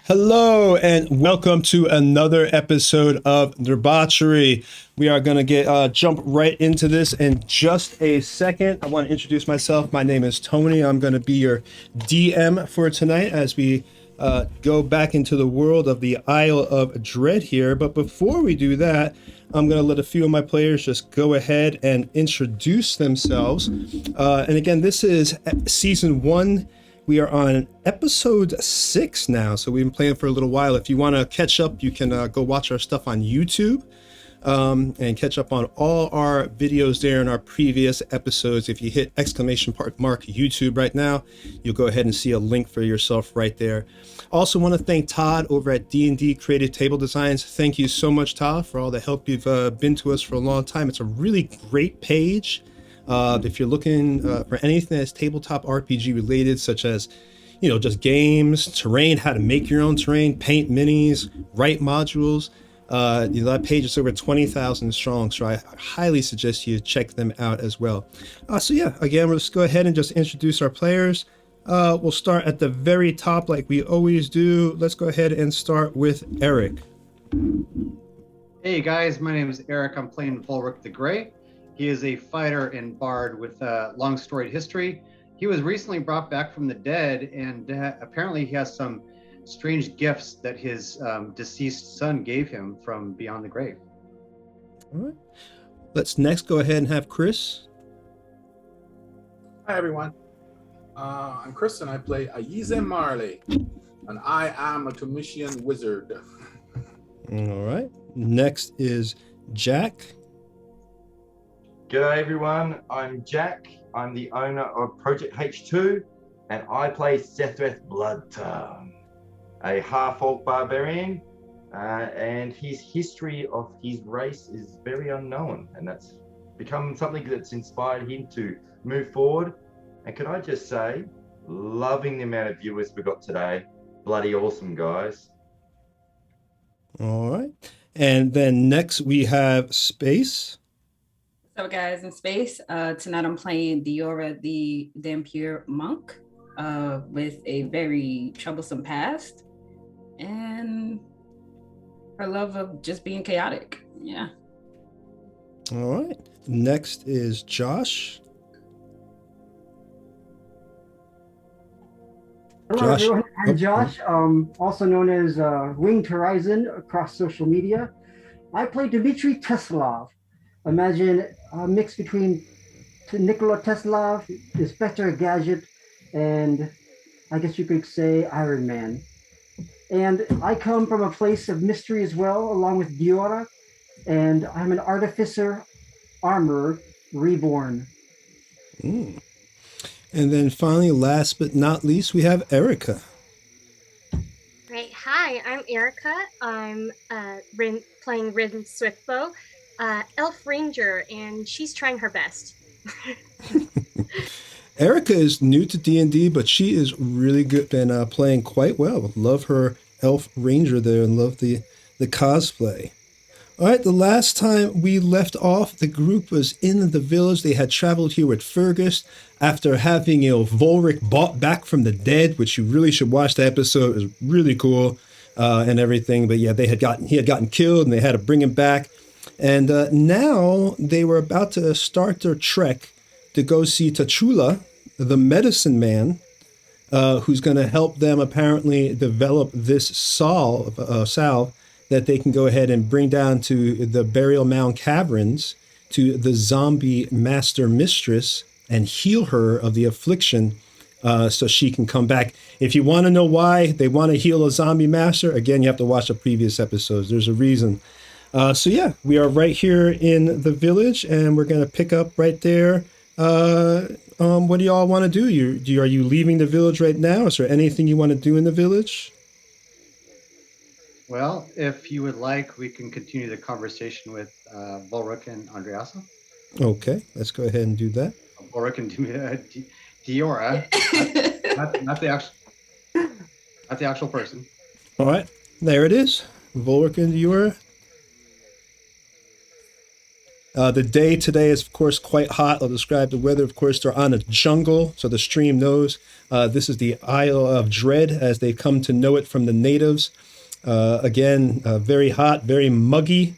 Hello and welcome to another episode of Nerdbauchery. We are going to jump right into this in just a second. I want to introduce myself. My name is Tony. I'm going to be your DM for tonight as we go back into the world of the Isle of Dread here. But before we do that, I'm going to let a few of my players just go ahead and introduce themselves. And again, this is season 1. We are on episode 6 now, so we've been playing for a little while. If you want to catch up, you can go watch our stuff on YouTube and catch up on all our videos there in our previous episodes. If you hit !mark YouTube right now, you'll go ahead and see a link for yourself right there. Also want to thank Todd over at D&D Creative Table Designs. Thank you so much, Todd, for all the help you've been to us for a long time. It's a really great page. If you're looking for anything that's tabletop RPG related, such as, just games, terrain, how to make your own terrain, paint minis, write modules, that page is over 20,000 strong, so I highly suggest you check them out as well. Again, let's go ahead and just introduce our players. We'll start at the very top like we always do. Let's go ahead and start with Erik. Hey guys, my name is Erik. I'm playing Wahlberg the Grey. He is a fighter and bard with a long storied history. He was recently brought back from the dead, and apparently he has some strange gifts that his deceased son gave him from beyond the grave. All right. Let's next go ahead and have Chris. Hi everyone. I'm Chris and I play Ayize Marley, and I am a Tunisian wizard. All right. Next is Jack. G'day everyone, I'm Jack. I'm the owner of Project H2 and I play Sethreth Bloodtongue, a half-orc barbarian, and his history of his race is very unknown, and that's become something that's inspired him to move forward. And can I just say, loving the amount of viewers we got today. Bloody awesome, guys. All right. And then next we have Space. So guys, in Space, tonight I'm playing Diora the Impure Monk with a very troublesome past and her love of just being chaotic. Yeah. All right. Next is Josh. Hello everyone, I'm Josh, also known as Winged Horizon across social media. I play Dmitry Teslov. Imagine a mix between Nikola Tesla, Inspector Gadget, and I guess you could say Iron Man. And I come from a place of mystery as well, along with Diora, and I'm an artificer armorer reborn. And then finally, last but not least, we have Erica. Right. Hi, I'm Erica. I'm playing Rin Swiftbow. Elf Ranger, and she's trying her best. Erica is new to D&D, but she is really good and playing quite well. Love her Elf Ranger there and love the cosplay. All right, the last time we left off, the group was in the village. They had traveled here with Fergus after having Volric brought back from the dead, which you really should watch the episode. It was really cool and everything. But yeah, he had gotten killed and they had to bring him back. And now they were about to start their trek to go see Tachula, the medicine man, who's going to help them apparently develop this salve that they can go ahead and bring down to the Burial Mound caverns to the zombie master mistress and heal her of the affliction so she can come back. If you want to know why they want to heal a zombie master, again, you have to watch the previous episodes. There's a reason. We are right here in the village, and we're going to pick up right there. What do y'all want to do? Are you leaving the village right now? Is there anything you want to do in the village? Well, if you would like, we can continue the conversation with Volric and Andreasa. Okay, let's go ahead and do that. Volric and Diora, not the actual person. All right, there it is. Volric and Diora. The day today is, of course, quite hot. I'll describe the weather. Of course, they're on a jungle, so the stream knows. This is the Isle of Dread, as they come to know it from the natives. Again, very hot, very muggy,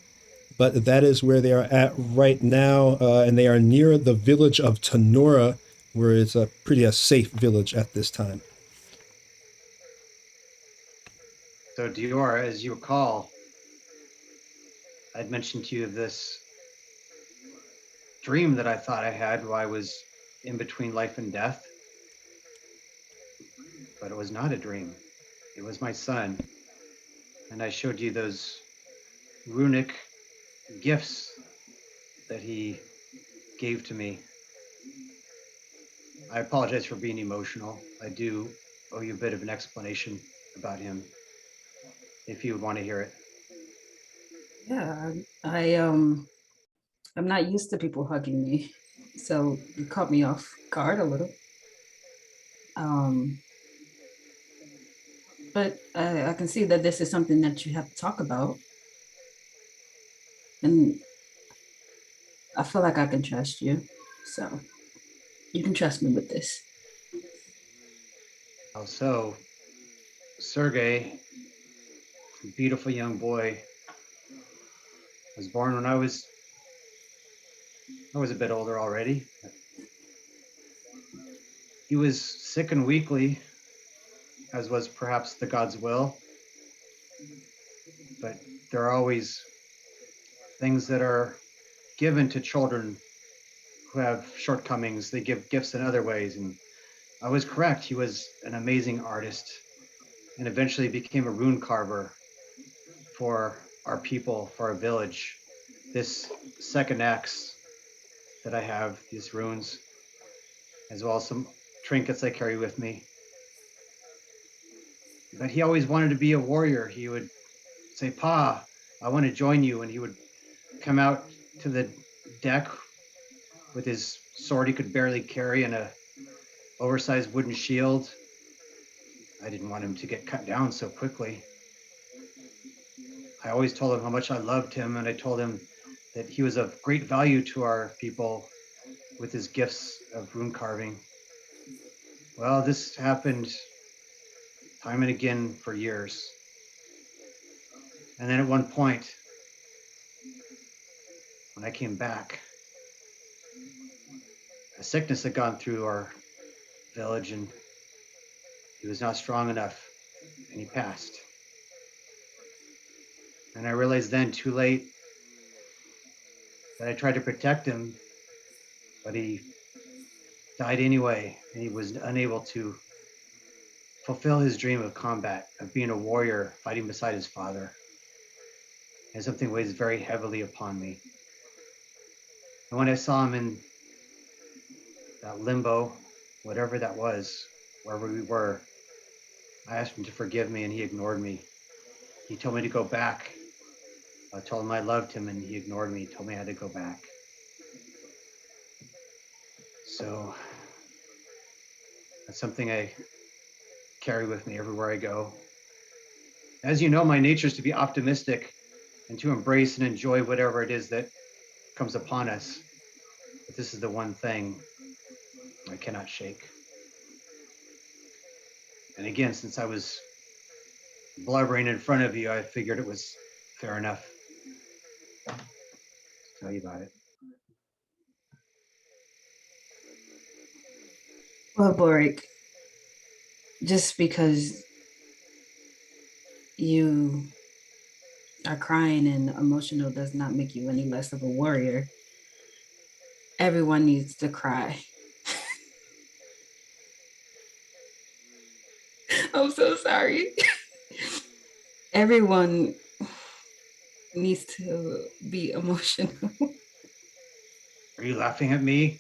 but that is where they are at right now. And they are near the village of Tenora, where it's a pretty safe village at this time. So Dior, as you recall, I'd mentioned to you this dream that I thought I had while I was in between life and death. But it was not a dream. It was my son. And I showed you those runic gifts that he gave to me. I apologize for being emotional. I do owe you a bit of an explanation about him, if you would want to hear it. Yeah, I'm not used to people hugging me, so you caught me off guard a little. But I can see that this is something that you have to talk about, and I feel like I can trust you, so you can trust me with this. Also, Sergey, a beautiful young boy, was born when I was a bit older already. He was sick and weakly, as was perhaps the God's will. But there are always things that are given to children who have shortcomings. They give gifts in other ways. And I was correct. He was an amazing artist and eventually became a rune carver for our people, for our village. This second axe that I have, these runes, as well as some trinkets I carry with me. But he always wanted to be a warrior. He would say, "Pa, I want to join you." And he would come out to the deck with his sword he could barely carry and a oversized wooden shield. I didn't want him to get cut down so quickly. I always told him how much I loved him, and I told him that he was of great value to our people with his gifts of rune carving. Well, this happened time and again for years. And then at one point, when I came back, a sickness had gone through our village and he was not strong enough and he passed. And I realized then, too late, that I tried to protect him, but he died anyway, and he was unable to fulfill his dream of combat, of being a warrior, fighting beside his father. And something weighs very heavily upon me. And when I saw him in that limbo, whatever that was, wherever we were, I asked him to forgive me, and he ignored me. He told me to go back. I told him I loved him, and he ignored me. He told me I had to go back. So that's something I carry with me everywhere I go. As you know, my nature is to be optimistic and to embrace and enjoy whatever it is that comes upon us. But this is the one thing I cannot shake. And again, since I was blubbering in front of you, I figured it was fair enough to tell you about it. Well, Boric, just because you are crying and emotional does not make you any less of a warrior. Everyone needs to cry. I'm so sorry. Everyone needs to be emotional. Are you laughing at me?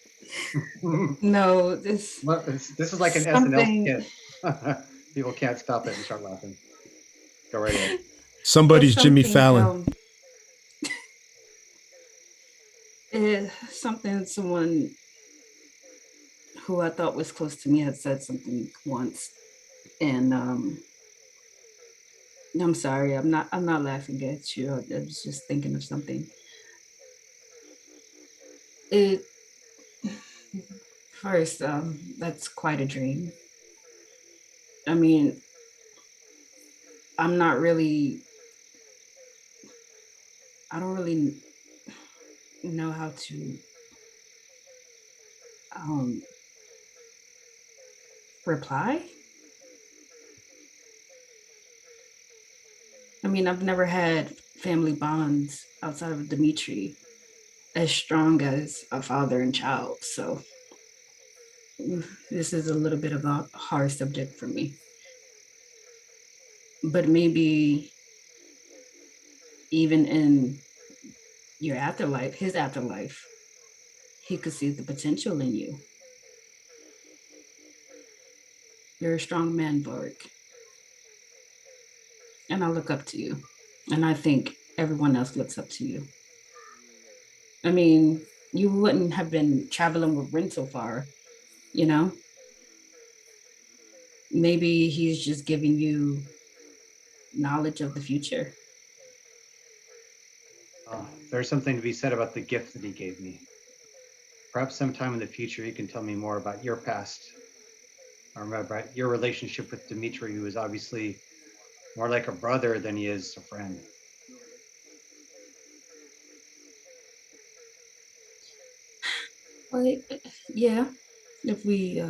No, this is like an something... SNL skit. People can't stop it and start laughing. Go right ahead. Somebody's Jimmy Fallon. Something someone who I thought was close to me had said something once, and I'm sorry. I'm not laughing at you. I was just thinking of something. It first, that's quite a dream. I mean, I'm not really. I don't really know how to um, reply. I mean, I've never had family bonds outside of Dimitri as strong as a father and child. So this is a little bit of a hard subject for me. But maybe even in your afterlife, his afterlife, he could see the potential in you. You're a strong man, Vorik. And I look up to you. And I think everyone else looks up to you. I mean, you wouldn't have been traveling with Rin so far, you know? Maybe he's just giving you knowledge of the future. There's something to be said about the gift that he gave me. Perhaps sometime in the future you can tell me more about your past, or about your relationship with Dimitri, who is obviously more like a brother than he is a friend. Well, yeah, if we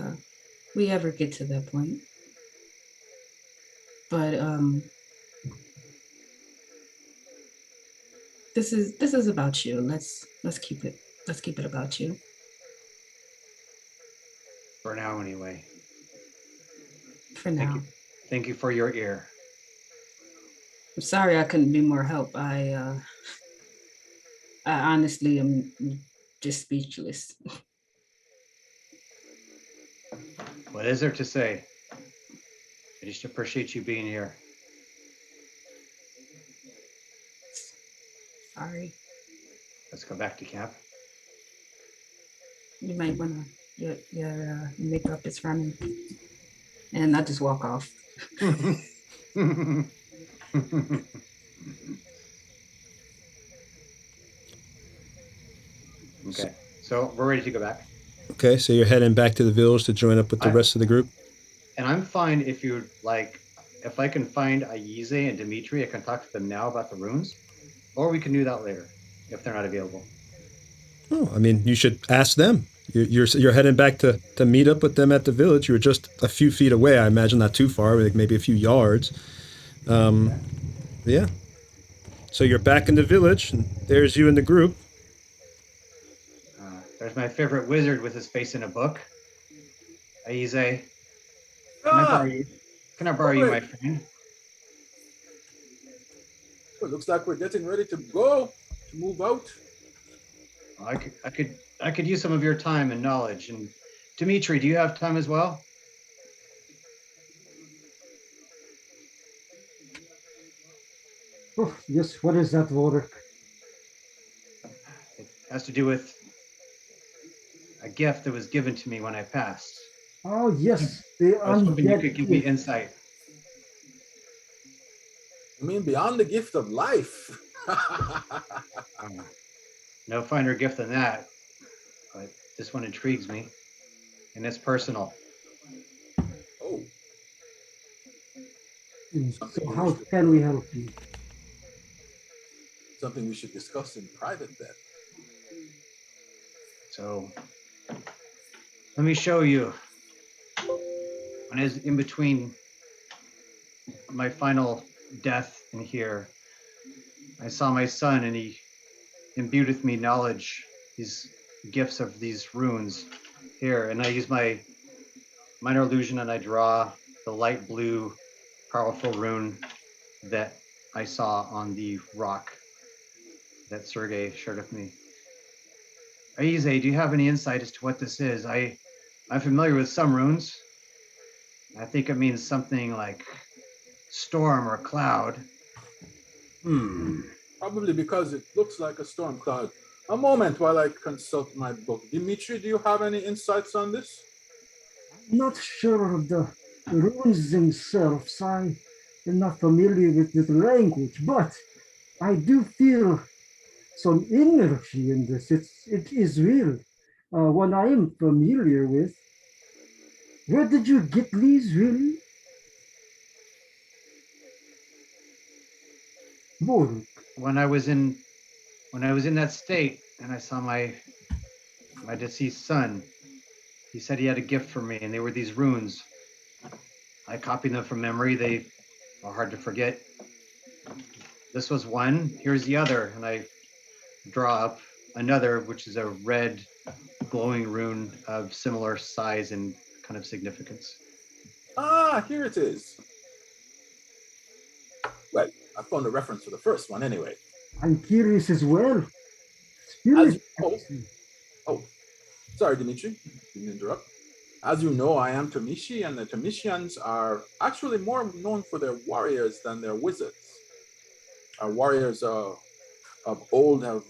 ever get to that point. But this is about you. Let's keep it about you. For now, anyway. For now. Thank you for your ear. I'm sorry I couldn't be more help. I honestly am just speechless. What is there to say? I just appreciate you being here. Sorry. Let's go back to camp. You might wanna your makeup is running. And I just walk off. Okay, so we're ready to go back. Okay, so you're heading back to the village to join up with the rest of the group? And I'm fine if you'd like, if I can find Ayize and Dimitri, I can talk to them now about the runes, or we can do that later if they're not available. Oh, I mean, you should ask them. You're heading back to meet up with them at the village. You were just a few feet away, I imagine, not too far, like maybe a few yards. Yeah. So you're back in the village, and there's you and the group. There's my favorite wizard with his face in a book. Ayize, can I borrow you, my friend? Well, looks like we're getting ready to go, to move out. I could use some of your time and knowledge. And Dimitri, do you have time as well? Oh, yes, what is that, Vorik? It has to do with a gift that was given to me when I passed. Oh, yes, the I was hoping you could give me gift. insight. I mean, beyond the gift of life. No finer gift than that, but this one intrigues me, and it's personal. Oh. So how can we help you? Something we should discuss in private then. So let me show you. When I was in between my final death in here, I saw my son, and he imbued with me knowledge, these gifts of these runes here. And I use my minor illusion and I draw the light blue powerful rune that I saw on the rock that Sergei shared with me. Ayize, do you have any insight as to what this is? I'm familiar with some runes. I think it means something like storm or cloud. Probably because it looks like a storm cloud. A moment while I consult my book. Dimitri, do you have any insights on this? I'm not sure of the runes themselves. I am not familiar with the language, but I do feel some energy in this. It is real. One I am familiar with. Where did you get these, really? Boy, When I was in that state and I saw my deceased son, he said he had a gift for me, and they were these runes. I copied them from memory. They are hard to forget. This was one. Here's the other, and I draw up another, which is a red glowing rune of similar size and kind of significance. Ah, here it is. Well, I found a reference to the first one anyway. I'm curious as well. As Spirit. you oh, sorry, Dimitri, didn't interrupt. As you know, I am Tomishi, and the Tomishians are actually more known for their warriors than their wizards. Our warriors of old have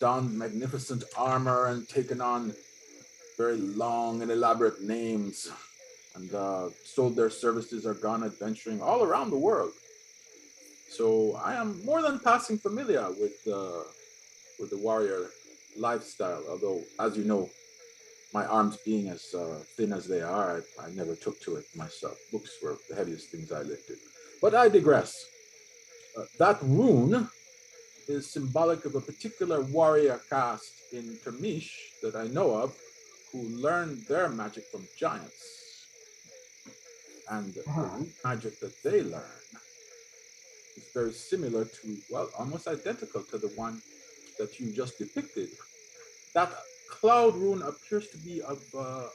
donned magnificent armor and taken on very long and elaborate names, and sold their services or gone adventuring all around the world. So I am more than passing familiar with the warrior lifestyle. Although, as you know, my arms being as thin as they are, I never took to it myself. Books were the heaviest things I lifted. But I digress. That rune is symbolic of a particular warrior caste in Termish that I know of who learned their magic from giants. And the magic that they learn is very similar to, well, almost identical to the one that you just depicted. That cloud rune appears to be of a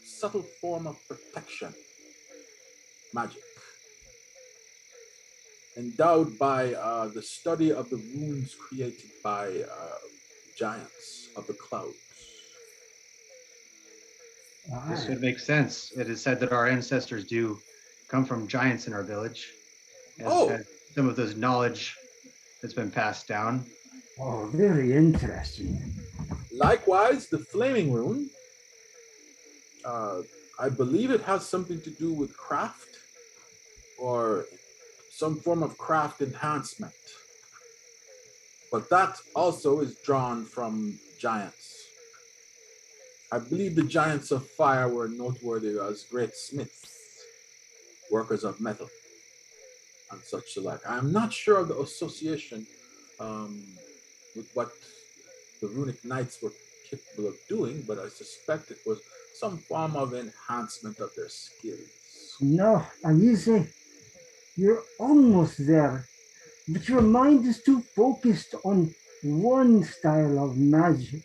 subtle form of protection magic, endowed by the study of the runes created by giants of the clouds. This would make sense. It is said that our ancestors do come from giants in our village. As some of those knowledge that's been passed down. Oh, very interesting. Likewise, the flaming rune, I believe it has something to do with craft or some form of craft enhancement. But that also is drawn from giants. I believe the giants of fire were noteworthy as great smiths, workers of metal, and such like. I'm not sure of the association with what the runic knights were capable of doing, but I suspect it was some form of enhancement of their skills. No, Alize, you're almost there. But your mind is too focused on one style of magic.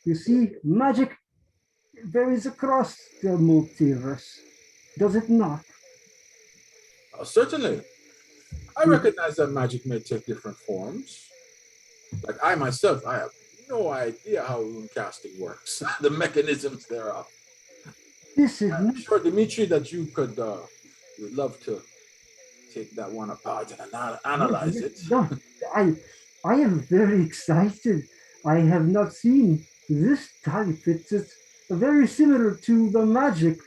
You see, magic varies across the multiverse, does it not? Certainly. I recognize that magic may take different forms. Like I myself, I have no idea how rune casting works, the mechanisms thereof. This is I'm sure, Dimitri, that you could would love to take that one apart and analyze it. No, I am very excited. I have not seen this type. It's very similar to the magic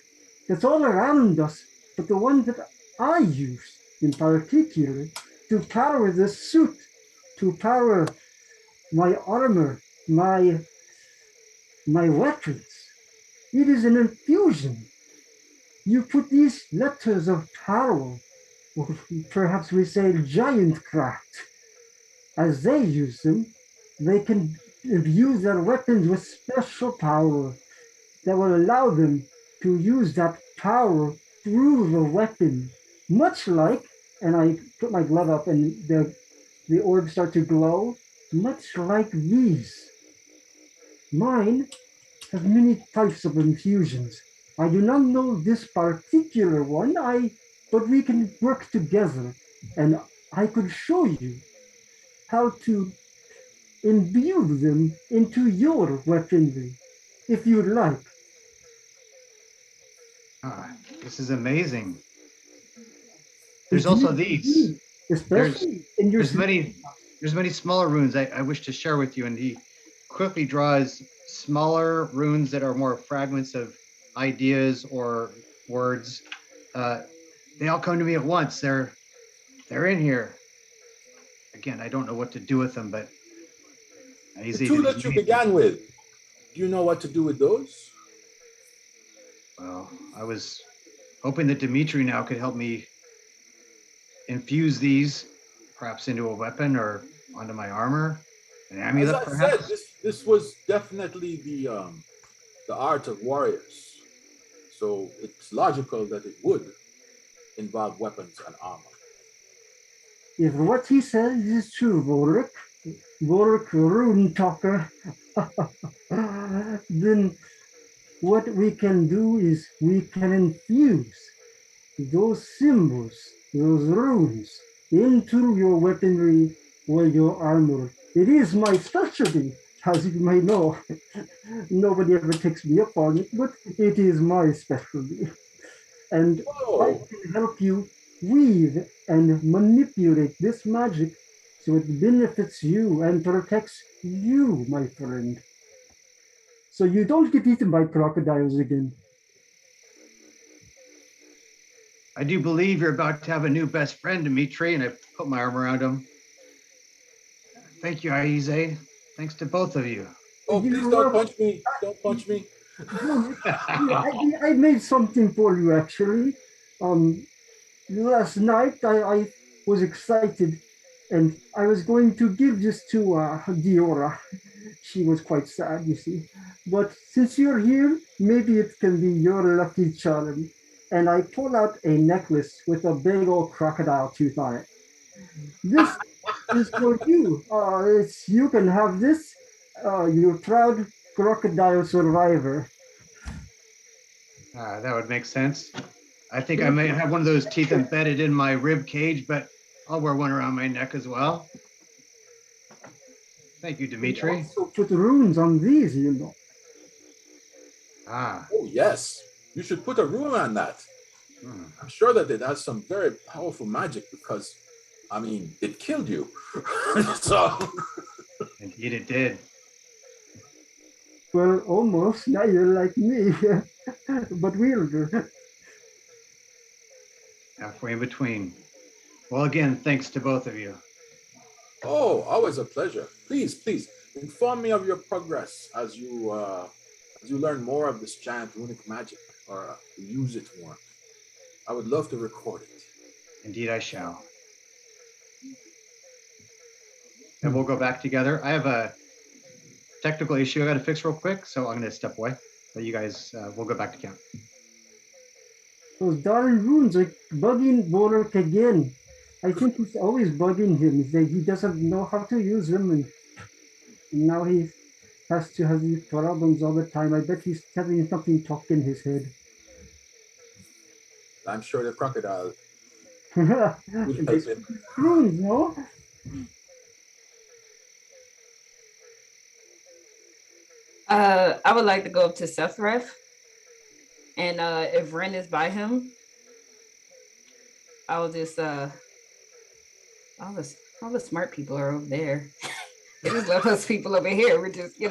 that's all around us, but the one that I use in particular to power this suit, to power my armor, my weapons. It is an infusion. You put these letters of power, or perhaps we say giant craft, as they use them, they can use their weapons with special power that will allow them to use that power through the weapon. Much like, and I put my glove up and the orbs start to glow, much like these. Mine have many types of infusions. I do not know this particular one, but we can work together and I could show you how to imbue them into your weaponry, if you'd like. This is amazing. There's also these. Especially in your there's many smaller runes I wish to share with you, and he quickly draws smaller runes that are more fragments of ideas or words. They all come to me at once. They're in here. again, I don't know what to do with them, but he's The even two that you began with, do you know what to do with those? Well, I was hoping that Dimitri now could help me infuse these perhaps into a weapon or onto my armor, an As amulet I perhaps. said, this was definitely the art of warriors. So it's logical that it would involve weapons and armor. If what he says is true, Volric Rune Talker, then what we can do is we can infuse those symbols, those runes, into your weaponry or your armor. It is my specialty, as you may know. Nobody ever takes me up on it, but it is my specialty. And I can help you weave and manipulate this magic so it benefits you and protects you, my friend. So you don't get eaten by crocodiles again. I do believe you're about to have a new best friend, Dimitri, and I put my arm around him. Thank you, Aize. Thanks to both of you. Oh, please don't punch me. Don't punch me. I made something for you, actually. Last night I was excited and I was going to give this to Diora. She was quite sad, you see. But since you're here, maybe it can be your lucky charm. And I pulled out a necklace with a big old crocodile tooth on it. This is for you. You can have this. You proud crocodile survivor. That would make sense. I think I may have one of those teeth embedded in my rib cage, but I'll wear one around my neck as well. Thank you, Dimitri. We also put runes on these, you know. Oh, yes. You should put a rune on that. I'm sure that it has some very powerful magic because, I mean, it killed you. So. Indeed, it did. Well, almost. Now you're like me, but weirder. Halfway in between. Well, again, thanks to both of you. Oh, always a pleasure. Please inform me of your progress as you learn more of this giant runic magic or use it more. I would love to record it. Indeed, I shall. And we'll go back together. I have a technical issue I got to fix real quick, so I'm going to step away. But you guys, we'll go back to camp. Those darn runes are bugging Volric again. I think he's always bugging him. He doesn't know how to use them, and now he has these problems all the time. I bet he's having something talk in his head. I'm sure the crocodile would help him. Runes, no? I would like to go up to Sethreth, and if Ren is by him, I'll just all the smart people are over there. They just left us people over here. We're just,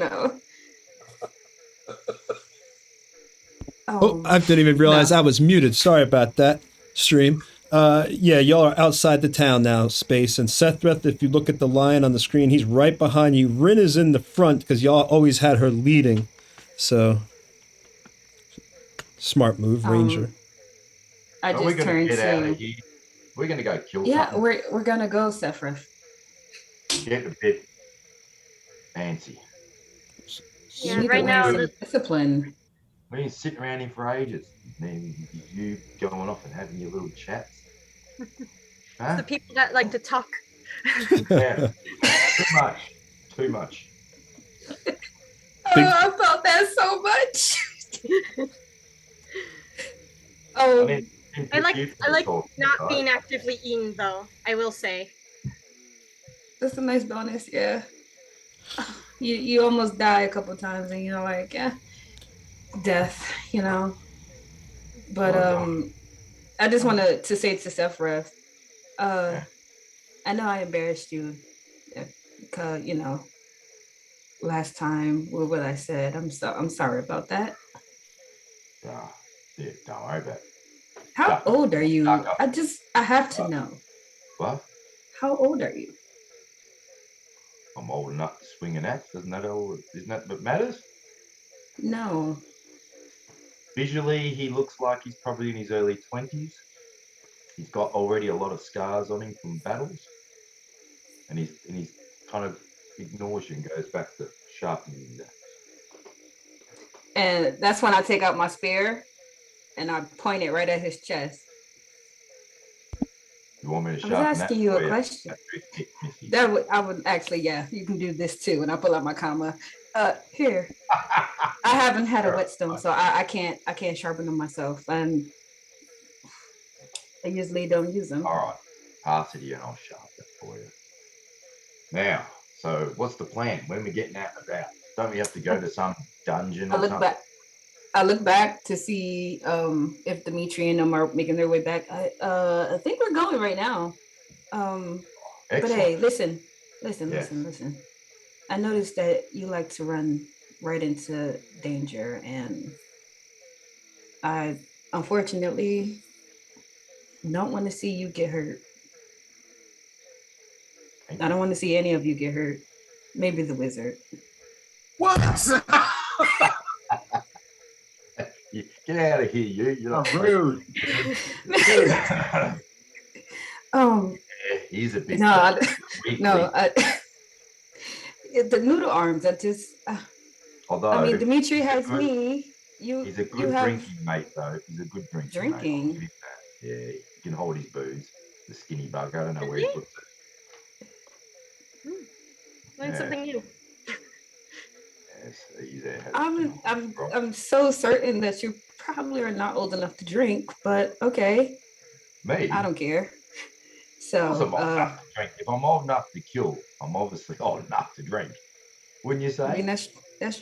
Oh, I didn't even realize I was muted. Sorry about that, stream. Yeah, y'all are outside the town now, Space. And Sethreth, if you look at the lion on the screen, he's right behind you. Rin is in the front because y'all always had her leading. So, smart move, Ranger. I just turned to... We're going to go kill Yeah, something. we're going to go, Sephiroth. Get a bit fancy. Yeah, right now... Discipline. We've been sitting around here for ages. Then you going off and having your little chats. Huh? The people that like to talk. Yeah. Too much. I felt that so much. I like not being actively eaten though, I will say. That's a nice bonus, yeah. You almost die a couple times and you're like, yeah, death, But I just wanted to say to Sephiroth, I know I embarrassed you, because last time with what I said. I'm sorry about that. Yeah, don't worry about it. How old are you? I have to know. What? How old are you? I'm old enough to swing an axe. Isn't that what matters? No. Visually, he looks like he's probably in his early 20s. He's got already a lot of scars on him from battles, and he's kind of ignores you and goes back to sharpening his axe. And that's when I take out my spear and I point it right at his chest. You want me to I was sharpen that? asking you a Oh, yeah. question. Missy. I would actually, yeah, you can do this too. And I pull out my comma. Here. I haven't had a whetstone, so I can't sharpen them myself. And I usually don't use them. All right, pass it here and I'll sharpen it for you. Now, so what's the plan? When are we getting out and about? Don't we have to go to some dungeon or something? I look back to see if Dimitri and them are making their way back. I think we're going right now. But hey, listen. I noticed that you like to run right into danger, and I unfortunately don't want to see you get hurt. I don't want to see any of you get hurt. Maybe the wizard. What? Get out of here, you're not rude. He's a big the noodle arms. Although, I mean, Dimitri has me. He's a good drinking mate, though. He's a good drinking mate. Drinking. Yeah, he can hold his booze. The skinny bugger. I don't know where he puts it. Learn something new. Yes, I'm so certain that you probably are not old enough to drink, but okay. Me? I don't care. So, I'm old enough to drink. If I'm old enough to kill, I'm obviously old enough to drink. Wouldn't you say? I mean, that's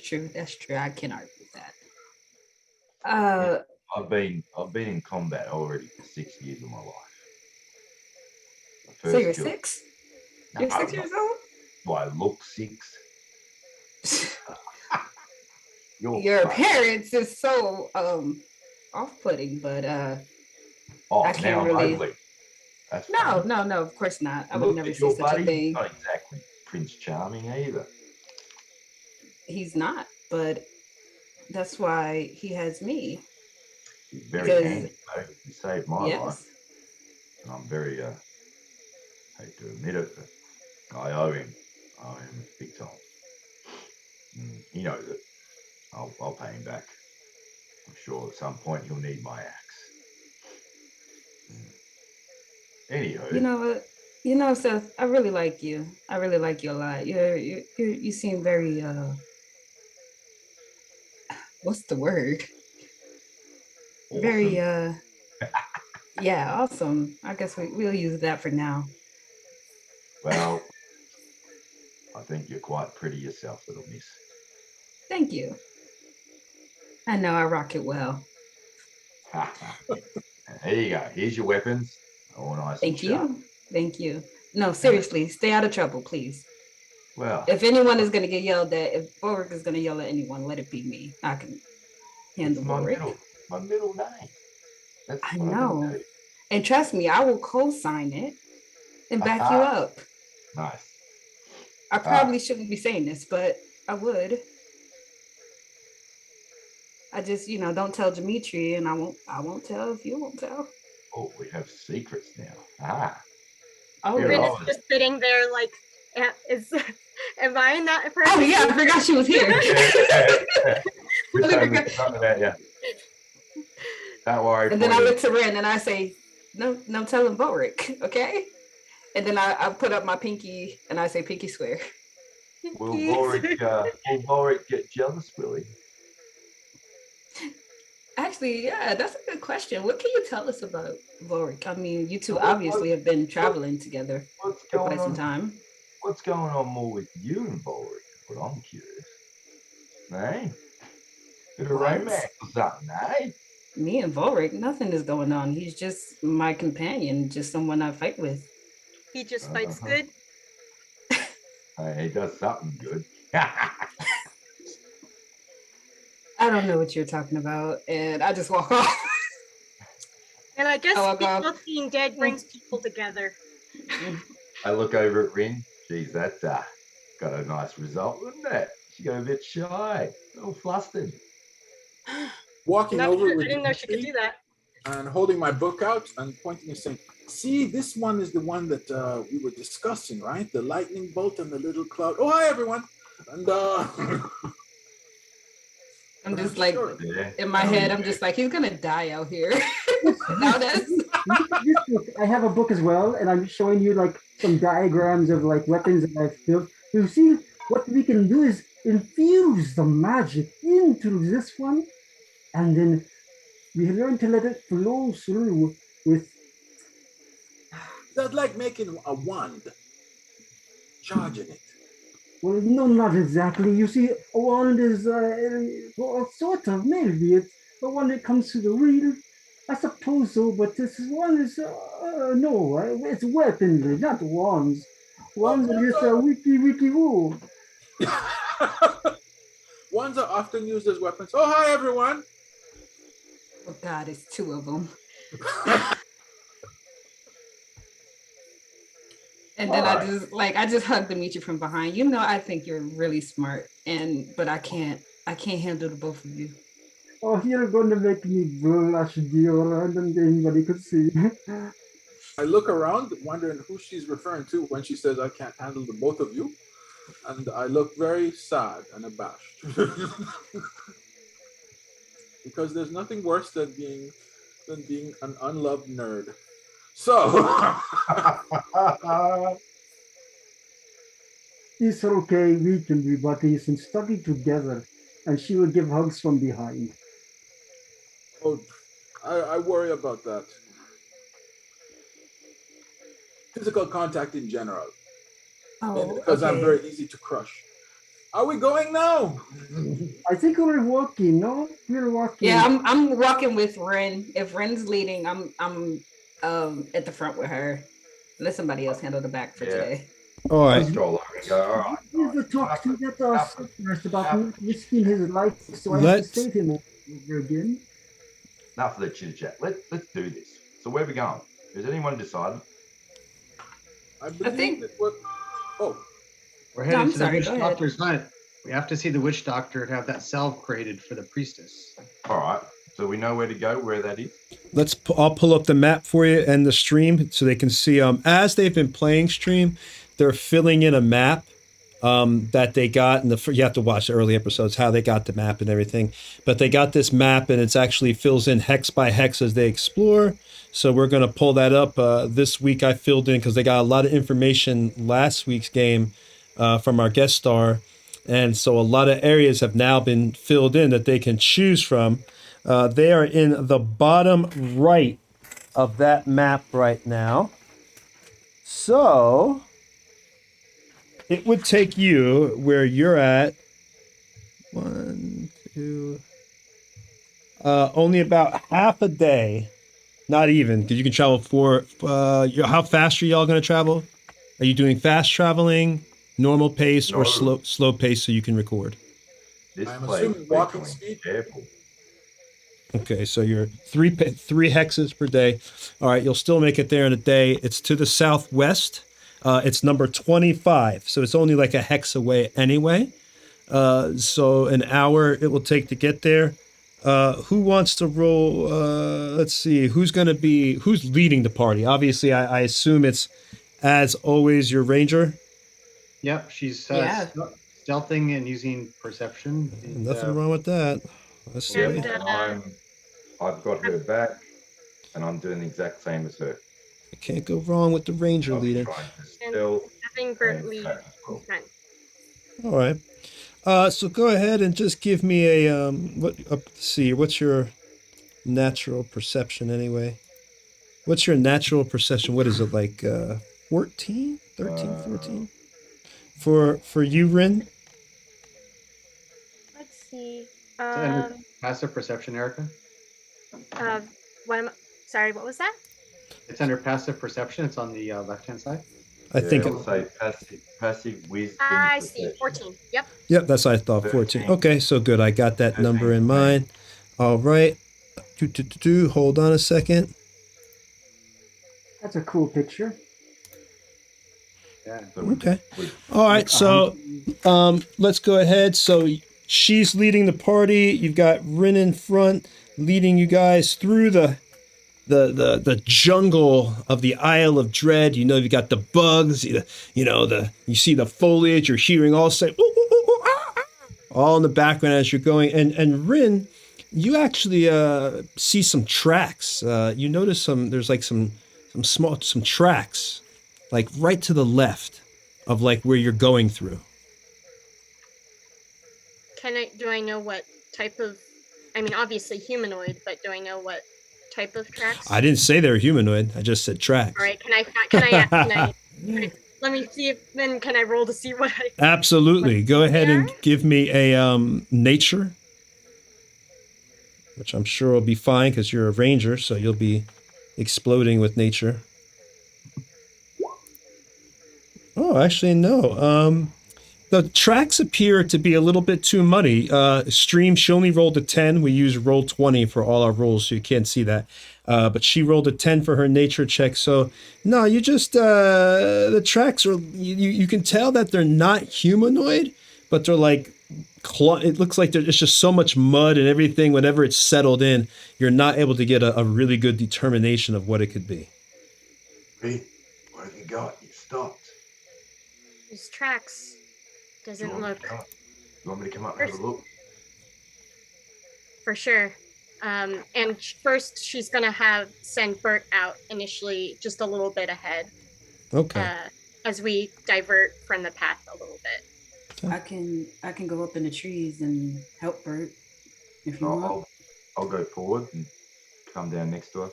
true. That's true. I can't argue with that. Yeah, I've been in combat already for 6 years of my life. So you're 6? You're 6 years old? Do I look 6? Your appearance is so off-putting, but I can't really. No, of course not. I would never say such a thing. Not exactly Prince Charming either. He's not, but that's why he has me. He's very handy, though. He saved my life, and I'm very hate to admit it, but I owe him big time. He knows it. I'll pay him back. I'm sure at some point he'll need my axe. Anywho. You know what? Seth, I really like you. I really like you a lot. You seem very what's the word? Awesome. Very yeah, awesome. I guess we'll use that for now. Well, I think you're quite pretty yourself, little miss. Thank you. I know I rock it well. There you go. Here's your weapons. All nice. Thank you. No, seriously, stay out of trouble, please. Well, if anyone is going to get yelled at, if Wahlberg is going to yell at anyone, let it be me. I can handle Wahlberg. My middle name. I know. And trust me, I will co-sign it and back you up. Nice. I probably shouldn't be saying this, but I would. I just, don't tell Dimitri, and I won't tell if you won't tell. Oh, we have secrets now. Oh, Rin is just sitting there like, am I not a person? Oh yeah, I forgot she was here. Don't worry. And then I look to Rin and I say, no telling Boric, okay? And then I put up my pinky and I say pinky swear. Will Boric get jealous, will he? Actually, yeah, that's a good question. What can you tell us about Boric? I mean, you two obviously have been traveling together for quite some time. What's going on more with you and Boric? What I'm curious. Eh? Bit of romance or something, eh? Me and Boric, nothing is going on. He's just my companion, just someone I fight with. He just fights good. He does something good. I don't know what you're talking about, and I just walk off. And I guess people being dead brings people together. I look over at Rin. Geez, that's got got a nice result, wouldn't it? She got a bit shy, a little flustered. Walking Not over sure. I with didn't know she could Dimitri do that. and holding my book out and pointing and saying, "See, this one is the one that we were discussing, right? The lightning bolt and the little cloud. Oh, hi everyone!" And I'm just like, sure. Yeah. in my head, I'm just like, he's gonna die out here. Now that's This book, I have a book as well, and I'm showing you like some diagrams of like weapons that I've built. You see, what we can do is infuse the magic into this one, and then we learn to let it flow through with. That's like making a wand, charging it. Well, no, not exactly. You see, a wand is well, sort of maybe it's the one that comes to the real. I suppose so, but this one is no, it's weaponry, not wands. Wands are just wiki woo. Wands are often used as weapons. Oh, hi everyone! oh god, it's two of them. And then I just hug Dimitri from behind. You know, I think you're really smart, but I can't handle the both of you. Oh, you're gonna make me blush, dear, and anybody could see. I look around, wondering who she's referring to when she says, "I can't handle the both of you," and I look very sad and abashed because there's nothing worse than being an unloved nerd. So It's okay, we can be buddies and study together. And she will give hugs from behind. oh, I worry about that. Physical contact in general, Oh, because I'm okay. very easy to crush. Are we going now? I think we're walking, no? We're walking. Yeah, I'm walking with Ren. If Ren's leading, I'm at the front with her. Let somebody else handle the back for today. All right. Stroll over and go, all right. Here's the talk to get us about not risking his life, so I have Let's- to save him over again. Enough of the chit chat. Let's do this. So where are we going? Has anyone decided? I believe think- that what. Oh, We're No, headed I'm to sorry, the witch go ahead. doctor's hut. We have to see the witch doctor to have that salve created for the priestess. All right. So we know where to go, where that is. I'll pull up the map for you and the stream so they can see. As they've been playing stream, they're filling in a map that they got in you have to watch the early episodes how they got the map and everything. But they got this map and it's actually fills in hex by hex as they explore. So we're gonna pull that up. This week I filled in because they got a lot of information last week's game from our guest star, and so a lot of areas have now been filled in that they can choose from. They are in the bottom right of that map right now. So it would take you where you're at. 1, 2. Only about half a day. Not even, because you can travel for. How fast are y'all going to travel? Are you doing fast traveling, normal pace, or No. slow pace so you can record? This I'm place, assuming we're walking going speed. Careful. Okay, so you're three hexes per day. All right, you'll still make it there in a day. It's to the southwest. It's number 25, so it's only like a hex away anyway. So an hour it will take to get there. Who wants to roll? Let's see. Who's leading the party? Obviously, I assume it's, as always, your ranger. Yep, she's Yeah. stealthing and using perception. And, Nothing wrong with that. Let's see. And, I've got her back, and I'm doing the exact same as her. Can't go wrong with the ranger I'm leader. trying to and stealth having Bert and lead. attack as well. Front. All right. So go ahead and just give me a let's see. What's your natural perception anyway? What's your natural perception? What is it like? 14, 13, 14? For you, Rin? Let's see. is it under passive perception, Erica? Sorry, what was that? It's under passive perception. It's on the left-hand side. I think. It'll say passive wisdom. I see. perception. 14. Yep. Yep, that's what I thought. 14. Okay, so good. I got that number in mind. All right. Hold on a second. That's a cool picture. Yeah. Okay. All right. So let's go ahead. So she's leading the party. You've got Rin in front, leading you guys through the jungle of the Isle of Dread. You know, you got the bugs. You see the foliage. You're hearing all say, "Ooh, ooh, ooh, ooh, ah, ah," all in the background as you're going. And Rin, you actually see some tracks. You notice there's like some tracks, like right to the left of like where you're going through. Do I know what type of, I mean, obviously humanoid, but do I know what type of tracks? I didn't say they were humanoid. I just said tracks. All right, can I let me see if, then can I roll to see what I... Absolutely. Go ahead and give me a nature, which I'm sure will be fine because you're a ranger, so you'll be exploding with nature. Oh, actually, no. The tracks appear to be a little bit too muddy. Stream, she only rolled a 10. We use roll 20 for all our rolls, so you can't see that. But she rolled a 10 for her nature check. So, no, you just, the tracks are, you can tell that they're not humanoid, but they're like, it looks like it's just so much mud and everything. Whenever it's settled in, you're not able to get a really good determination of what it could be. Hey, what have you got? You stopped. These tracks doesn't look... You want me to come up and have a look? For sure. And first she's gonna send Bert out initially just a little bit ahead. Okay. As we divert from the path a little bit. I can go up in the trees and help Bert if you want. I'll go forward and come down next to her.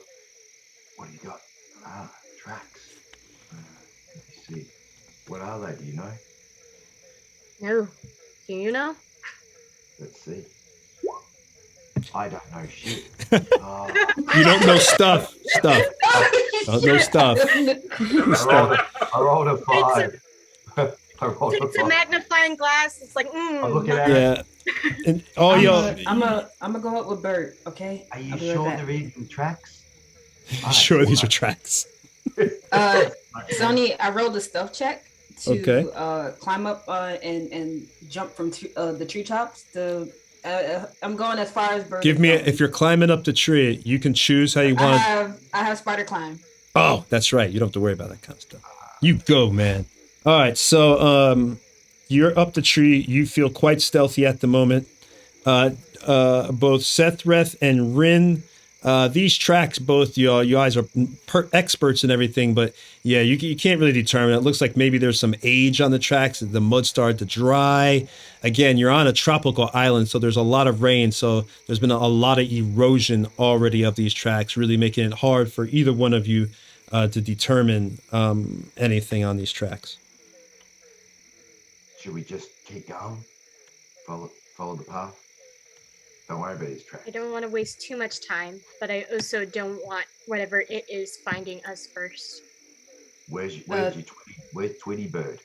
What do you got? Tracks. Let me see. What are they? Do you know? No. Do you know? Let's see. I don't know shit. You don't know stuff. Don't know stuff. I rolled a 5. It's a magnifying glass. It's like, I'm looking at it. Yeah. And I'm gonna go up with Bert, okay? Are you sure they're even tracks? Sure, these are tracks. Sonny, I rolled a stealth check to climb up and jump from the treetops. I'm going as far as Bert. Give me if you're climbing up the tree, you can choose how you want. I have spider climb. Oh, that's right. You don't have to worry about that kind of stuff. You go, man. All right, so you're up the tree. You feel quite stealthy at the moment. Both Sethreth and Rin, these tracks, both you guys are experts in everything, but yeah, you can't really determine. It looks like maybe there's some age on the tracks. The mud started to dry. Again, you're on a tropical island, so there's a lot of rain. So there's been a lot of erosion already of these tracks, really making it hard for either one of you to determine anything on these tracks. Should we just keep going? Follow the path? Don't worry about these tracks. I don't want to waste too much time, but I also don't want whatever it is finding us first. Where's Tweety Bird?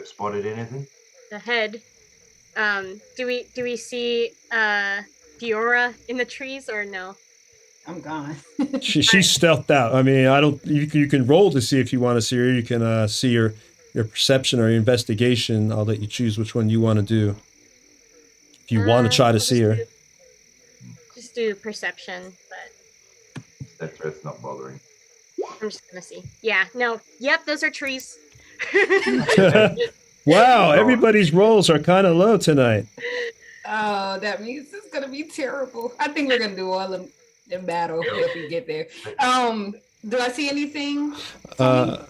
Spotted anything? The head. Do we see Diora in the trees or no? I'm gone. She's stealthed out. I mean, you can roll to see if you want to see her. You can see your perception or your investigation. I'll let you choose which one you want to do. If you want to try to see her. Just do perception, but That's not bothering. I'm just gonna see. Yeah, no. Yep, those are trees. Wow, everybody's rolls are kind of low tonight. Oh, that means it's gonna be terrible. I think we're gonna do all of them in battle if we get there. Do I see anything? Go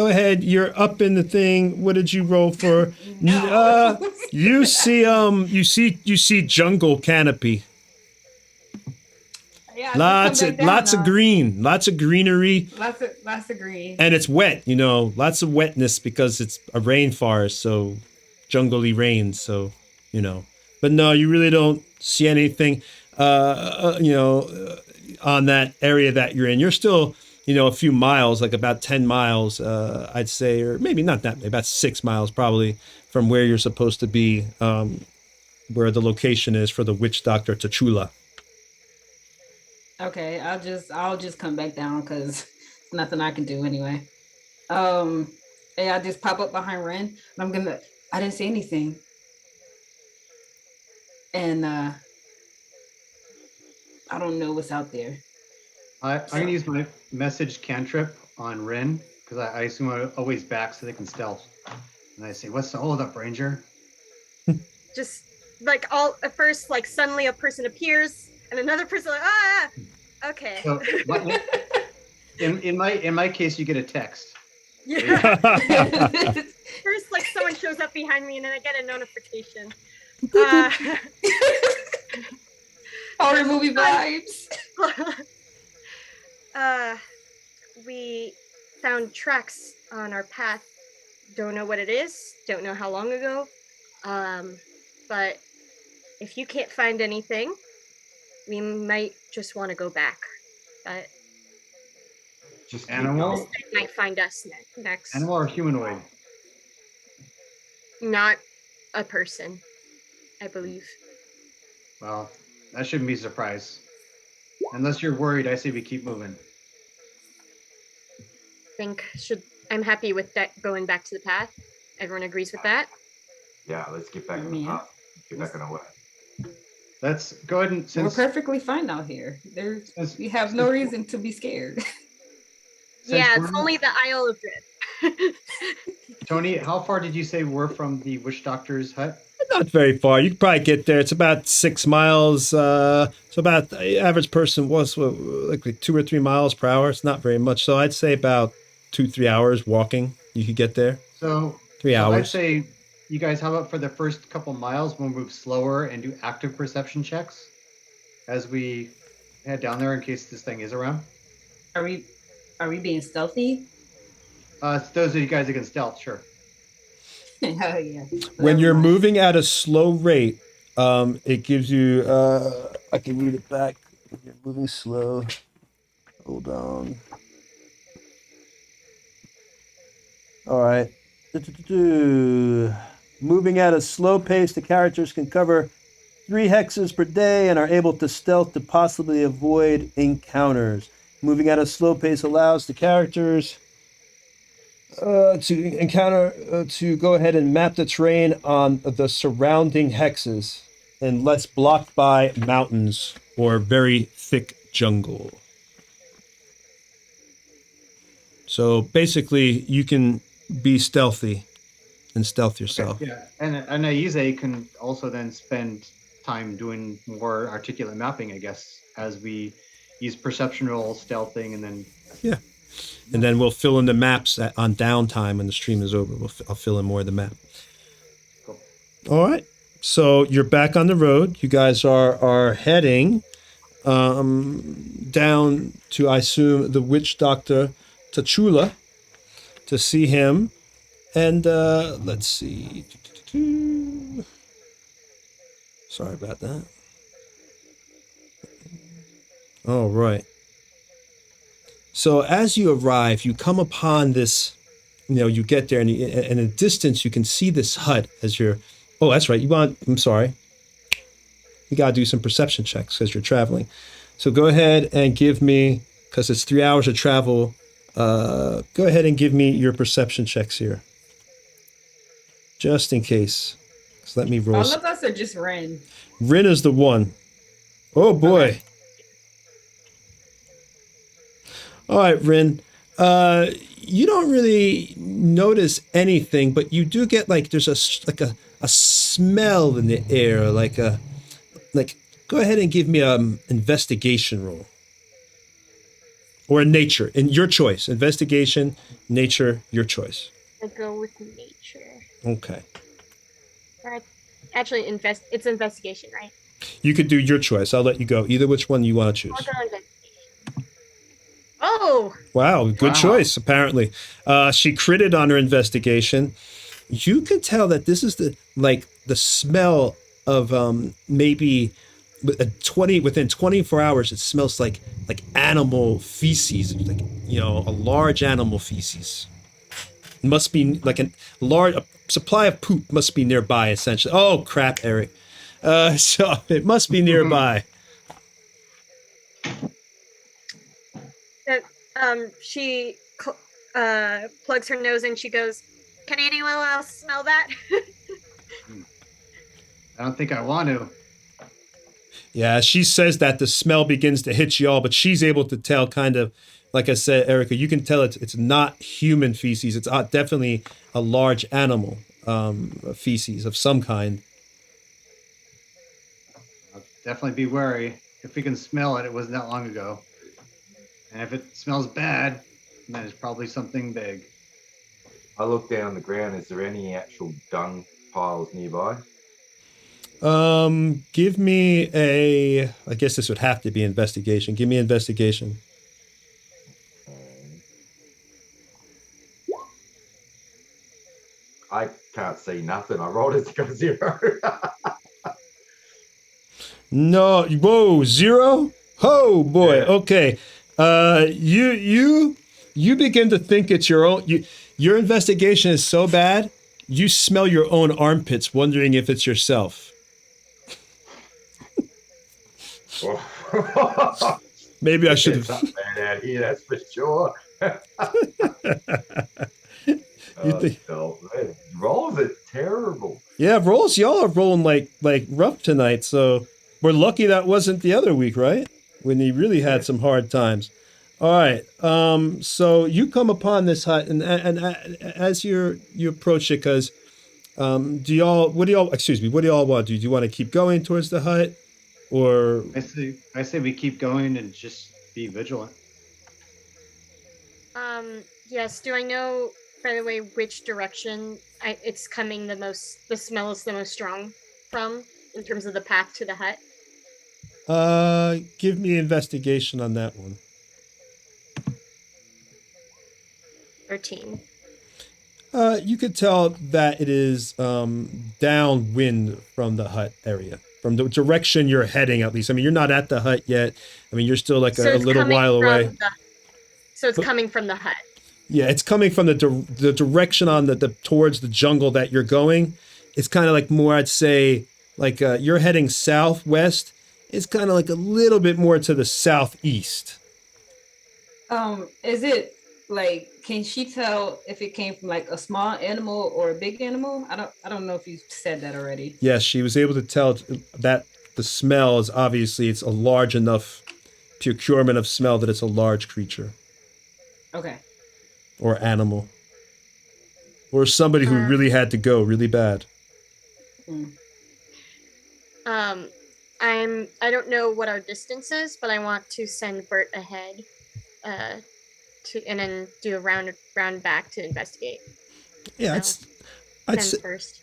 ahead. You're up in the thing. What did you roll for? No. You see jungle canopy. Yeah, lots of green, lots of greenery. Lots of green. And it's wet, lots of wetness because it's a rainforest, so jungly rain, so, But no, you really don't see anything, on that area that you're in. You're still, a few miles, like about 10 miles, I'd say, or maybe not that, about 6 miles probably from where you're supposed to be, where the location is for the witch doctor T'Chula. Okay, I'll just come back down because it's nothing I can do anyway. And I just pop up behind Ren, and I didn't see anything. And I don't know what's out there. I'm going to use my message cantrip on Rin, because I assume I'm always back so they can stealth. And I say, what's the hold up, Ranger? Just like all at first, like suddenly a person appears and another person like, ah, okay. So, in my case, you get a text. Yeah. First, like someone shows up behind me and then I get a notification. Horror movie vibes. We found tracks on our path. Don't know what it is. Don't know how long ago. But if you can't find anything, we might just want to go back. But Just Animal? they might find us next. Animal or humanoid? Not a person, I believe. Well, that shouldn't be a surprise. Unless you're worried, I say we keep moving. I'm happy with that going back to the path. Everyone agrees with that? Yeah, let's get back on the path. Get back on our way. Let's go ahead and We're perfectly fine out here. We have no reason to be scared. Yeah, it's only the Isle of Dread. Tony, how far did you say we're from the witch doctor's hut? Not very far. You could probably get there. It's about 6 miles. So about the average person was like 2 or 3 miles per hour. It's not very much. So I'd say about 2-3 hours walking. You could get there. So 3 hours. I'd say, you guys, how about for the first couple miles, we'll move slower and do active perception checks as we head down there in case this thing is around. Are we being stealthy? Those of you guys that can stealth, sure. Oh yeah. When you're moving at a slow rate, it gives you. I can read it back. You're moving slow. Hold on. All right. Moving at a slow pace, the characters can cover 3 hexes per day and are able to stealth to possibly avoid encounters. Moving at a slow pace allows the characters to go ahead and map the terrain on the surrounding hexes unless blocked by mountains or very thick jungle. So basically, you can be stealthy and stealth yourself. Okay, yeah, and Aize can also then spend time doing more articulate mapping, I guess, as we use perceptual stealthing, and then and then we'll fill in the maps on downtime when the stream is over. I'll fill in more of the map. Cool. All right. So you're back on the road. You guys are heading down to, I assume, the witch doctor Tachula to see him. And let's see. Sorry about that. All right. So as you arrive, you come upon this, you get there, and in a distance, you can see this hut as you're, oh, that's right. I'm sorry. You got to do some perception checks because you're traveling. So go ahead and give me, because it's 3 hours of travel, go ahead and give me your perception checks here. Just in case. So let me roll. All of us are just Ren. Rin is the one. Oh, boy. Okay. All right, Rin. You don't really notice anything, but you do get there's a smell in the air, go ahead and give me an investigation roll. Or a nature, in your choice. Investigation, nature, your choice. I go with nature. Okay. Actually, it's investigation, right? You could do your choice. I'll let you go. Either which one you want to choose. I'll go investigation. Oh! Wow, good choice, apparently. She critted on her investigation. You can tell that this is the smell of maybe within 24 hours, it smells like animal feces, a large animal feces. It must be a supply of poop must be nearby, essentially. Oh, crap, Erik. So it must be nearby. She plugs her nose and she goes, "Can anyone else smell that?" I don't think I want to. Yeah, she says that the smell begins to hit you all, but she's able to tell kind of, like I said, Erica, you can tell it's not human feces. It's definitely a large animal feces of some kind. I'll definitely be wary. If we can smell it, it wasn't that long ago. And if it smells bad, then it's probably something big. I look down on the ground. Is there any actual dung piles nearby? Give me I guess this would have to be investigation. Give me investigation. I can't see nothing. I rolled it to go 0. No, whoa, 0? Oh boy. Yeah. Okay. You begin to think it's your own. Your investigation is so bad, you smell your own armpits, wondering if it's yourself. Maybe I should have. Something bad out here, that's for sure. Rolls are terrible. Yeah, rolls. Y'all are rolling like rough tonight. So we're lucky that wasn't the other week, right? When you really had some hard times. All right. So you come upon this hut, and as you approach it, because what do y'all want to do? Do you want to keep going towards the hut, or I say we keep going and just be vigilant. Yes. Do I know, by the way, which direction it's coming the smell is the most strong from in terms of the path to the hut? Give me investigation on that one. 13. You could tell that it is downwind from the hut area, from the direction you're heading, at least. I mean, you're not at the hut yet. I mean, you're still like a little while away. So it's coming from the hut. Yeah, it's coming from the direction on the towards the jungle that you're going. It's kind of like more, I'd say, like you're heading southwest. It's kind of like a little bit more to the southeast. Is it like, can she tell if it came from like a small animal or a big animal? I don't know if you said that already. Yes, she was able to tell that the smell is obviously it's a large enough procurement of smell that it's a large creature. Okay. Or animal. Or somebody who really had to go really bad. I don't know what our distance is, but I want to send Bert ahead, and then do a round back to investigate. Yeah, I'd say first.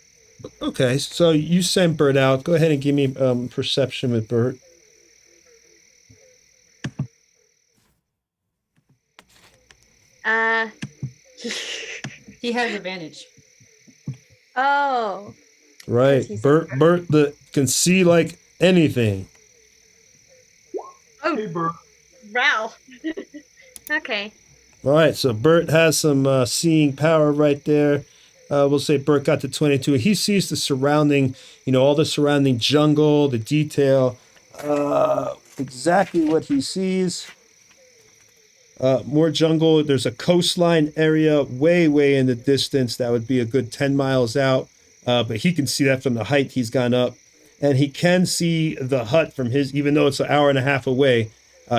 Okay, so you send Bert out. Go ahead and give me perception with Bert. He has advantage. Oh. Right. Bert can see like anything. Oh. Hey, Bert. Wow. Okay. All right, so Bert has some seeing power right there. We'll say Bert got to 22. He sees the surrounding, all the surrounding jungle, the detail, exactly what he sees. More jungle. There's a coastline area way, way in the distance. That would be a good 10 miles out. But he can see that from the height he's gone up. And he can see the hut from even though it's an hour and a half away,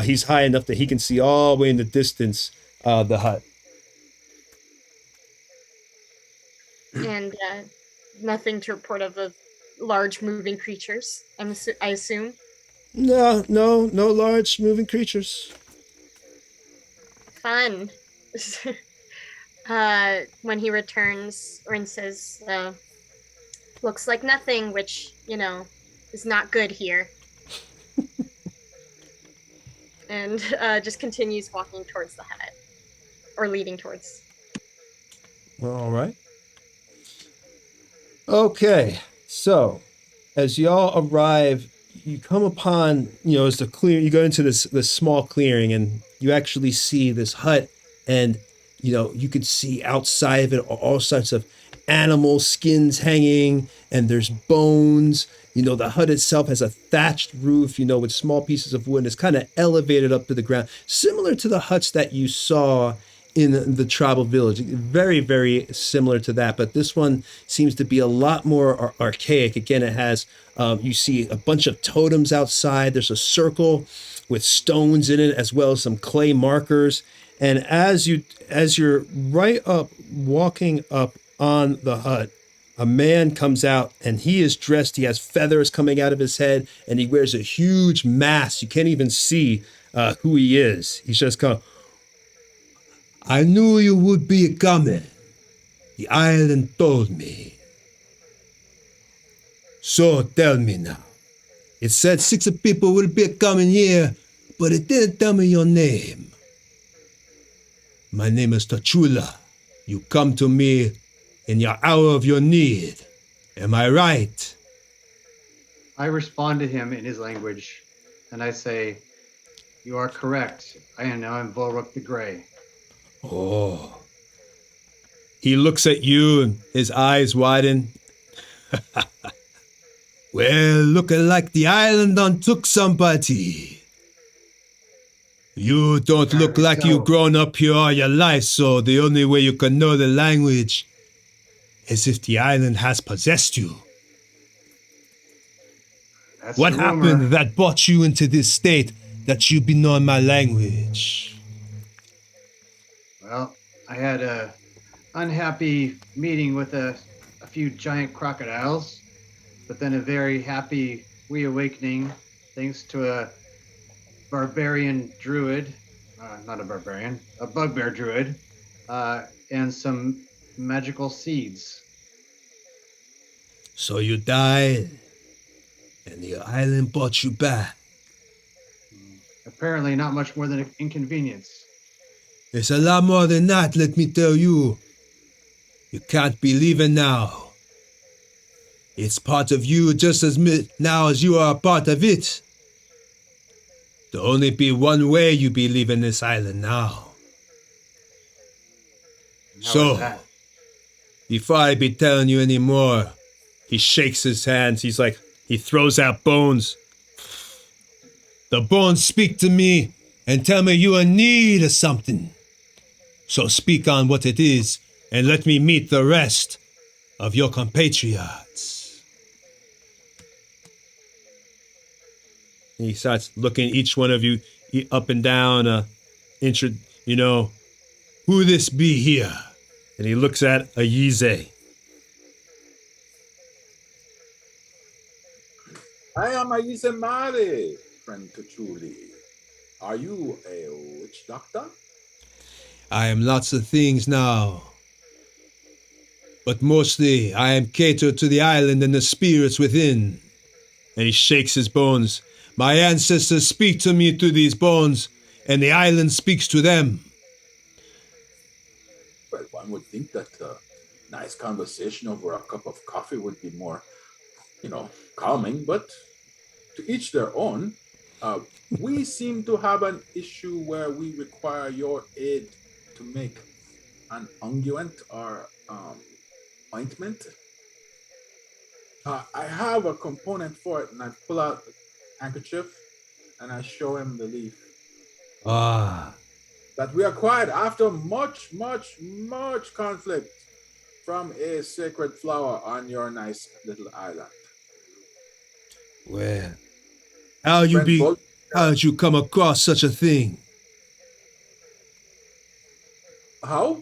he's high enough that he can see all the way in the distance the hut. And nothing to report of the large moving creatures, I assume? No large moving creatures. Fun. When he returns, Orin says, looks like nothing, which, is not good here. And just continues walking towards the hut. Or leading towards. All right. Okay, so as y'all arrive, you come upon, it's you go into this small clearing and you actually see this hut and, you could see outside of it all sorts of animal skins hanging, and there's bones. You know, the hut itself has a thatched roof, you know, with small pieces of wood. It's kind of elevated up to the ground, similar to the huts that you saw in the tribal village. Very, very similar to that. But this one seems to be a lot more archaic. Again, it has, you see a bunch of totems outside. There's a circle with stones in it, as well as some clay markers. And as you're right up, walking up on the hut, a man comes out, and he is dressed. He has feathers coming out of his head, and he wears a huge mask. You can't even see who he is. He's just kind of, I knew you would be coming. The island told me. So tell me now. It said 6 people will be coming here, but it didn't tell me your name. My name is Tachula. You come to me in your hour of your need. Am I right? I respond to him in his language, and I say, "You are correct. I am Volruk the Grey." Oh. He looks at you and his eyes widen. Well, looking like the island done took somebody. You don't look like you've grown up here all your life, so the only way you can know the language is if the island has possessed you. That's What the rumor. happened that brought you into this state that you be knowing my language? Well, I had a unhappy meeting with a few giant crocodiles, but then a very happy reawakening thanks to a barbarian druid, not a barbarian, a bugbear druid, and some magical seeds. So you died, and the island brought you back. Apparently not much more than an inconvenience. It's a lot more than that, let me tell you. You can't be leaving now. It's part of you just as now as you are a part of it. There'll only be one way you be leaving this island now. How is that? Before I be telling you any more, he shakes his hands. He's like, he throws out bones. The bones speak to me and tell me you are in need of something. So speak on what it is and let me meet the rest of your compatriots. He starts looking each one of you up and down, who this be here? And he looks at Ayize. I am Ayizemare, friend Tachuli. Are you a witch doctor? I am lots of things now. But mostly I am catered to the island and the spirits within. And he shakes his bones. My ancestors speak to me through these bones, and the island speaks to them. Well, one would think that a nice conversation over a cup of coffee would be more, calming, but to each their own. We seem to have an issue where we require your aid to make an unguent or ointment. I have a component for it, and I pull out the handkerchief and I show him the leaf. That we acquired after much, much, much conflict from a sacred flower on your nice little island. Well, how did you come across such a thing? How?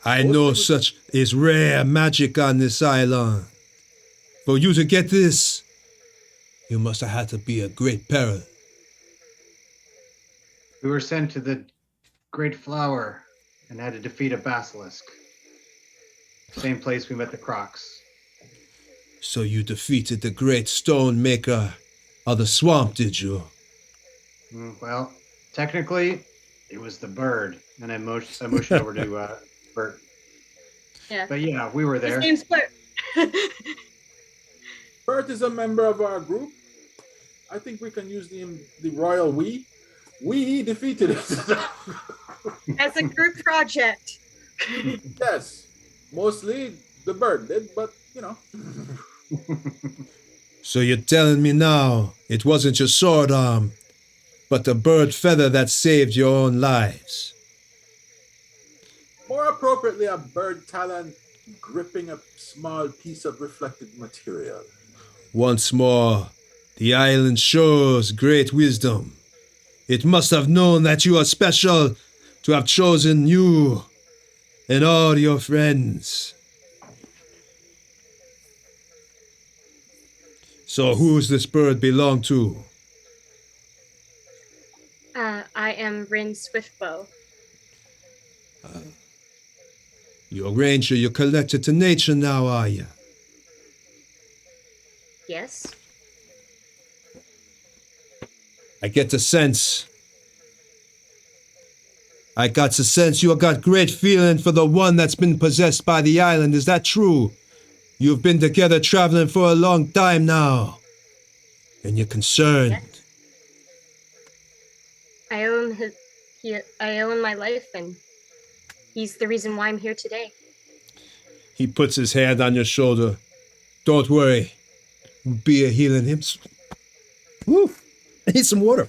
I know such is rare magic on this island. For you to get this, you must have had to be a great peril. We were sent to the Great Flower and had to defeat a basilisk. Same place we met the Crocs. So you defeated the great stone maker of the swamp, did you? Well, technically, it was the bird, and I motioned over to Bert. Yeah. But yeah, we were there. His name's Bert. Bert is a member of our group. I think we can use the royal we. We defeated it. As a group project. Yes. Mostly the bird did, but you know. So you're telling me now it wasn't your sword arm, but the bird feather that saved your own lives? More appropriately, a bird talon gripping a small piece of reflected material. Once more, the island shows great wisdom. It must have known that you are special to have chosen you and all your friends. So who does this bird belong to? I am Rin Swiftbow. You're a ranger, you're connected to nature now, are you? Yes. I get the sense. I got the sense you got great feeling for the one that's been possessed by the island. Is that true? You've been together traveling for a long time now. And you're concerned. Yes. I own my life, and he's the reason why I'm here today. He puts his hand on your shoulder. Don't worry. We'll be healing him. Woo! I need some water.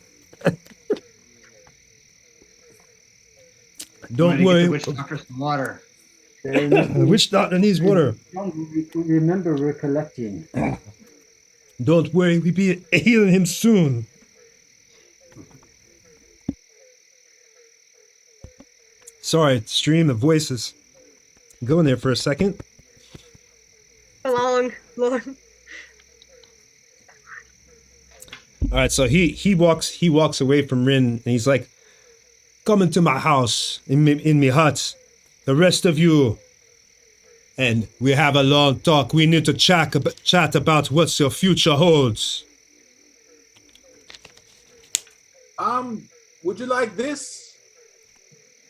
Don't worry. The witch doctor some water. The witch doctor needs water. Remember, we're collecting. Don't worry, we'll be healing him soon. Sorry, stream of voices. Go in there for a second. Long. All right, so he walks away from Rin, and he's like, "Come into my house, in me hut, the rest of you, and we have a long talk. We need to chat about what your future holds." Would you like this?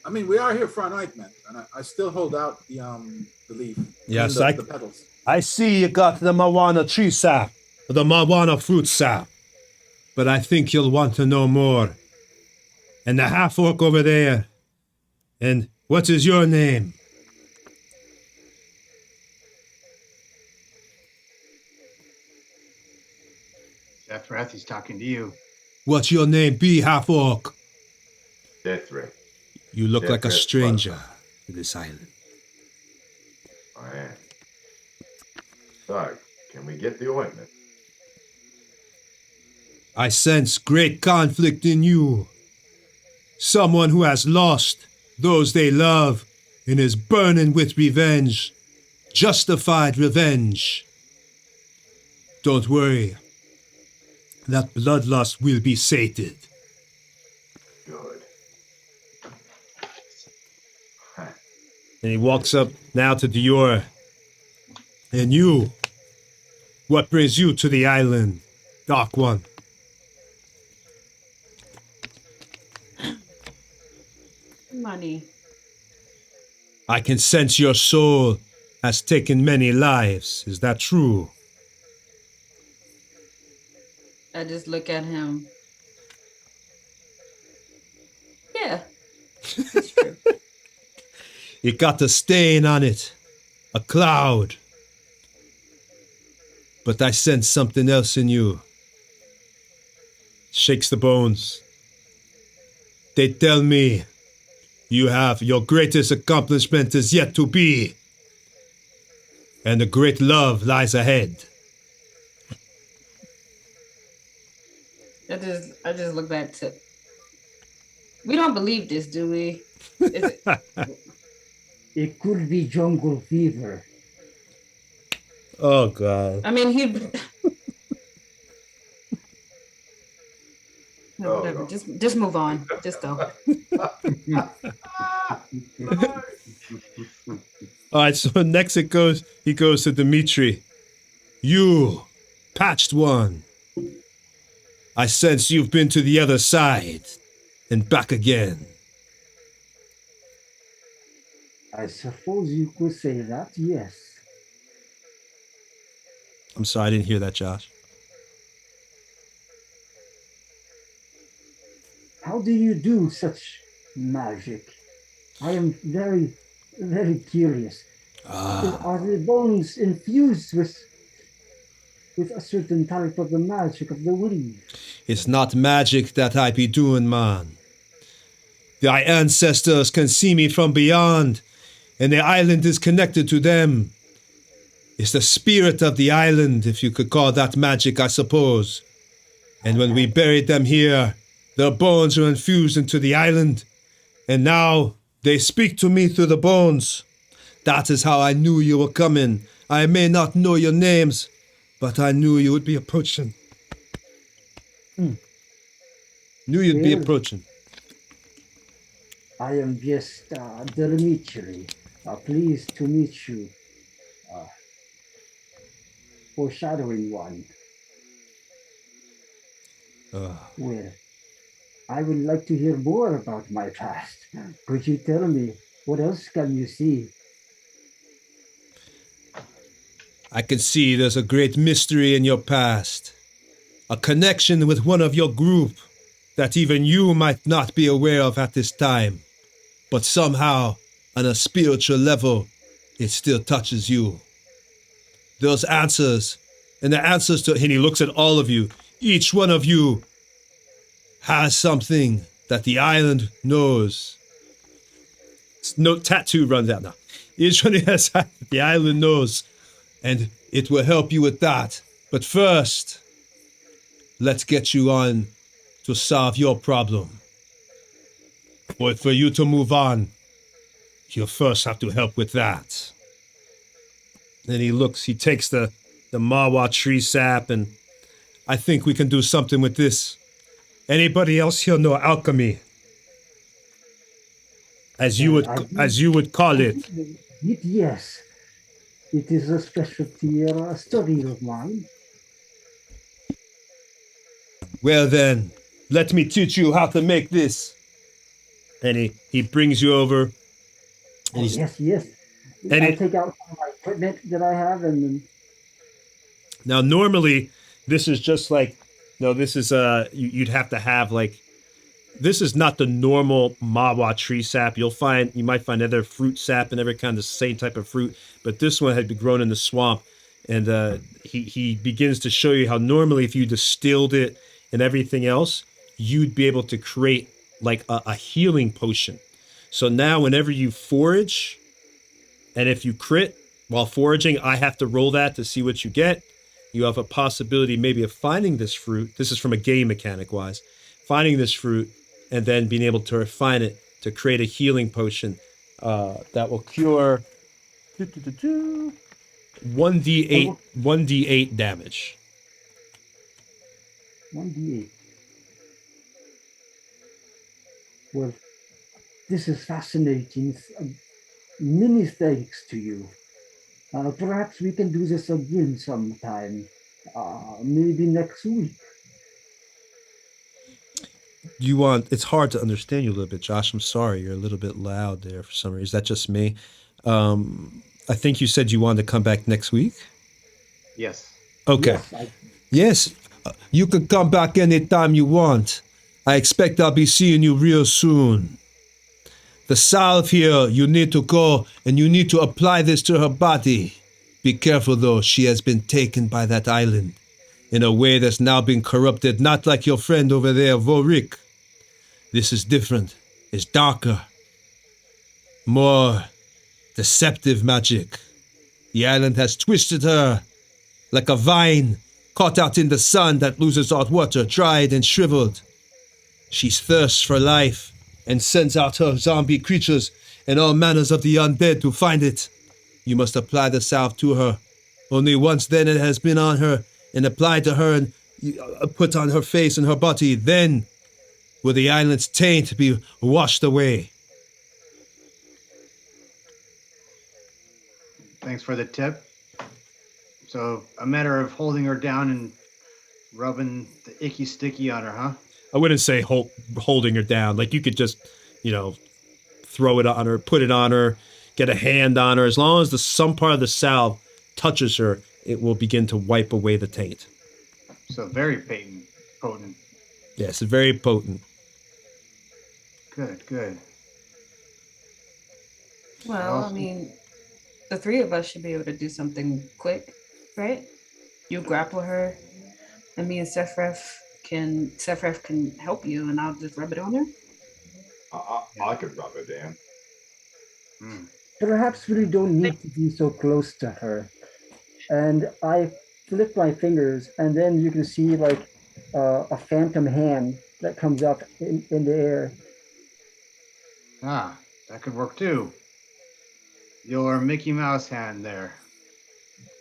I mean, we are here for anointment, and I still hold out the leaf. Yes, the petals. I see you got the marijuana tree sap, the marijuana fruit sap, but I think you'll want to know more. And the half-orc over there. And what is your name? Seth he's talking to you. What's your name be, half-orc? Deathray. You look like a Deathray stranger to this island. I am. So, can we get the ointment? I sense great conflict in you. Someone who has lost those they love and is burning with revenge. Justified revenge. Don't worry. That bloodlust will be sated. Good. And he walks up now to Dior. And you, what brings you to the island, Dark One? Money. I can sense your soul has taken many lives. Is that true? I just look at him. Yeah. It's true. You got a stain on it. A cloud. But I sense something else in you. Shakes the bones. They tell me you have your greatest accomplishment is yet to be. And a great love lies ahead. I just look back to. We don't believe this, do we? Is it? It could be jungle fever. Oh, God. I mean, he. No, whatever. no. Just move on. Just go. All right, so next he goes to Dimitri. You, patched one. I sense you've been to the other side and back again. I suppose you could say that, yes. I'm sorry, I didn't hear that, Josh. How do you do such magic? I am very, very curious. Are the bones infused with a certain type of the magic of the wind? It's not magic that I be doing, man. Thy ancestors can see me from beyond, and the island is connected to them. It's the spirit of the island, if you could call that magic, I suppose. And when we buried them here, their bones are infused into the island, and now they speak to me through the bones. That is how I knew you were coming. I may not know your names, but I knew you would be approaching. Knew you'd be Yes. approaching. I am just Dmitri. Pleased to meet you. Foreshadowing one. Well, I would like to hear more about my past. Could you tell me what else can you see? I can see there's a great mystery in your past. A connection with one of your group that even you might not be aware of at this time. But somehow, on a spiritual level, it still touches you. Those answers, and the answers to, and he looks at all of you, each one of you has something that the island knows. No tattoo runs out now. Each one has the island knows, and it will help you with that. But first, let's get you on to solve your problem. But for you to move on, you first have to help with that. Then he takes the Mawa tree sap, and I think we can do something with this. Anybody else here know alchemy? As you would call it. Yes, it is a specialty or a study of mine. Well then, let me teach you how to make this. And he brings you over. And Yes. And I take out some of my equipment that I have, and then now normally this is just like, no, this is you'd have to have like, this is not the normal Mawa tree sap. You might find other fruit sap and every kind of the same type of fruit, but this one had been grown in the swamp. And he begins to show you how normally if you distilled it and everything else, you'd be able to create like a healing potion. So now whenever you forage, and if you crit while foraging, I have to roll that to see what you get. You have a possibility maybe of finding this fruit. This is from a game mechanic wise. Finding this fruit and then being able to refine it to create a healing potion that will cure 1d8 damage. 1d8. Well, this is fascinating. Many thanks to you. Perhaps we can do this again sometime. Maybe next week. It's hard to understand you a little bit, Josh. I'm sorry. You're a little bit loud there for some reason. Is that just me? I think you said you wanted to come back next week? Yes. Okay. Yes, you can come back anytime you want. I expect I'll be seeing you real soon. The salve here, you need to go and you need to apply this to her body. Be careful though, she has been taken by that island in a way that's now been corrupted, not like your friend over there, Vorik. This is different. It's darker. More deceptive magic. The island has twisted her like a vine caught out in the sun that loses all water, dried and shriveled. She thirsts for life and sends out her zombie creatures and all manners of the undead to find it. You must apply the salve to her. Only once then it has been on her and applied to her and put on her face and her body. Then will the island's taint be washed away. Thanks for the tip. So a matter of holding her down and rubbing the icky sticky on her, huh? I wouldn't say holding her down. Like you could just, throw it on her, put it on her, get a hand on her. As long as some part of the salve touches her, it will begin to wipe away the taint. So very potent. Yes, very potent. Good. Well, I mean, the three of us should be able to do something quick, right? You grapple her, and me and Sephref can help you, and I'll just rub it on her. I could rub her down. Perhaps we don't need to be so close to her. And I flip my fingers, and then you can see like a phantom hand that comes up in the air. Ah, that could work too. Your Mickey Mouse hand there.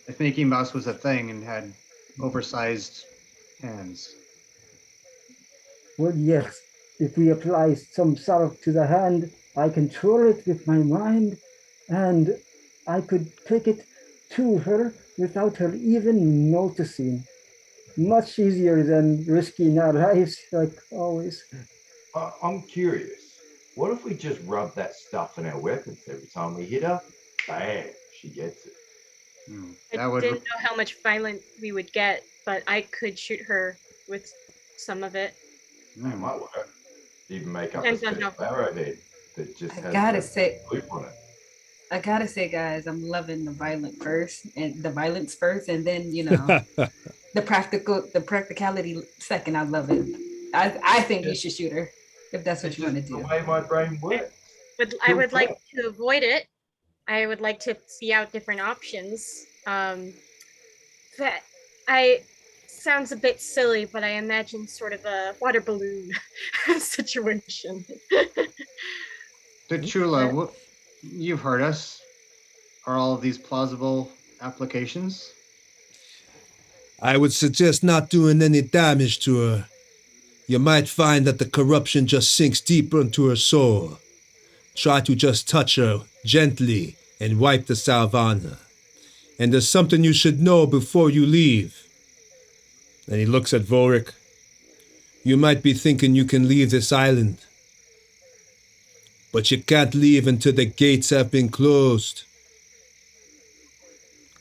If Mickey Mouse was a thing and had oversized hands. Well, yes, if we apply some salt to the hand, I control it with my mind, and I could take it to her without her even noticing. Much easier than risking our lives, like always. I'm curious. What if we just rub that stuff in our weapons every time we hit her? Bam, she gets it. I didn't know how much violent we would get, but I could shoot her with some of it. That might work. Even make up Depends a on how- special arrowhead that just I has gotta a say, loop on it. I gotta say, guys, I'm loving the violence first, and then the practicality second. I love it. I think you should shoot her if that's what It's you want to just the do. way my brain works. I would like to avoid it. I would like to see out different options. That sounds a bit silly, but I imagine sort of a water balloon situation. Tachula, you've heard us. Are all of these plausible applications? I would suggest not doing any damage to her. You might find that the corruption just sinks deeper into her soul. Try to just touch her gently and wipe the salve on her. And there's something you should know before you leave. And he looks at Vorik. You might be thinking you can leave this island. But you can't leave until the gates have been closed.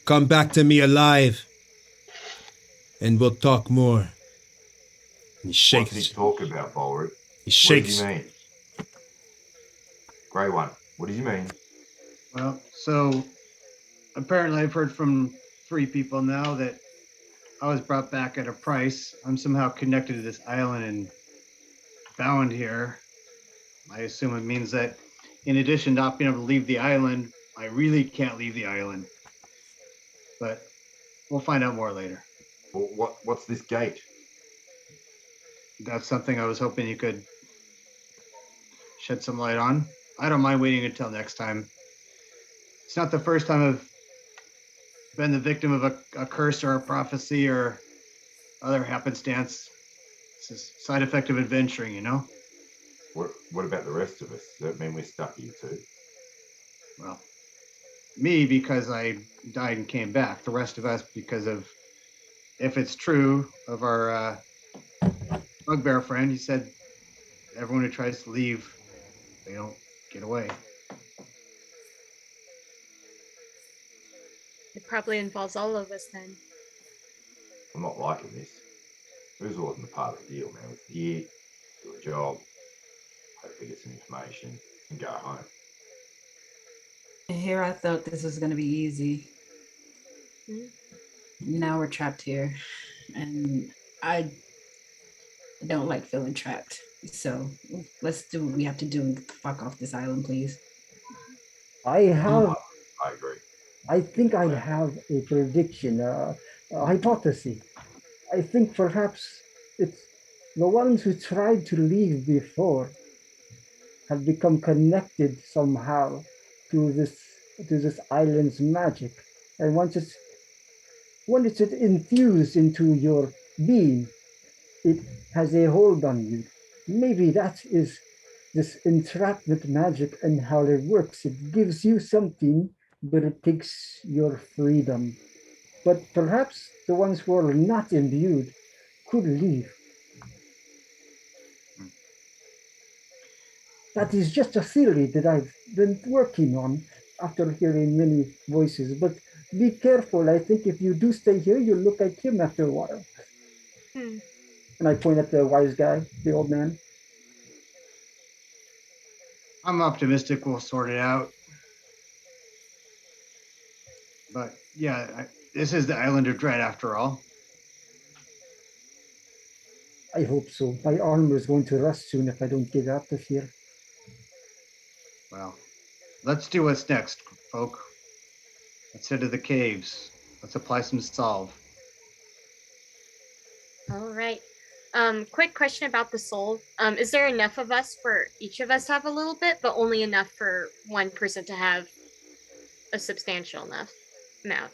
Come back to me alive, and we'll talk more. And he shakes. What's he talking about, Bulwark? He shakes. What does he mean? Grey one, what does he mean? Well, so apparently I've heard from 3 people now that I was brought back at a price. I'm somehow connected to this island and bound here. I assume it means that in addition to not being able to leave the island, I really can't leave the island. But we'll find out more later. Well, what's this gate? That's something I was hoping you could shed some light on. I don't mind waiting until next time. It's not the first time I've been the victim of a curse or a prophecy or other happenstance. It's a side effect of adventuring, you know? What about the rest of us? Does that mean we're stuck here too? Well, me because I died and came back. The rest of us because of, if it's true, of our bugbear friend. He said everyone who tries to leave, they don't get away. It probably involves all of us then. I'm not liking this. This wasn't a part of the deal, man. It's here, do a job, hopefully get some information, and go home. And here I thought this was gonna be easy. Now we're trapped here, and I don't like feeling trapped. So let's do what we have to do and get the fuck off this island, please. I agree. I think I have a prediction, a hypothesis. I think perhaps it's the ones who tried to leave before have become connected somehow to this island's magic. And once it's infused into your being, it has a hold on you. Maybe that is this entrapment magic and how it works. It gives you something, but it takes your freedom. But perhaps the ones who are not imbued could leave. That is just a theory that I've been working on after hearing many voices. But be careful. I think if you do stay here, you'll look like him after a while. And I point at the wise guy, the old man. I'm optimistic we'll sort it out. But yeah, this is the island of dread after all. I hope so. My armor is going to rust soon if I don't get out of here. Well, let's do what's next, folk. Let's head to the caves. Let's apply some salve. All right. Quick question about the soul. Is there enough of us for each of us to have a little bit, but only enough for one person to have a substantial enough amount?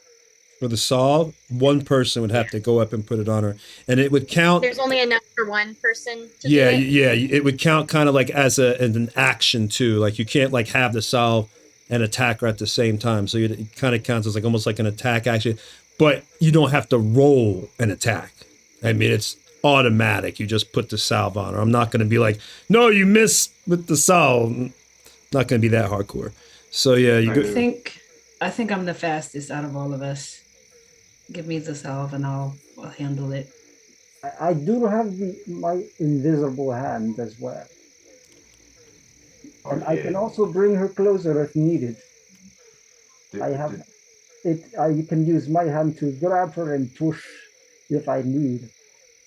For the solve, one person would have to go up and put it on her, and it would count. There's only enough for one person to Yeah, do it? yeah, it would count kind of like as an action too. Like you can't like have the solve and attack her at the same time. So it kind of counts as like almost like an attack action, but you don't have to roll an attack. I mean, it's automatic. You just put the salve on her. I'm not going to be like, no, you missed with the salve. Not going to be that hardcore. So yeah, you go. I think I'm the fastest out of all of us. Give me the salve and I'll handle it. I do have my invisible hand as well. And I can also bring her closer if needed. I have it. I can use my hand to grab her and push if I need.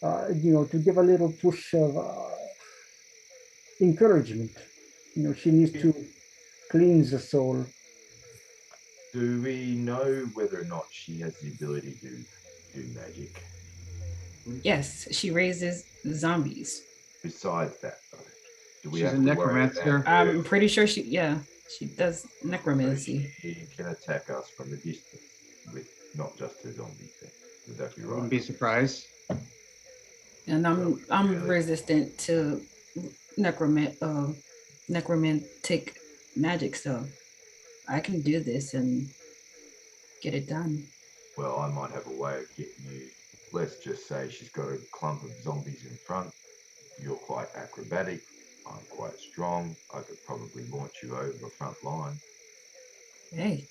To give a little push of encouragement. She needs to cleanse the soul. Do we know whether or not she has the ability to do magic? Yes, she raises zombies. Besides that, though, do we She's have a to worry necromancer. about I'm pretty sure she does necromancy. She can attack us from a distance with not just her zombie thing. Would that be right? Wouldn't be surprised. And I'm resistant to necromantic magic, so I can do this and get it done. Well, I might have a way of getting you. Let's just say she's got a clump of zombies in front. You're quite acrobatic. I'm quite strong. I could probably launch you over the front line. Hey.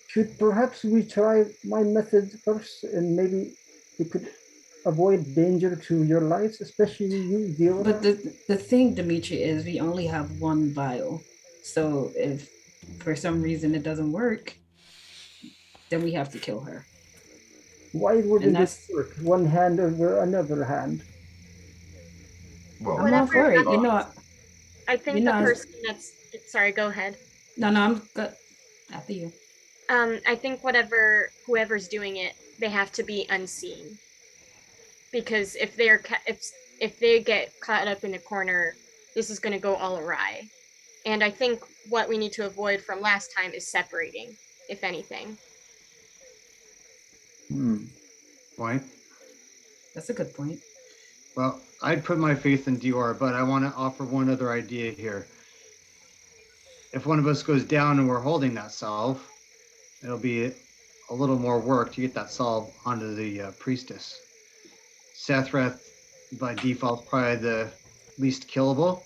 Should perhaps we try my method first, and maybe we could avoid danger to your lives, especially you, Diora? But the thing, Dimitri, is we only have one vial. So if for some reason it doesn't work, then we have to kill her. Why wouldn't it work? One hand over another hand. Well, I'm not for it. I think the person that's sorry, go ahead. No, I'm good. After you. I think whoever's doing it, they have to be unseen. Because if they get caught up in the corner, this is going to go all awry. And I think what we need to avoid from last time is separating, if anything. Point. That's a good point. Well, I'd put my faith in Dior, but I want to offer one other idea here. If one of us goes down and we're holding that salve, it'll be a little more work to get that salve onto the priestess. Sethreth, by default, is probably the least killable.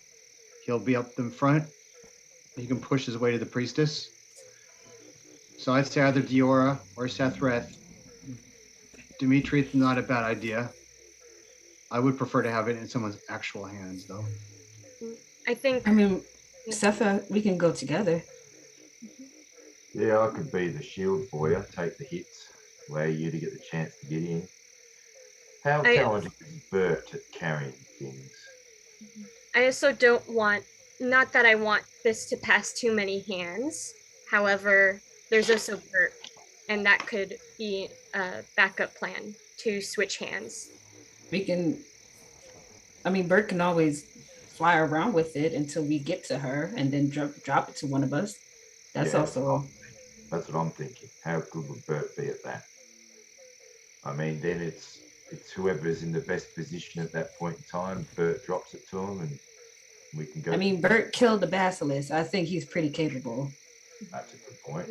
He'll be up in front. He can push his way to the priestess. So I'd say either Diora or Sethreth. Dimitri, not a bad idea. I would prefer to have it in someone's actual hands, though. I mean, Setha, we can go together. Yeah, I could be the shield for you, take the hits, allow you to get the chance to get in. How talented is Bert at carrying things? I also don't want, not that I want this to pass too many hands. However, there's also Bert, and that could be a backup plan to switch hands. Bert can always fly around with it until we get to her and then drop it to one of us. That's also... That's what I'm thinking. How good would Bert be at that? I mean, then it's whoever's in the best position at that point in time. Bert drops it to him and we can go. Bert killed the basilisk. I think he's pretty capable. That's a good point.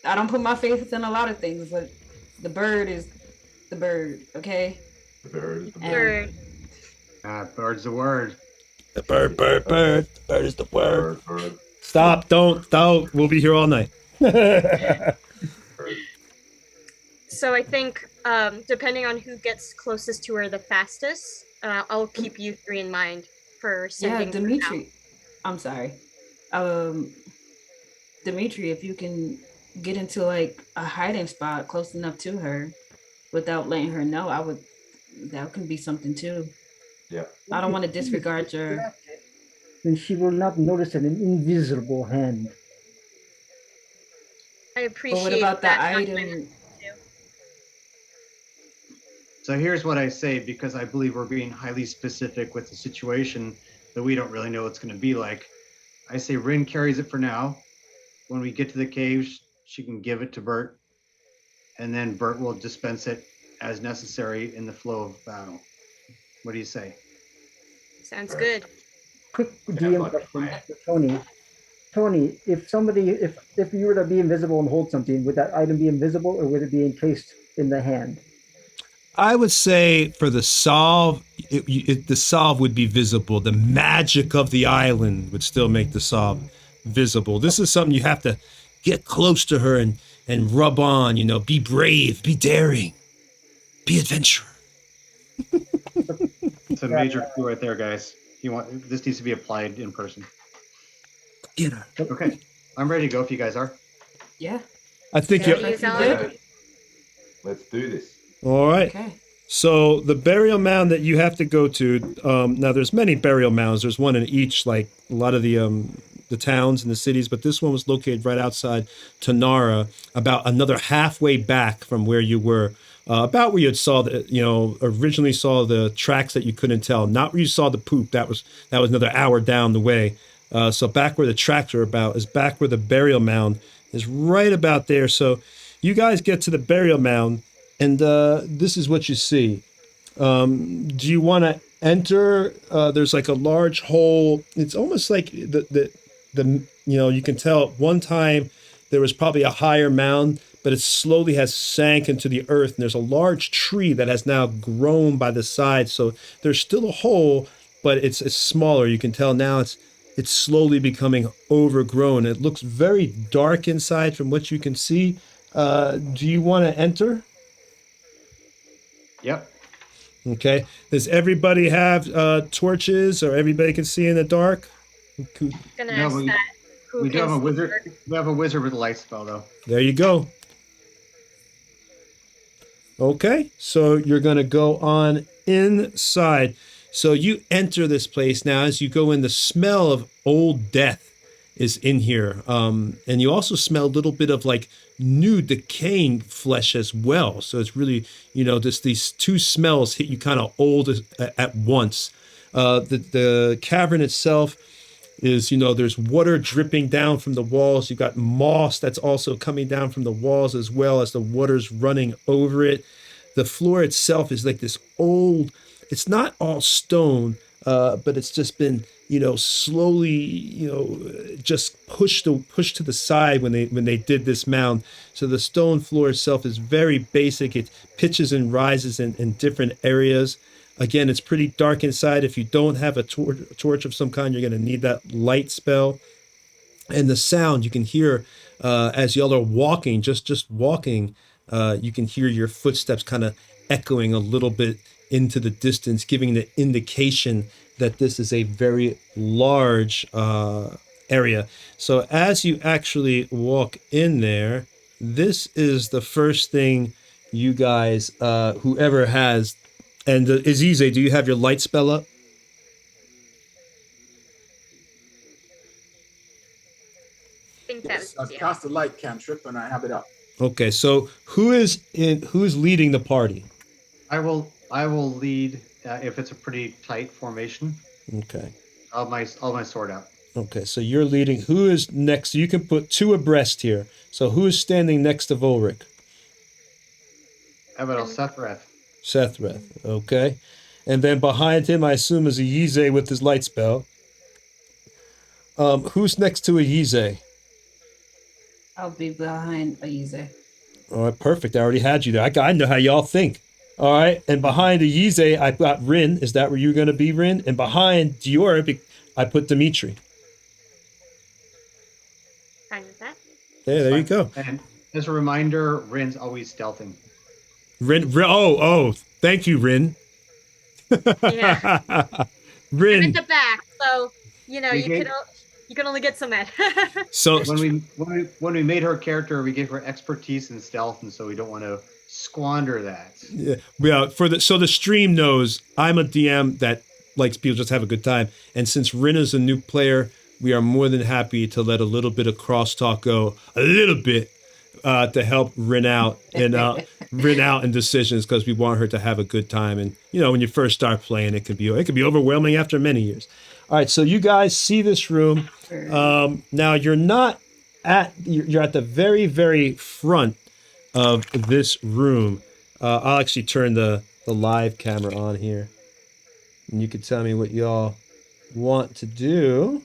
I don't put my faith in a lot of things, but the bird is the bird, okay? The bird is the bird. Bird's the word. The bird. The bird is the word. Bird. Stop, don't. We'll be here all night. So I think, depending on who gets closest to her the fastest, I'll keep you three in mind for sending. Yeah, Dimitri. I'm sorry. Dimitri, if you can get into like a hiding spot close enough to her without letting her know, that can be something too. Yeah. I don't want to If she is disregard your. distracted, then she will not notice an invisible hand. I But appreciate what about the that. item? So here's what I say, because I believe we're being highly specific with the situation that we don't really know what's going to be like. I say Rin carries it for now. When we get to the caves, she can give it to Bert, and then Bert will dispense it as necessary in the flow of battle. What do you say? Sounds good. Quick Sounds DM like a question plan. for Tony. Tony, if you were to be invisible and hold something, would that item be invisible or would it be encased in the hand? I would say for the solve, the solve would be visible. The magic of the island would still make the solve visible. This is something you have to get close to her and rub on. Be brave, be daring, be adventurer. It's a major clue right there, guys. This needs to be applied in person. Get her. Okay, I'm ready to go if you guys are. Yeah. I think Yeah, you're. Use on. good. Let's do this. All right. Okay. So the burial mound that you have to go to, now there's many burial mounds. There's one in each, like a lot of the towns and the cities, but this one was located right outside Tanara, about another halfway back from where you were, about where you had originally saw the tracks that you couldn't tell, not where you saw the poop. That was another hour down the way. So back where the tracks are about is back where the burial mound is, right about there. So you guys get to the burial mound. And this is what you see. Do you want to enter? There's like a large hole. It's almost like the you can tell at one time there was probably a higher mound, but it slowly has sank into the earth. And there's a large tree that has now grown by the side. So there's still a hole, but it's smaller. You can tell now it's slowly becoming overgrown. It looks very dark inside from what you can see. Do you want to enter? Yep. Okay. Does everybody have torches, or everybody can see in the dark? Gonna No, ask we- that. Who We do have a can see wizard. her? We have a wizard with a light spell, though. There you go. Okay, so you're going to go on inside. So you enter this place now. As you go in, the smell of old death is in here. And you also smell a little bit of like new decaying flesh as well. So it's really, just these two smells hit you kind of old at once. The cavern itself is, there's water dripping down from the walls. You've got moss that's also coming down from the walls as well as the water's running over it. The floor itself is like this old, it's not all stone, but it's just been, slowly, just pushed to the side when they did this mound. So the stone floor itself is very basic. It pitches and rises in different areas. Again, it's pretty dark inside. If you don't have a torch of some kind, you're going to need that light spell. And the sound you can hear as y'all are walking, just walking, you can hear your footsteps kind of echoing a little bit into the distance, giving the indication that this is a very large area. So as you actually walk in there, this is the first thing you guys, whoever has, and Azize, do you have your light spell up? I think that Yes, was I've cast a light cantrip and I have it up. Okay, so who's leading the party? I will lead if it's a pretty tight formation. Okay. I'll have my sword out. Okay, so you're leading. Who is next? You can put two abreast here. So who is standing next to Volric? How about Sethreth? Sethreth. Okay. And then behind him, I assume, is a Yize with his light spell. Who's next to a Yize? I'll be behind Aize. All right, perfect. I already had you there. I know how y'all think. All right, and behind the Yize, I've got Rin. Is that where you're going to be, Rin? And behind Dior, I put Dimitri. fine with that. There you go. And as a reminder, Rin's always stealthing. Rin. Oh, thank you, Rin. Yeah. I'm Rin. at the back, so We you gave- could. You can only get so mad. So When we made her character, we gave her expertise in stealth, and so we don't want to squander that. yeah, so the stream knows I'm a DM that likes people just have a good time, and since Rinna's a new player, we are more than happy to let a little bit of crosstalk go, a little bit, to help Rin out in decisions, because we want her to have a good time. And you know, when you first start playing, it could be overwhelming after many years. All right, so you guys see this room. Now you're at the very, very front of this room. I'll actually turn the live camera on here, and you can tell me what y'all want to do.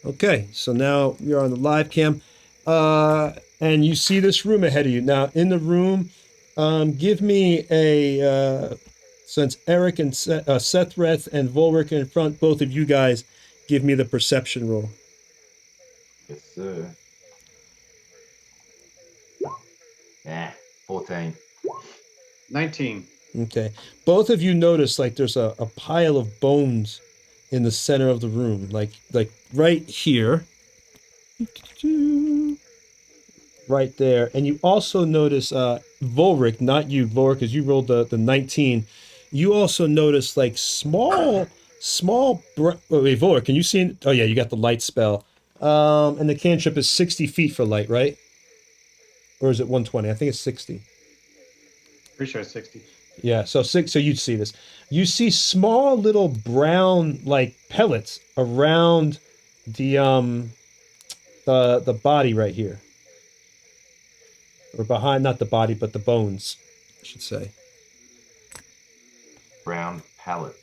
Okay, so now you're on the live cam, and you see this room ahead of you. Now, in the room, give me since Erik and Sethreth and Volric are in front, both of you guys, give me the perception roll. Yes, sir. 14. 19. Okay. Both of you notice like there's a pile of bones in the center of the room, like right here. Right there. And you also notice Volric, not you, Volric, because you rolled the 19. You also notice like small wait, Volric, can you see it? Oh yeah, you got the light spell. And the cantrip is 60 feet for light, right? Or is it 120? I think it's 60. Pretty sure it's 60. Yeah, so you'd see this. You see small little brown like pellets around the body right here. Or behind, not the body, but the bones, I should say. Brown pellets.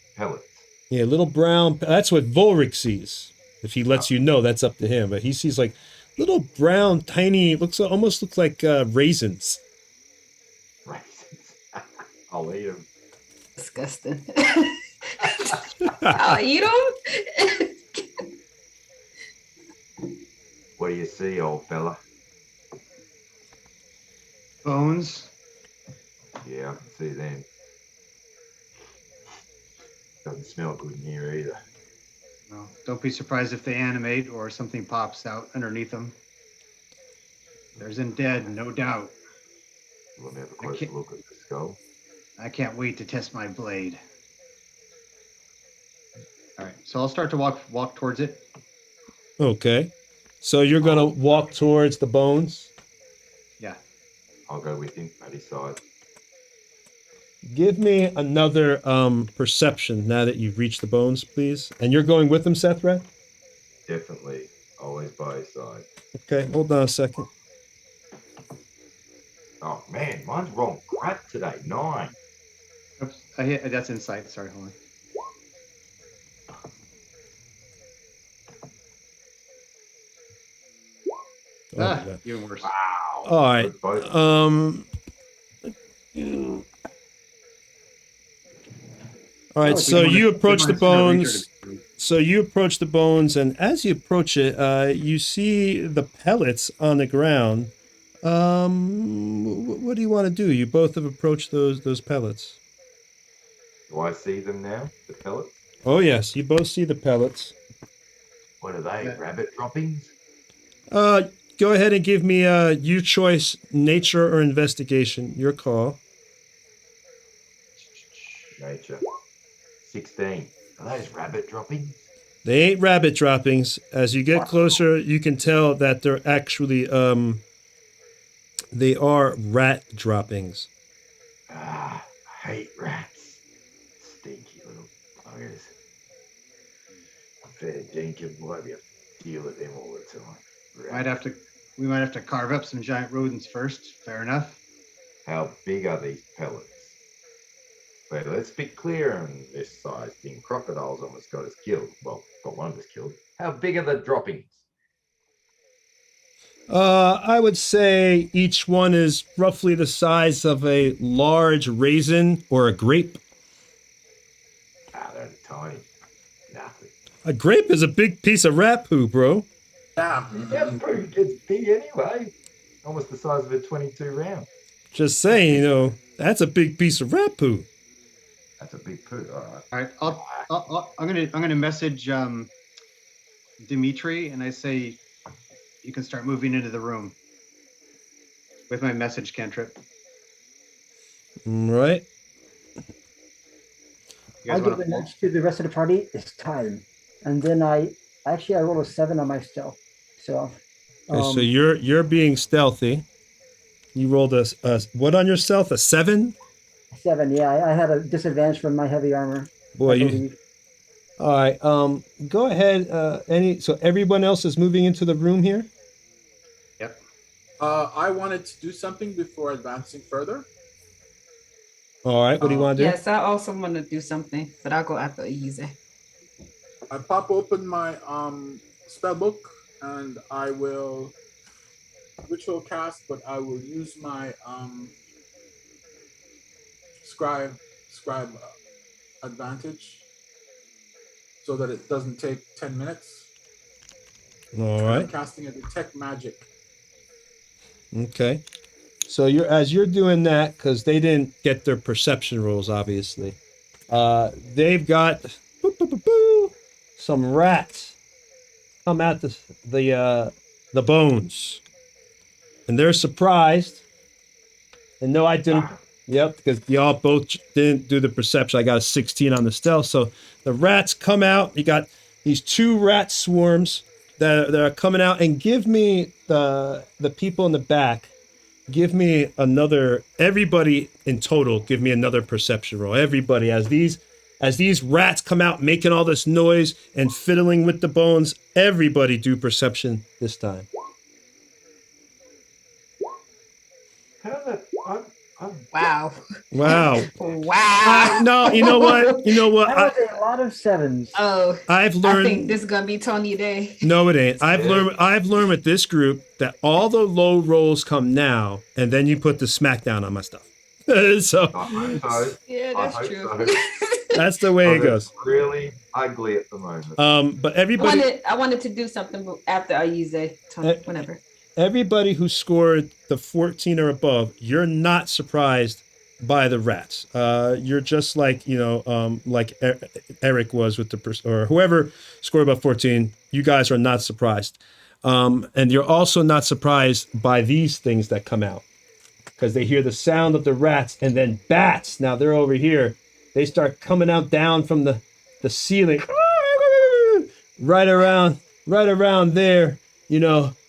Yeah, little brown, that's what Volric sees. If he lets you know, that's up to him. But he sees like little brown, tiny, almost looks like raisins. Raisins. I'll eat them. Disgusting. I'll eat them. What do you see, old fella? Bones. Yeah, I can see them. Doesn't smell good in here either. No, don't be surprised if they animate or something pops out underneath them. There's undead, no doubt. You want to have a closer look at the skull? I can't wait to test my blade. All right, so I'll start to walk towards it. Okay. So you're going to walk towards the bones? Yeah. I'll go with him at his side. Give me another perception now that you've reached the bones, please. And you're going with them, Sethreth? Definitely. Always by his side. Okay, hold on a second. Oh, man, mine's wrong crap today. 9. Oops, that's insight. Sorry, hold on. Oh, even worse. Wow. all right. All right, so you approach the bones. So you approach the bones, and as you approach it, you see the pellets on the ground. What do you want to do? You both have approached those pellets. Do I see them now, the pellets? Oh yes, you both see the pellets. What are they, rabbit droppings? Go ahead and give me your choice, nature or investigation. Your call. Nature. 16. Are those rabbit droppings? They ain't rabbit droppings. As you get closer, you can tell that they're actually they are rat droppings. Ah, I hate rats. Stinky little buggers. Fair dinkum, we'll have to deal with them all the time. We might have to carve up some giant rodents first. Fair enough. How big are these pellets? But let's be clear on this size thing. Crocodiles almost got us killed. Well, got one of us killed. How big are the droppings? I would say each one is roughly the size of a large raisin or a grape. Ah, they're only tiny. Nothing. A grape is a big piece of rat poo, bro. Yeah, it's big anyway. Almost the size of a 22 round. Just saying, that's a big piece of rat poo. That's a big poo. All right, I'm gonna message Dimitri, and I say you can start moving into the room with my message cantrip. Right. You I guys give want the nudge to the rest of the party. It's time, and then I roll a 7 on my stealth. So, Okay, so you're being stealthy. You rolled a what on your stealth? A 7? 7. Yeah, I had a disadvantage from my heavy armor. Boy, I you. believe. All right. Go ahead. So everyone else is moving into the room here. Yep. I wanted to do something before advancing further. All right. What do you want to do? Yes, I also want to do something, but I'll go after Easy. I pop open my spell book and I will ritual cast, but I will use my scribe advantage so that it doesn't take 10 minutes. All I'm right. casting a detect magic. Okay. So as you're doing that, because they didn't get their perception rolls, obviously. They've got some rats come out the bones, and they're surprised. And no, I didn't. Yep, because y'all both didn't do the perception. I got a 16 on the stealth. So the rats come out. You got these 2 rat swarms that are coming out, and give me the people in the back. Give me everybody in total, give me another perception roll. Everybody, as these rats come out making all this noise and fiddling with the bones, everybody do perception this time. Wow. Wow. Wow. No, you know what? That was a lot of 7s. Oh, I've learned. I think this is gonna be Tony Day. No, it ain't. I've learned with this group that all the low rolls come now, and then you put the smackdown on my stuff. So Yeah, that's true. So. that's the way it goes. It's really ugly at the moment. But everybody. I wanted to do something after Ayize, Tony, whenever. Everybody who scored the 14 or above, you're not surprised by the rats. You're just like, like Erik was with or whoever scored above 14. You guys are not surprised. And you're also not surprised by these things that come out, because they hear the sound of the rats, and then bats. Now they're over here. They start coming out down from the ceiling, right around there,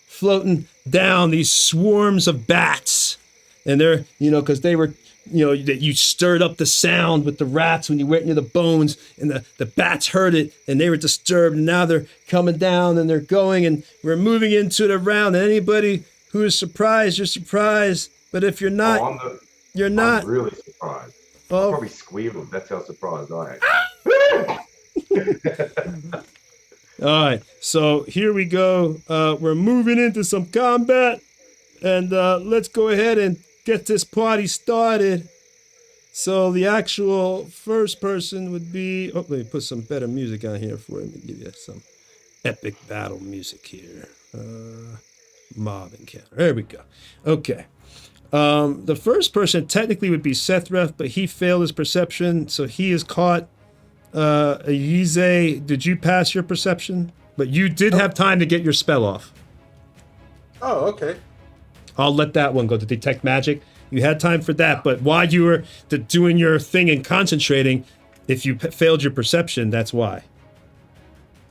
floating down, these swarms of bats. And they're, because they were, that you stirred up the sound with the rats when you went near the bones, and the bats heard it, and they were disturbed, and now they're coming down, and they're going, and we're moving into the round. And anybody who is surprised, you're surprised. But if you're not, you're not. I'm really surprised. Oh. I probably squealed. That's how surprised I am. All right, so here we go. We're moving into some combat, and let's go ahead and get this party started. So the actual first person would be... Oh, let me put some better music on here for you. Let me give you some epic battle music here. Mob encounter. There we go. Okay. The first person technically would be Sethreth, but he failed his perception, so he is caught. Yize, did you pass your perception? But you did have time to get your spell off. Oh, okay. I'll let that one go to detect magic. You had time for that, but while you were doing your thing and concentrating, if you failed your perception, that's why.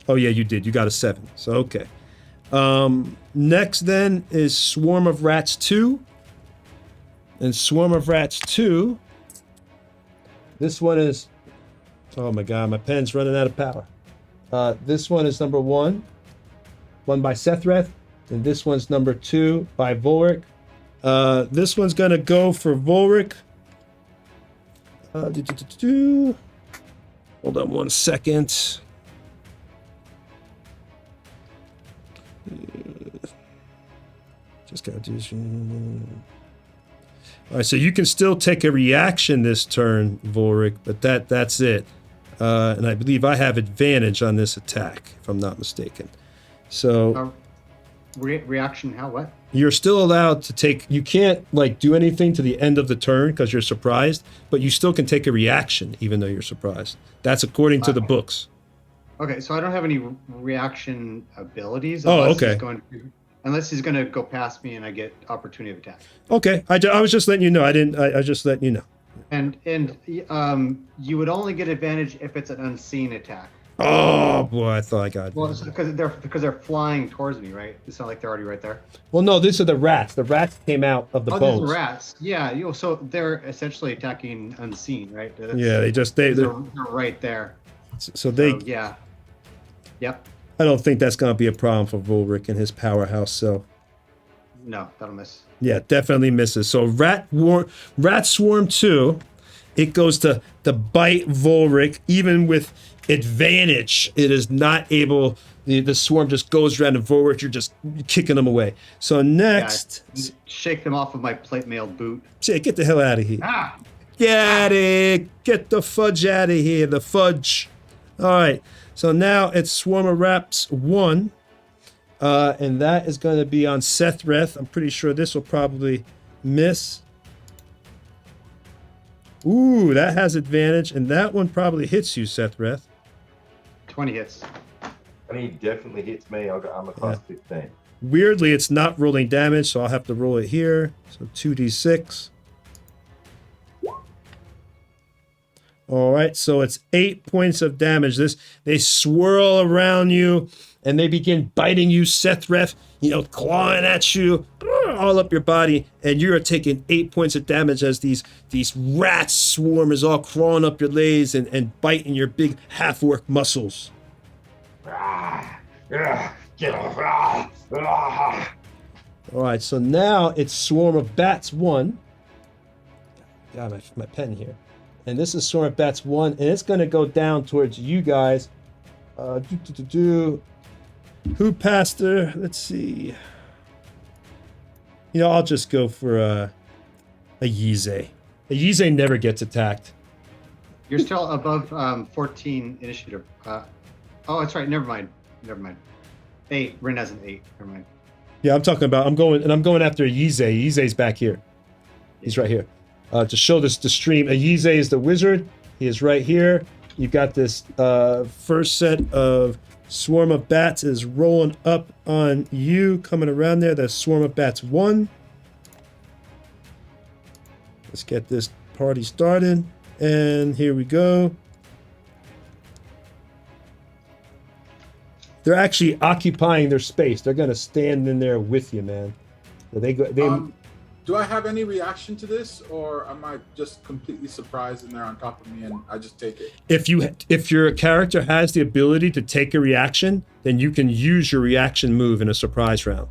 Oh yeah, you did. You got a 7. So okay. Next then is Swarm of Rats 2. And Swarm of Rats 2. This one is... Oh my god, my pen's running out of power. This one is number 1 by Sethreth, and this one's number 2 by Volric. This one's gonna go for Volric. Hold on 1 second. Just gotta do this. All right, so you can still take a reaction this turn, Volric, but that's it. And I believe I have advantage on this attack, if I'm not mistaken. So reaction, how what? You're still allowed to take, you can't like do anything to the end of the turn because you're surprised, but you still can take a reaction even though you're surprised. That's according to the books. Okay, so I don't have any reaction abilities. Oh, okay. Unless he's going to go past me and I get opportunity of attack. Okay, I was just letting you know. I just letting you know. And you would only get advantage if it's an unseen attack. Oh boy, I thought I got it. Well, because they're flying towards me, right? It's not like they're already right there. Well, no, these are the rats. The rats came out of the bones. These are rats. Yeah, so they're essentially attacking unseen, right? Yeah, they're right there. So yeah. Yep. I don't think that's going to be a problem for Volric and his powerhouse. So. No, that'll miss. Yeah, definitely misses. So Rat Swarm 2, it goes to bite Volric, even with advantage. It is not able, the swarm just goes around and Volric, you're just kicking them away. So next. Yeah, shake them off of my plate mail boot. Say, get the hell out of here. Get it. Get the fudge out of here, the fudge. All right, so now it's Swarm of Rats 1. And that is going to be on Sethreth. I'm pretty sure this will probably miss. Ooh, that has advantage, and that one probably hits you, Sethreth. 20 hits. And he definitely hits me. I've got armor class 15. Weirdly, it's not rolling damage, so I'll have to roll it here. So 2d6. All right, so it's 8 points of damage. They swirl around you, and they begin biting you, Sethreth, clawing at you, all up your body, and you are taking 8 points of damage as these rat swarm is all crawling up your legs and biting your big half-orc muscles. All right, so now it's Swarm of Bats 1. Got my pen here. And this is Swarm of Bats 1, and it's going to go down towards you guys. Who passed her? Let's see. I'll just go for a Yize. A Yize never gets attacked. You're still above 14 initiative. Oh, that's right. Never mind. 8. Rin has an 8. Never mind. Yeah, I'm going after a Yize. Yize's back here. He's right here. To show the stream, a Yize is the wizard. He is right here. You got this first set of Swarm of Bats is rolling up on you, coming around there. That's Swarm of Bats 1. Let's get this party started. And here we go. They're actually occupying their space. They're going to stand in there with you, man. So do I have any reaction to this, or am I just completely surprised and they're on top of me and I just take it? If your character has the ability to take a reaction, then you can use your reaction move in a surprise round.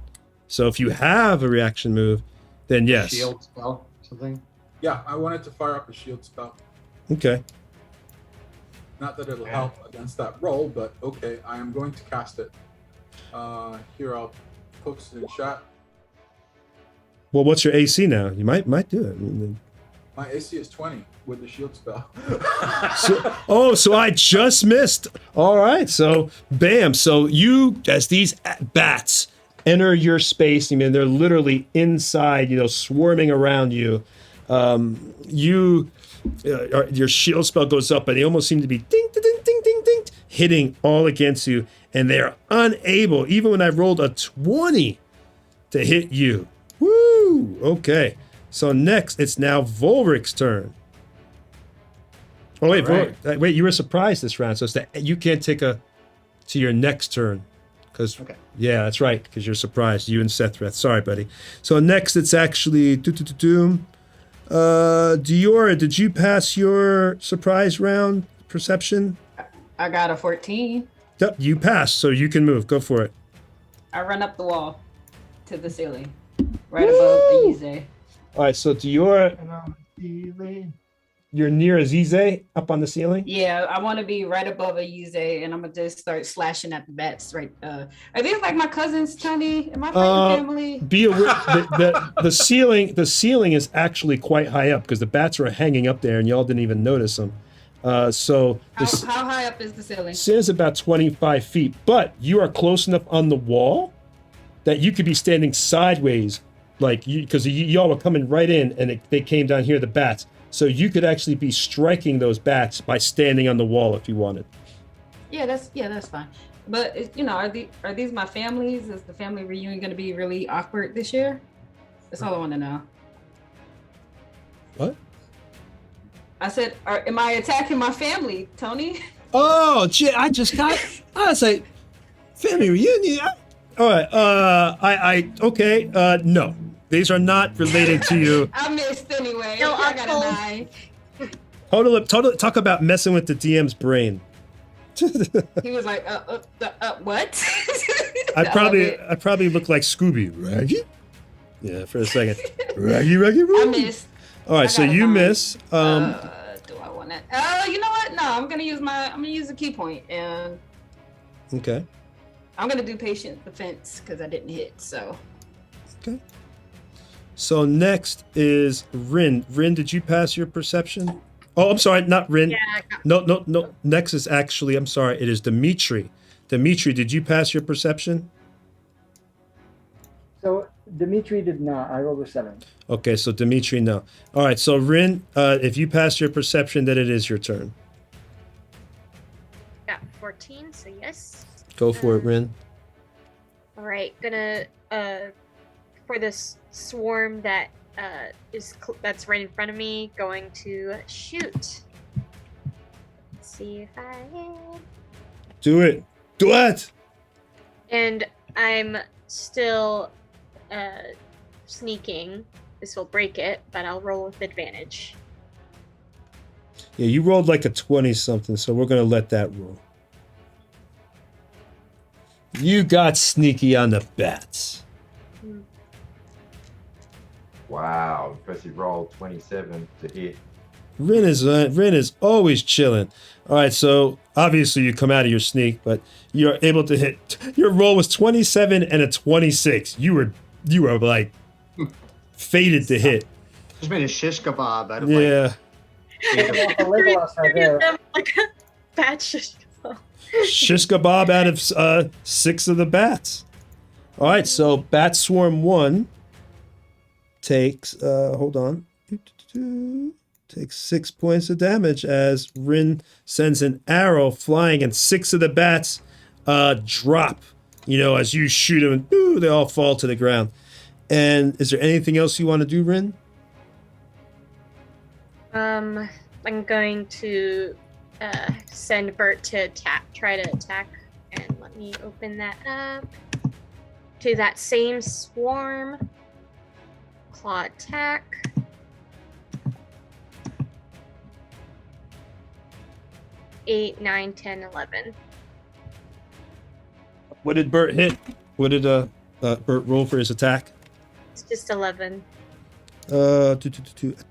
So if you have a reaction move, then yes. Shield spell, something? Yeah, I wanted to fire up a shield spell. Okay. Not that it'll help against that roll, but okay, I am going to cast it. Here, I'll post it in chat. Well, what's your AC now? You might do it. My AC is 20 with the shield spell. So I just missed. All right, so bam. So you, as these bats enter your space, they're literally inside, swarming around you. Your shield spell goes up, and they almost seem to be ding, ding, ding, ding, ding, hitting all against you, and they're unable, even when I rolled a 20, to hit you. Woo! Okay. So next, it's now Volric's turn. Oh wait, right. Wait! You were surprised this round, so it's that you can't take to your next turn, because yeah, that's right, because you're surprised. You and Sethreth. Sorry, buddy. So next, it's actually Diora. Did you pass your surprise round perception? I got a 14. Yep, you passed, so you can move. Go for it. I run up the wall to the ceiling. Right above Ayize. All right, so Diora, you're near Azize up on the ceiling? Yeah, I want to be right above Ayize, and I'm going to just start slashing at the bats. Right? Are these like my cousins, Tony? Am I fighting family? Be aware, the ceiling is actually quite high up because the bats were hanging up there and y'all didn't even notice them. How high up is the ceiling? It is about 25 feet, but you are close enough on the wall that you could be standing sideways, like because y'all were coming right in, and they came down here, the bats. So you could actually be striking those bats by standing on the wall if you wanted. Yeah, that's fine. But are these my families? Is the family reunion going to be really awkward this year? That's all I want to know. What? I said, am I attacking my family, Tony? Oh, gee, I was like, family reunion. All right. Okay. No, these are not related to you. I missed anyway. No, I got Uncle. a 9. Totally. Talk about messing with the DM's brain. He was like, what? I probably look like Scooby. Raggy? Yeah, for a second. Raggy. I missed. All right, so you miss. Do I want to? You know what? No, I'm gonna use the key point, and Okay. I'm gonna do patient defense because I didn't hit. So. Okay. So next is Rin. Rin, did you pass your perception? Oh, I'm sorry, not Rin. Yeah. No. Next is actually, I'm sorry, it is Dimitri. Dimitri, did you pass your perception? So Dimitri did not. I rolled a 7. Okay, so Dimitri, no. All right, so Rin, if you pass your perception, then it is your turn. Got 14, so yes. Go for it, Rin. All right, gonna for this swarm that that's right in front of me, going to shoot. Let's see if I hit. Do it. Do it. And I'm still sneaking. This will break it, but I'll roll with advantage. Yeah, you rolled like a 20-something, so we're going to let that roll. You got sneaky on the bats. Wow, impressive roll, 27 to hit. Rin is always chilling. All right, so obviously you come out of your sneak, but you're able to hit. Your roll was 27 and a 26. You were like fated to hit. Just made a shish kebab out of Yeah. Legolas right there. Like a bad shish kebab. Shish kebab out of 6 of the bats. All right, so bat swarm 1 takes hold on. Takes 6 points of damage as Rin sends an arrow flying, and 6 of the bats drop. As you shoot them, and they all fall to the ground. And is there anything else you want to do, Rin? I'm going to send Bert to try to attack, and let me open that up to that same swarm. Claw attack. Eight, 9, 10, 11. What did Bert hit? What did Bert roll for his attack? It's just 11. I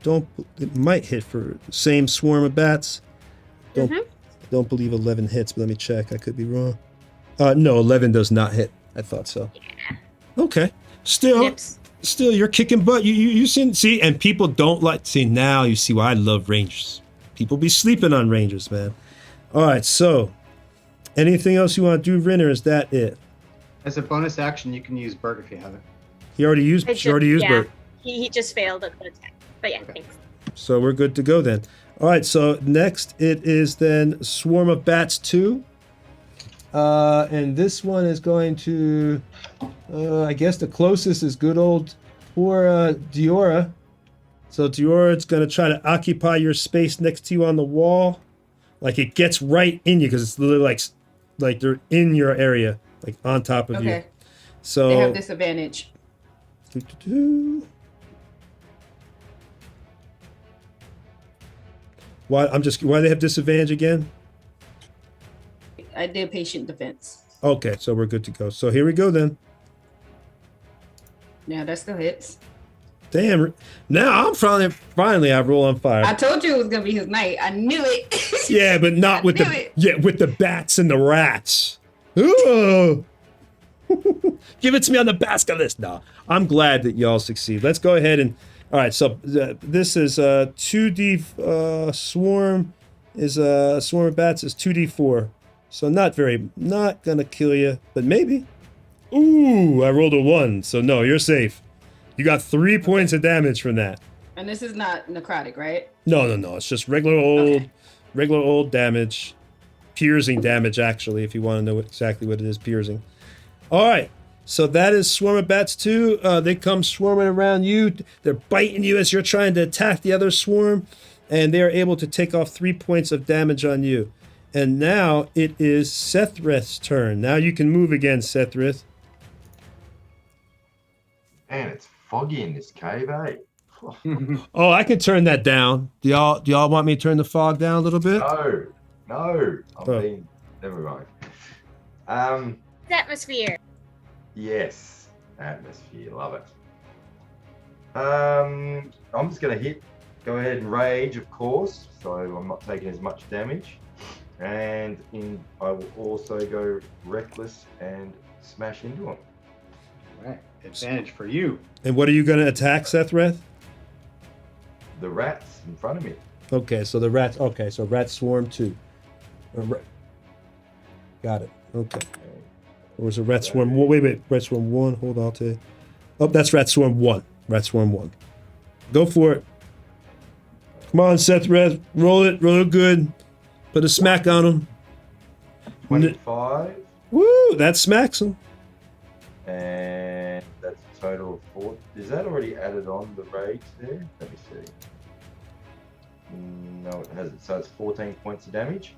don't. It might hit for the same swarm of bats. I don't believe 11 hits, but let me check. I could be wrong. No, 11 does not hit. I thought so. Yeah. Okay. Still, you're kicking butt. You see, and people don't like. See, now you see why I love Rangers. People be sleeping on Rangers, man. All right. So, anything else you want to do, Rin, or is that it? As a bonus action, you can use Bert if you have it. He already used. She already used Bert. He just failed at the attack. But yeah, Okay. thanks. So we're good to go then. All right, so next it is then Swarm of Bats 2. And this one is going to, I guess the closest is good old poor Diora. So Diora is going to try to occupy your space next to you on the wall. Like it gets right in you because it's literally like they're in your area, like on top of you. Okay. So They have disadvantage. Why do they have disadvantage again? I did patient defense. Okay, so we're good to go. So here we go then. Yeah, that still hits. Damn! Now I'm finally I roll on fire. I told you it was gonna be his night. I knew it. Yeah, but not with knew the it. with the bats and the rats. Ooh. Give it to me on the basket list. No, I'm glad that y'all succeed. Let's go ahead and all right. So this is 2d swarm is swarm of bats is 2d4. So not gonna kill you, but maybe. Ooh, I rolled a 1, so no, you're safe. You got 3 points of damage from that. And this is not necrotic, right? No. It's just regular old damage. Piercing damage, actually, if you want to know exactly what it is, piercing. All right, so that is Swarm of Bats 2. They come swarming around you. They're biting you as you're trying to attack the other swarm, and they are able to take off 3 points of damage on you. And now it is Sethrith's turn. Now you can move again, Sethrith. Man, it's foggy in this cave, eh? Oh, I can turn that down. Do y'all want me to turn the fog down a little bit? No. Never mind. Atmosphere. Yes, atmosphere, love it. I'm just gonna go ahead and rage, of course, so I'm not taking as much damage. And I will also go reckless and smash into him. All right, advantage for you. And what are you going to attack, Sethrith? The rats in front of me. Okay, so the rats. Okay, so rat swarm 2. Got it. Okay. Or was it rat swarm? Wait. Rat swarm 1. Hold on to. Oh, that's rat swarm 1. Rat swarm 1. Go for it. Come on, Sethrith. Roll it good. Put a smack on him. 25. Woo! That smacks him. And that's a total of 4. Is that already added on the rage there? Let me see. No, it hasn't. So it's 14 points of damage.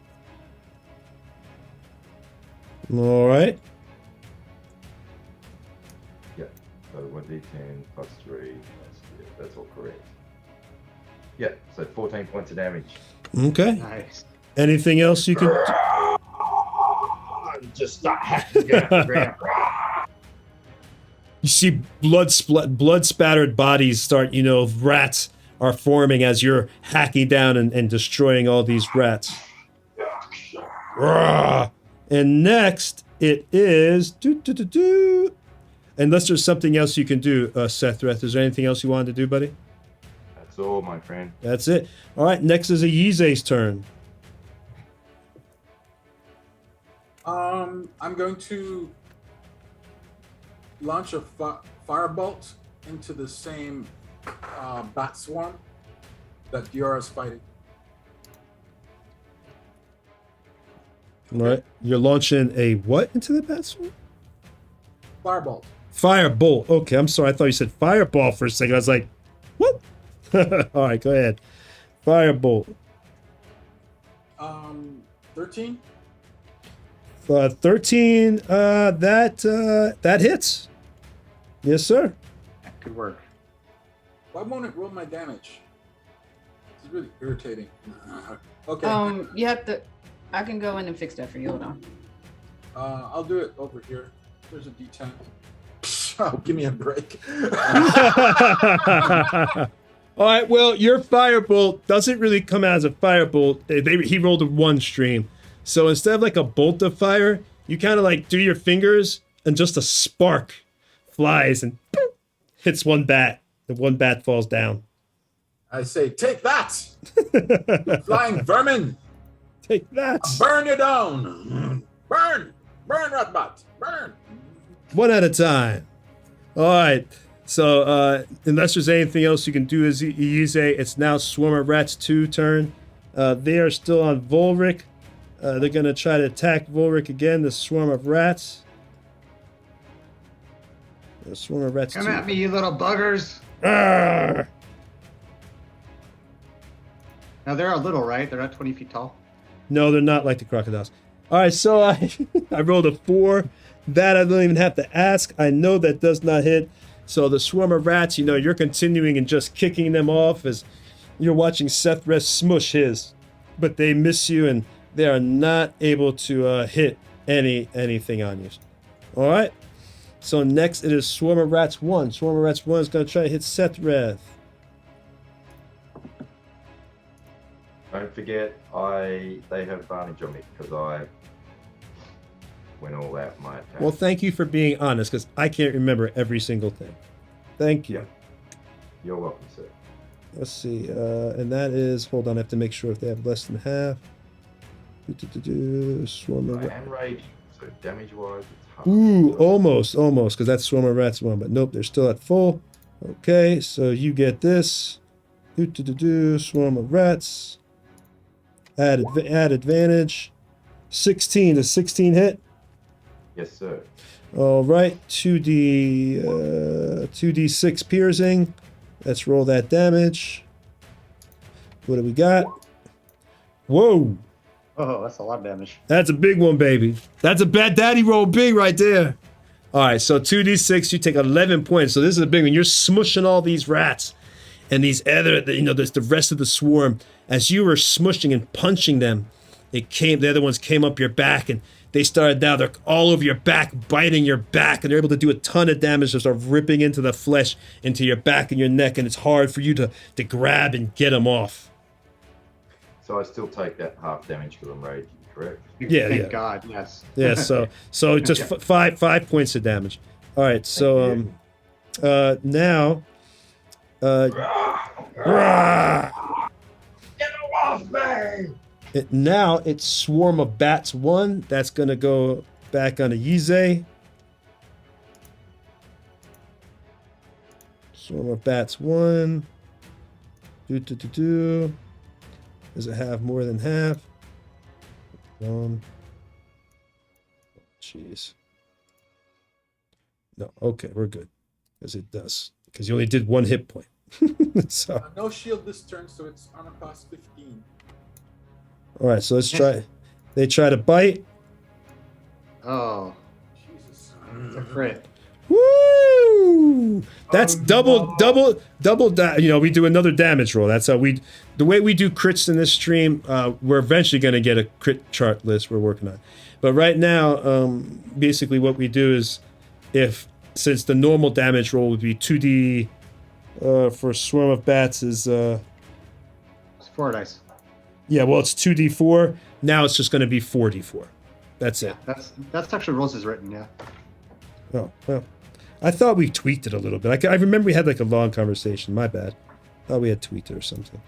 All right. Yeah. So 1d10 plus 3. That's all correct. Yeah. So 14 points of damage. Okay. Nice. Anything else you can? Just start hacking down the ground. You see blood spattered bodies start. Rats are forming as you're hacking down and destroying all these rats. And next it is Unless there's something else you can do, Sethrith. Is there anything else you wanted to do, buddy? That's all, my friend. That's it. All right. Next is Ayize's turn. I'm going to launch a firebolt into the same bat swarm that Diora's fighting. All right. You're launching a what into the bat swarm? Firebolt. Firebolt. Okay, I'm sorry. I thought you said fireball for a second. I was like, what? All right, go ahead. Firebolt. 13. 13. That hits. Yes, sir. That could work. Why won't it roll my damage? It's really irritating. Okay. You have to. I can go in and fix that for you. Hold on. I'll do it over here. There's a D10. Oh, give me a break. All right. Well, your firebolt doesn't really come out as a firebolt. He rolled a 1 stream, so instead of like a bolt of fire, you kind of like do your fingers, and just a spark flies and boop, hits one bat. The one bat falls down. I say, take that, you flying vermin! Take that. Burn you down! Burn, Ratbat, burn! One at a time. All right. So, unless there's anything else you can do as Ayize, it's now Swarm of Rats 2 turn. They are still on Volric. They're going to try to attack Volric again, the Swarm of Rats. The Swarm of Rats 2. Come at me, you little buggers. Arrgh! Now they're a little, right? They're not 20 feet tall. No, they're not like the crocodiles. All right, so I rolled a 4. That I don't even have to ask. I know that does not hit. So the Swarm of Rats, you're continuing and just kicking them off as you're watching Sethrith smush his. But they miss you and they are not able to hit anything on you. All right. So next it is Swarm of Rats 1. Swarm of Rats 1 is going to try to hit Sethrith. Don't forget, they have advantage on me because I went all out my attack. Well, thank you for being honest because I can't remember every single thing. Thank you. Yeah. You're welcome, sir. Let's see. And that is, hold on, I have to make sure if they have less than half. Swarm of And rage So damage-wise, it's half. Ooh, almost, because that's swarm of rats one, but nope, they're still at full. Okay, so you get this. Swarm of rats. Add advantage. 16. Does 16 hit? Yes, sir. All right, 2d6 piercing. Let's roll that damage. What do we got? Whoa, Oh, that's a lot of damage. that's a big one, baby. That's a bad daddy roll big right there. All right, so 2d6, you take 11 points. So this is a big one. You're smushing all these rats and these other, the rest of the swarm. As you were smushing and punching them, the other ones came up your back, and they started now. They're all over your back, biting your back, and they're able to do a ton of damage. They start ripping into the flesh, into your back and your neck, and it's hard for you to grab and get them off. So I still take that half damage because I'm raging, correct? Yeah, Thank yeah. God, yes. Yeah, so just five points of damage. All right, so now, rah! Get off me! Now it's Swarm of Bats 1. That's going to go back on a Yize. Swarm of Bats 1. Does it have more than half? Jeez. No, okay, we're good. Because it does. Because you only did 1 hit point. So. No shield this turn, so it's armor class 15. All right, so let's try. They try to bite. Oh, Jesus. it's a crit. Woo! That's double. We do another damage roll. That's how the way we do crits in this stream. We're eventually going to get a crit chart list we're working on. But right now, basically what we do is, since the normal damage roll would be 2d, for Swarm of Bats is It's 4 dice. yeah, well it's 2d4. Now it's just going to be 4d4. That's it. That's actually rules is written, yeah. Oh, well. I thought we tweaked it a little bit. I remember we had like a long conversation. My bad. Thought we had tweaked it or something.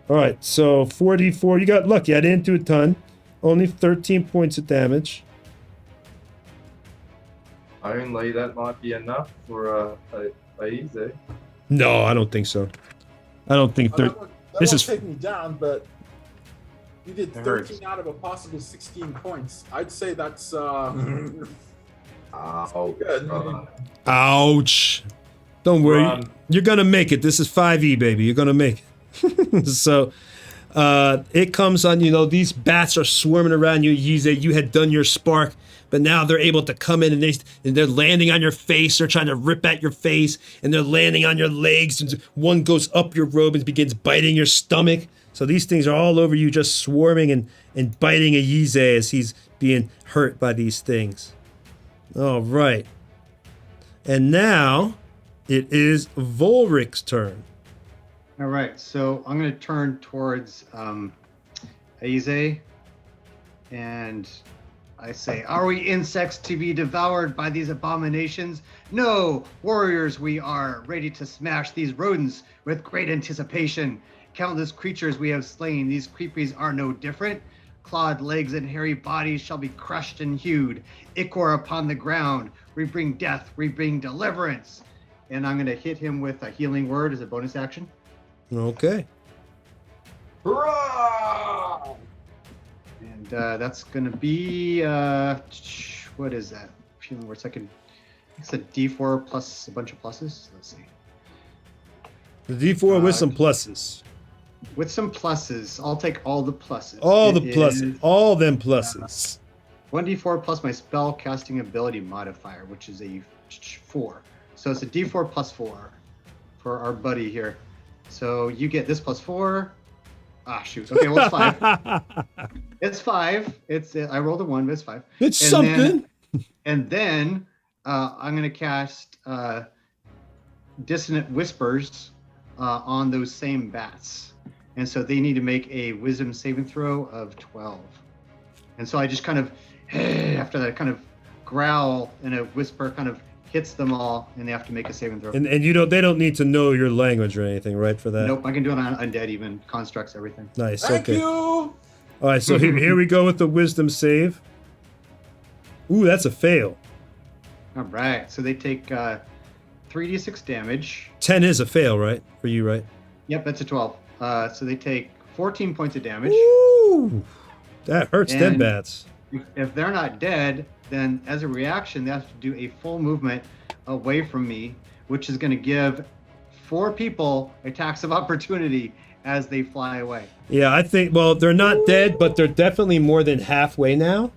All right, so 4d4. You got lucky. I didn't do a ton. Only 13 points of damage. Only that might be enough for a easy. No, I don't think so. I don't think That this won't is take me down, but you did It hurts. 13 out of a possible 16 points. I'd say that's Oh, good. ouch. Don't worry. Run. You're going to make it. This is 5e, baby. You're going to make it. So it comes on, these bats are swarming around you. You had done your spark, but now they're able to come in and they're landing on your face. They're trying to rip at your face, and they're landing on your legs. And one goes up your robe and begins biting your stomach. So these things are all over you, just swarming and biting a Yize as he's being hurt by these things. All right. And now it is Volric's turn. All right, so I'm going to turn towards Aize, and I say, "Are we insects to be devoured by these abominations? No, warriors we are, ready to smash these rodents with great anticipation. Countless creatures we have slain, these creepies are no different. Clawed legs and hairy bodies shall be crushed and hewed. Ichor upon the ground. We bring death, we bring deliverance." And I'm going to hit him with a healing word as a bonus action. Okay. Hurrah! And that's going to be, what is that? Healing word second. It's a D4 plus a bunch of pluses. Let's see. The D4 with some pluses. With some pluses. I'll take all the pluses. All It the pluses. is All them pluses. 1d4 plus my spell casting ability modifier, which is a 4. So it's a D4 plus 4 for our buddy here. So you get this plus 4. Ah, shoot. Okay, well, it's 5. It's 5. I rolled a 1, but it's 5. It's And something. And then I'm going to cast Dissonant Whispers on those same bats. And so they need to make a wisdom saving throw of 12. And so I just kind of, after that kind of growl and a whisper kind of hits them all, and they have to make a saving throw. And they don't need to know your language or anything, right, for that? Nope, I can do it on undead even, constructs, everything. Nice, Thank okay. you. All right, so here we go with the wisdom save. Ooh, that's a fail. All right. So they take 3d6 damage. 10 is a fail, right? For you, right? Yep, that's a 12. So they take 14 points of damage. Ooh, that hurts them And bats. if they're not dead, then as a reaction, they have to do a full movement away from me, which is going to give 4 people attacks of opportunity as they fly away. Yeah, I think, well, they're not dead, but they're definitely more than halfway now,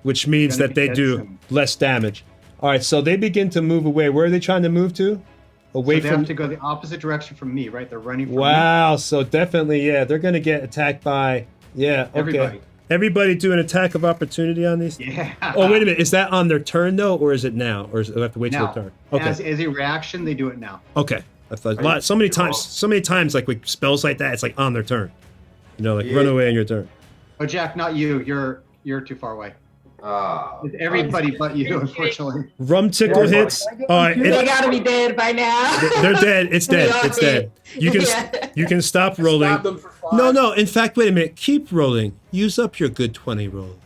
which means Gonna that be they dead do soon. less damage. All right, so they begin to move away. Where are they trying to move to? Away So they from... have to go the opposite direction from me, right? They're running from me. Wow, so definitely, yeah, they're going to get attacked by, yeah, okay. Everybody. Everybody do an attack of opportunity on these? Yeah. Oh, wait a minute. Is that on their turn, though, or is it now? Or do they have to wait till Now, their turn? Okay. as a reaction, they do it now. Okay. I thought so many times, like with spells like that, it's like on their turn. You know, like run away on your turn. Oh, Jack, not you. You're too far away. It's everybody but you, unfortunately. Rum tickle hits. All right, They gotta be dead by now. they're dead. It's dead. They are It's dead. You can stop rolling. Stab them for 5. No. In fact, wait a minute. Keep rolling. Use up your good 20 rolls.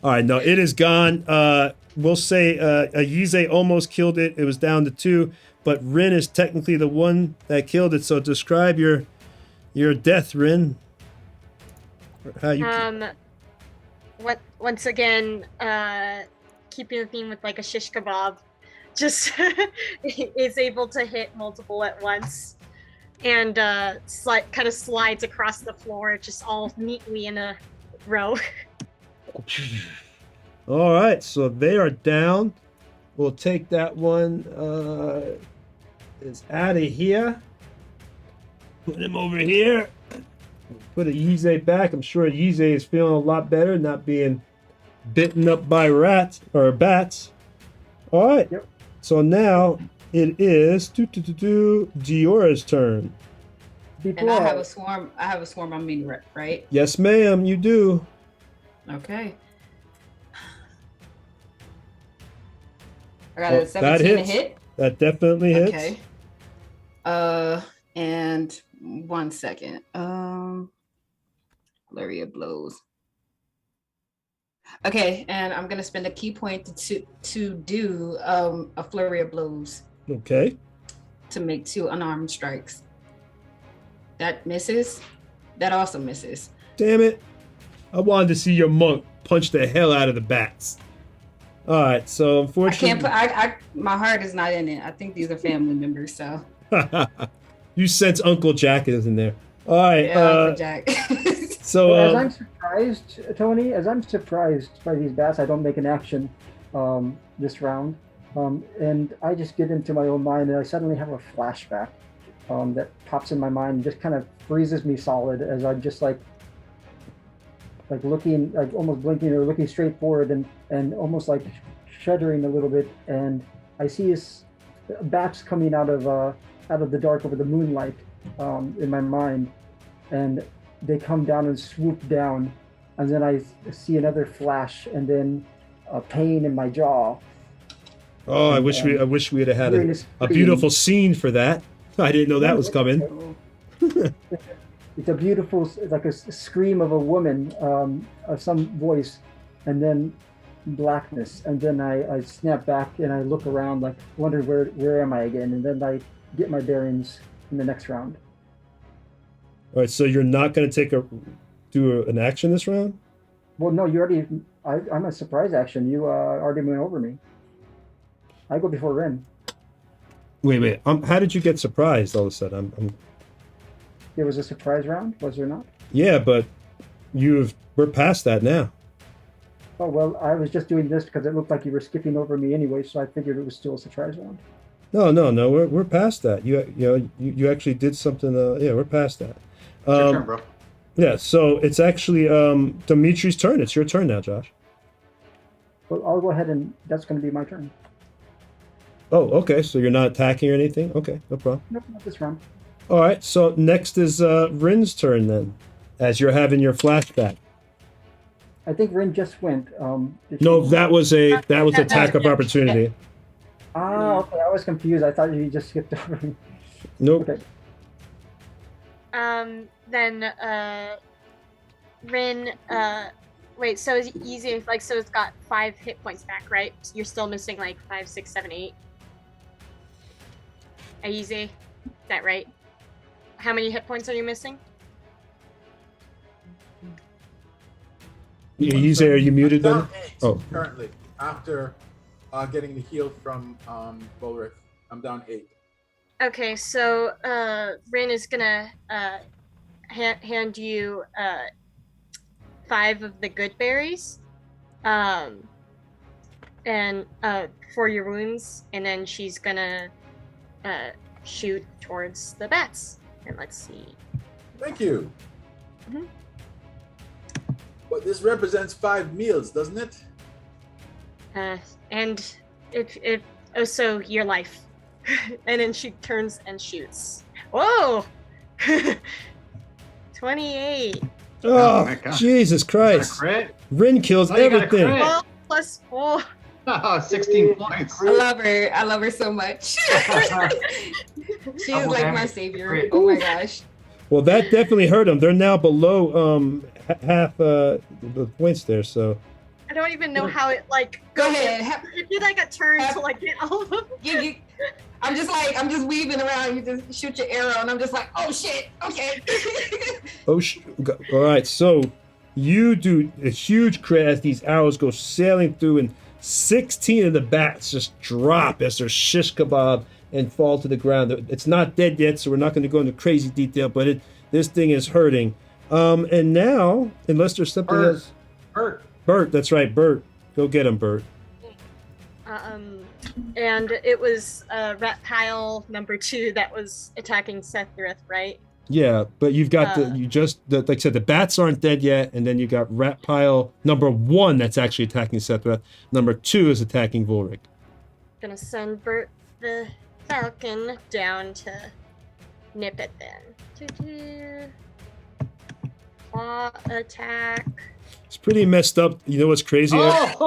All right, no, it is gone. We'll say Ayize almost killed it. It was down to 2, but Rin is technically the one that killed it. So describe your death, Rin. How you? Once again, keeping the theme with like a shish kebab, just is able to hit multiple at once, and kind of slides across the floor, just all neatly in a row. All right, so they are down. We'll take that one. Is out of here. Put him over here. Put Ayize back. I'm sure Ayize is feeling a lot better, not being bitten up by rats or bats. All right. Yep. So now it is Diora's turn. And I have a swarm. I have a swarm on me, right? Yes, ma'am. You do. Okay. I got a That 17 to hits. hit. That definitely hits. Okay. And 1 second. Flurry of blows. Okay, and I'm gonna spend a key point to do a flurry of blows Okay. to make 2 unarmed strikes. That misses. That also misses. Damn it. I wanted to see your monk punch the hell out of the bats. All right, so I unfortunately... can't put. My heart is not in it. I think these are family members. So. You sense Uncle Jack is in there. All right. Yeah, Uncle Jack. So as I'm surprised, Tony, as I'm surprised by these bats, I don't make an action this round. And I just get into my own mind, and I suddenly have a flashback that pops in my mind and just kind of freezes me solid as I'm just like looking, like almost blinking or looking straight forward and almost like shuddering a little bit. And I see bats coming out of the dark over the moonlight in my mind, and they come down and swoop down, and then I see another flash, and then a pain in my jaw. Oh, I wish we had had a beautiful scene for that. I didn't know that was coming. It's a beautiful, like a scream of a woman, of some voice, and then blackness, and then I snap back and I look around, like wonder where am I again, and then I get my bearings in the next round. All right, so you're not going to do an action this round? Well, no, you already. I'm a surprise action. You already went over me. I go before Ren. Wait. How did you get surprised all of a sudden? There was a surprise round, was there not? Yeah, but we're past that now. Oh well, I was just doing this because it looked like you were skipping over me anyway, so I figured it was still a surprise round. No, we're past that. You actually did something. Yeah, we're past that. It's your turn, bro. Yeah, so it's actually Dimitri's turn. It's your turn now, Josh. Well, I'll go ahead and that's going to be my turn. Oh, okay. So you're not attacking or anything? Okay, no problem. Nope, not this round. All right. So next is Rin's turn then, as you're having your flashback. I think Rin just went. No, that was attack of opportunity. Ah, okay. I was confused. I thought you just skipped over me. Nope. Okay. Then Rin, wait, so it's easy, like, so it's got 5 hit points back, right? You're still missing, like, 5, 6, 7, 8. Easy? Is that right? How many hit points are you missing? Easy, are you muted then? Down 8 Oh. currently. After getting the heal from Ulrich, I'm down 8. Okay, so Rin is gonna hand you 5 of the good berries, and for your wounds, and then she's gonna shoot towards the bats. And let's see. Thank you. Mhm. But this represents 5 meals, doesn't it? And it also your life. And then she turns and shoots. Whoa! 28. Oh, my God. Jesus Is that a Christ. crit? Rin kills Oh, you got a everything. crit. 12 plus 4. Oh, 16 points. I love her. I love her so much. She is like my savior. Oh my gosh. Well, that definitely hurt them. They're now below half the points there, so. I don't even know how it like Go goes. ahead. It did like a turn to like get all of them. I'm just weaving around. You just shoot your arrow, and I'm just like, oh shit. Okay. Oh, all right. So you do a huge crit as these arrows go sailing through, and 16 of the bats just drop as they're shish kebab and fall to the ground. It's not dead yet, so we're not going to go into crazy detail, but this thing is hurting. And now, unless there's something else. Bert, that's right, Bert. Go get him, Bert. And it was rat pile number 2 that was attacking Sethrith, right? Yeah, but you've got like I said, the bats aren't dead yet, and then you got rat pile number 1 that's actually attacking Sethrith. Number 2 is attacking Volric. Gonna send Bert the Falcon down to nip it then. Claw attack. It's pretty messed up. You know what's crazy? No!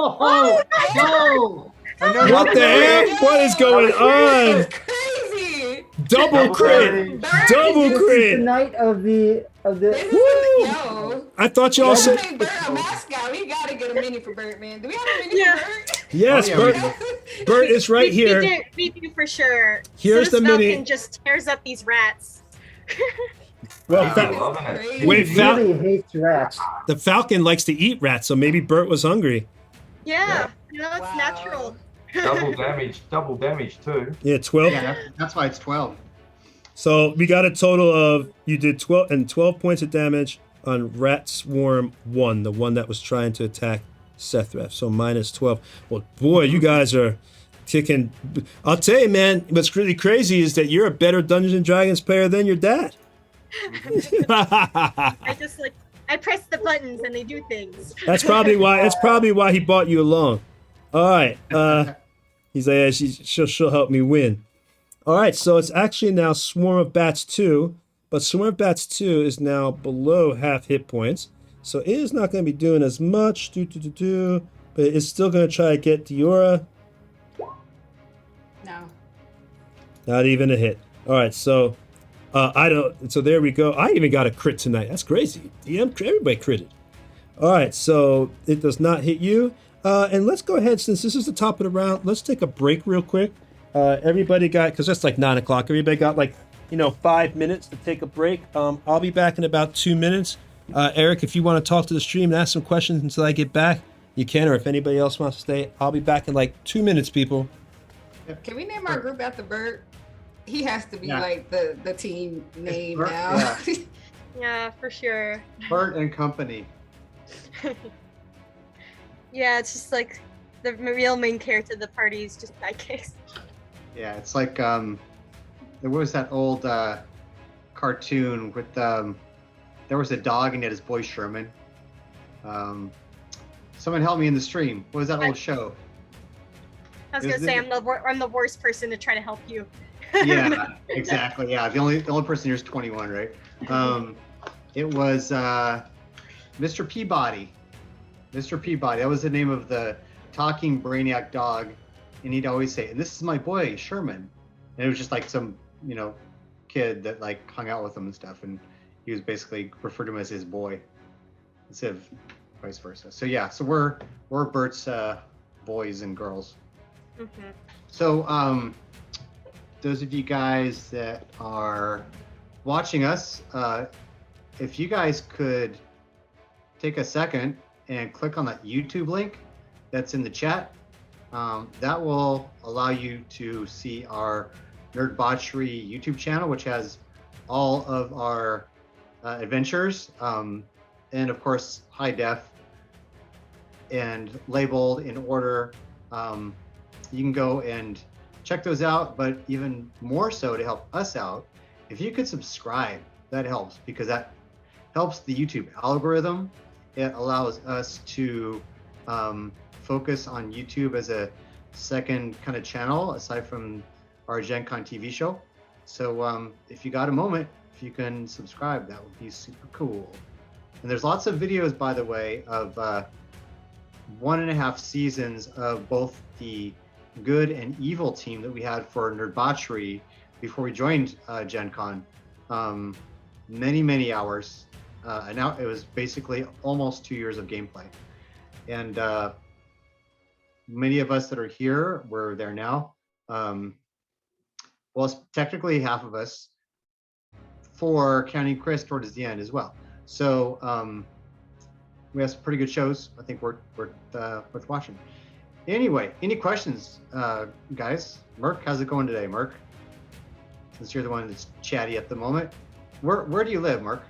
I know What the heck? What is going on? Crazy. Double crit! Double This is the crit! night of the. Yo. I thought y'all We said made Bert a mascot. We gotta get a mini for Bert, man. Do we have a mini Yeah. for Bert? yes, Oh, yeah, Bert. Bert is right here. We do for sure. Here's so the this mini. Falcon just tears up these rats. Well, I'm loving it. Crazy. Wait, He really hates rats. the Falcon likes to eat rats, so maybe Bert was hungry. Yeah, you know, it's Wow. natural. Double damage too. Yeah, 12. Yeah, that's why it's 12. So we got a total of, you did 12 points of damage on Rat Swarm 1, the one that was trying to attack Sethreth. So minus 12. Well, boy, you guys are kicking. I'll tell you, man, what's really crazy is that you're a better Dungeons and Dragons player than your dad. I press the buttons and they do things. That's probably why he bought you along. All right. He's like, yeah, she'll help me win. All right, so it's actually now Swarm of Bats 2, but Swarm of Bats 2 is now below half hit points, so it is not going to be doing as much, but it's still going to try to get Diora. No. Not even a hit. All right, so so there we go. I even got a crit tonight. That's crazy. Everybody critted. All right, so it does not hit you. And let's go ahead, since this is the top of the round, let's take a break real quick. Everybody got, because that's like 9 o'clock, everybody got 5 minutes to take a break. I'll be back in about 2 minutes. Erik, if you want to talk to the stream and ask some questions until I get back, you can, or if anybody else wants to stay, I'll be back in 2 minutes, people. Can we name our group after Bert? He has to be Yeah. like the team name Bert, now. yeah. Yeah, for sure. Bert and Company. Yeah, it's just like the real main character of the party is just Sidekicks. Yeah, it's like there was that old cartoon with there was a dog and he had his boy Sherman. Someone help me in the stream. What was that old show? I was Is gonna say it- I'm the worst person to try to help you. Yeah, exactly. Yeah, the only person here is 21, right? It was Mr. Peabody. Mr. Peabody. That was the name of the talking brainiac dog, and he'd always say, "And this is my boy Sherman." And it was just like some kid that hung out with him and stuff, and he was basically referred to him as his boy. instead of vice versa. So yeah, so we're Bert's boys and girls. Mhm. So those of you guys that are watching us, if you guys could take a second and click on that YouTube link that's in the chat, that will allow you to see our Nerdbauchery YouTube channel, which has all of our adventures, and of course high def and labeled in order. You can go and check those out, but even more so to help us out, if you could subscribe, that helps, because that helps the YouTube algorithm. It allows us to focus on YouTube as a second kind of channel aside from our Gen Con TV show. So if you got a moment, if you can subscribe, that would be super cool. And there's lots of videos, by the way, of 1.5 seasons of both the good and evil team that we had for Nerdbauchery before we joined Gen Con. Many hours. And now it was basically almost 2 years of gameplay. And many of us that are here, we're there now. Well, it's technically half of us, for counting Chris towards the end as well. So we have some pretty good shows. I think worth watching. Anyway, any questions, guys? Merc, how's it going today, Merc? Since you're the one that's chatty at the moment. Where do you live, Merc?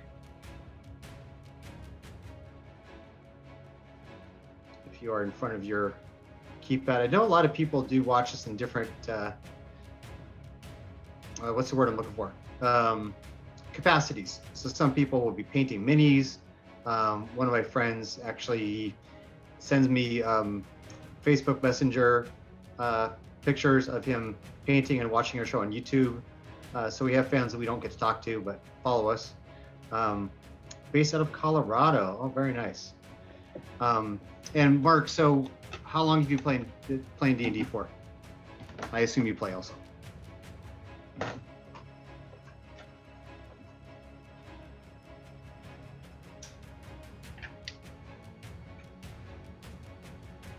If you are in front of your keypad. I know a lot of people do watch us in different, what's the word I'm looking for? Capacities. So some people will be painting minis. One of my friends actually sends me Facebook Messenger pictures of him painting and watching our show on YouTube. So we have fans that we don't get to talk to, but follow us. Based out of Colorado. Oh, very nice. And Mark, so how long have you playing D&D for? I assume you play also.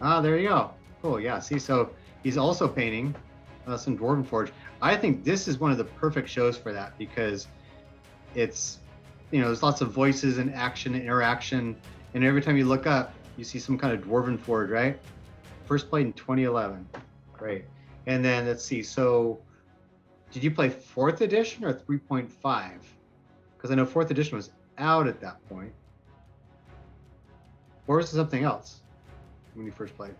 Ah, there you go. Cool. Yeah. See, so he's also painting some Dwarven Forge. I think this is one of the perfect shows for that, because it's, there's lots of voices and action and interaction, and every time you look up, you see some kind of Dwarven Forge, right? First played in 2011. Great. And then let's see. So, did you play 4th edition or 3.5? Because I know 4th edition was out at that point. Or was it something else when you first played?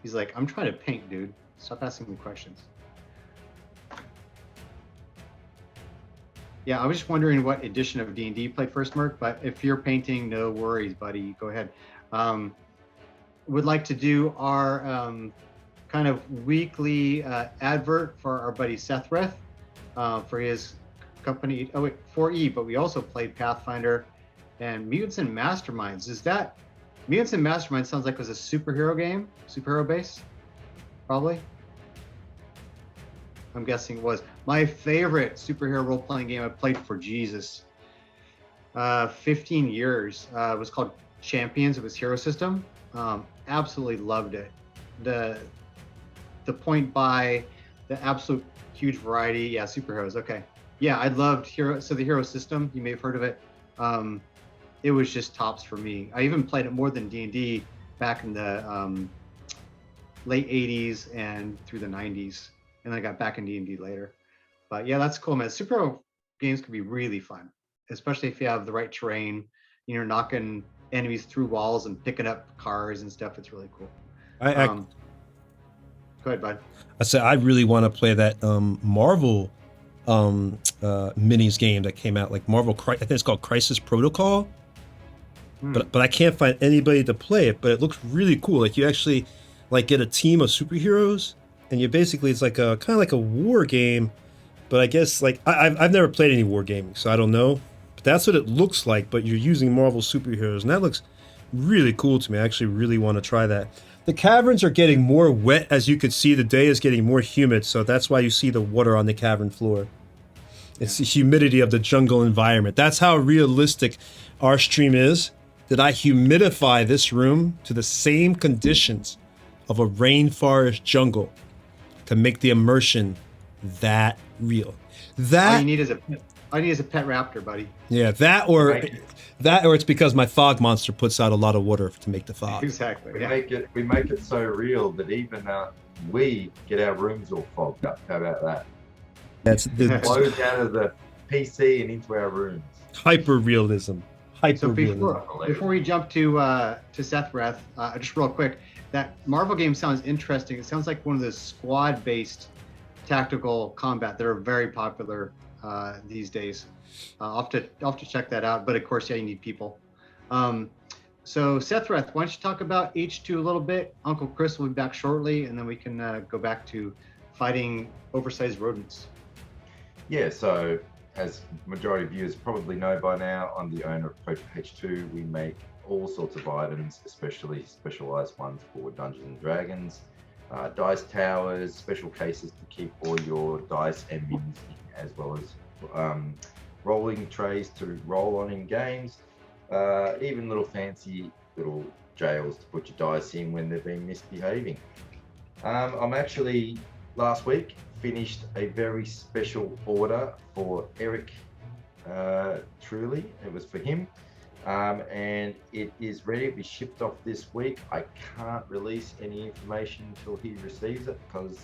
He's like, I'm trying to paint, dude. Stop asking me questions. Yeah, I was just wondering what edition of D&D you played first, Merc, but if you're painting, no worries, buddy. Go ahead. Would like to do our kind of weekly advert for our buddy Sethreth for his company. Oh, wait, 4E, but we also played Pathfinder and Mutants and Masterminds. Is that Mutants and Masterminds sounds like it was a superhero game, superhero base, probably. I'm guessing it was. My favorite superhero role-playing game I played for 15 years. It was called Champions. It was Hero System. Absolutely loved it. The point by the absolute huge variety. Yeah, superheroes. Okay. Yeah, I loved Hero. So the Hero System, you may have heard of it. It was just tops for me. I even played it more than D&D back in the late 80s and through the 90s. And I got back in D&D later. But yeah, that's cool, man. Superhero games can be really fun, especially if you have the right terrain, knocking enemies through walls and picking up cars and stuff. It's really cool. Go ahead, bud. I said I really want to play that Marvel minis game that came out, like Marvel. I think it's called Crisis Protocol. But I can't find anybody to play it. But it looks really cool. Like you actually like get a team of superheroes, and you basically it's like a kind of like a war game. But I guess like I've never played any war gaming, so I don't know. But that's what it looks like. But you're using Marvel superheroes, and that looks really cool to me. I actually really want to try that. The caverns are getting more wet. As you could see, the day is getting more humid, so that's why you see the water on the cavern floor. It's the humidity of the jungle environment. That's how realistic our stream is. That I humidify this room to the same conditions of a rainforest jungle to make the immersion that real. All That you need is a pet raptor, buddy. yeah, that or it's because my fog monster puts out a lot of water to make the fog. Exactly. We Yeah. make it so real that even we get our rooms all fogged up. How about that? That's It the flows out of the PC and into our rooms. hyper realism. Hyper So realism. before we jump to Sethreth, just real quick, that Marvel game sounds interesting. It sounds like one of those squad-based tactical combat that are very popular these days. I'll have to check that out. But of course, yeah, you need people. So Sethreth, why don't you talk about H2 a little bit? Uncle Chris will be back shortly, and then we can go back to fighting oversized rodents. Yeah, so as majority of viewers probably know by now, I'm the owner of Project H2. We make all sorts of items, especially specialized ones for Dungeons and Dragons, dice towers, special cases to keep all your dice and minions in, as well as rolling trays to roll on in games, even little fancy little jails to put your dice in when they've been misbehaving. I'm actually, last week, finished a very special order for Erik, truly. It was for him. And it is ready to be shipped off this week. I can't release any information until he receives it because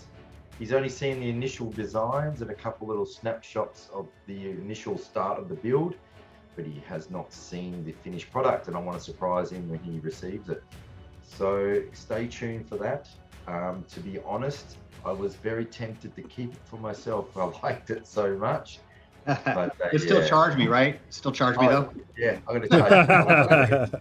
he's only seen the initial designs and a couple little snapshots of the initial start of the build, but he has not seen the finished product, and I want to surprise him when he receives it. So stay tuned for that. To be honest, I was very tempted to keep it for myself. I liked it so much. But, It still charge me, right? Still charge me though. Yeah, I'm going to charge you.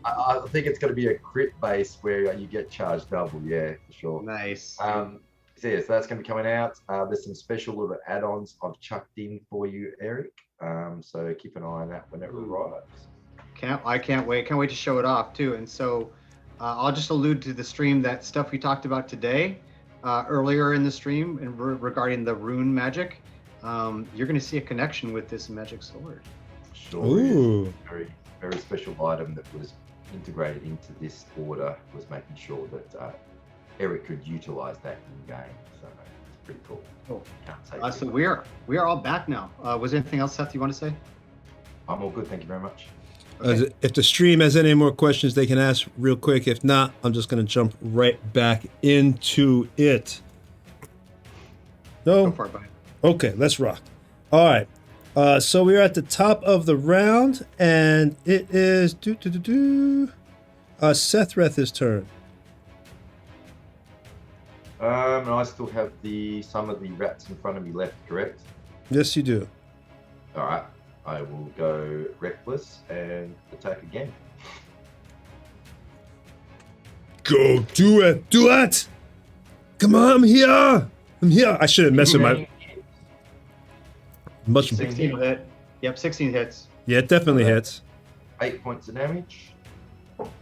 I think it's going to be a crit base where you get charged double. Yeah, for sure. Nice. So that's going to be coming out. There's some special little add-ons I've chucked in for you, Erik. So keep an eye on that when it arrives. I can't wait. Can't wait to show it off too. And so I'll just allude to the stream, that stuff we talked about today, earlier in the stream, and regarding the rune magic. You're going to see a connection with this magic sword. Sure. Ooh. Very, very special item that was integrated into this order was making sure that Erik could utilize that in game. So it's pretty cool. Cool. Can't say So we are all back now. Was there anything else, Seth, you want to say? I'm all good. Thank you very much. If the stream has any more questions, they can ask real quick. If not, I'm just going to jump right back into it. No? Go for it, buddy. Okay, let's rock. All right. So we're at the top of the round, and it is Sethreth's turn. And I still have some of the rats in front of me left, correct? Yes, you do. All right. I will go reckless and attack again. Go do it. Do it. Come on, I'm here. I'm here. I shouldn't mess with my much. 16 will hit. Yep, 16 hits. Yeah, it definitely hits. 8 points of damage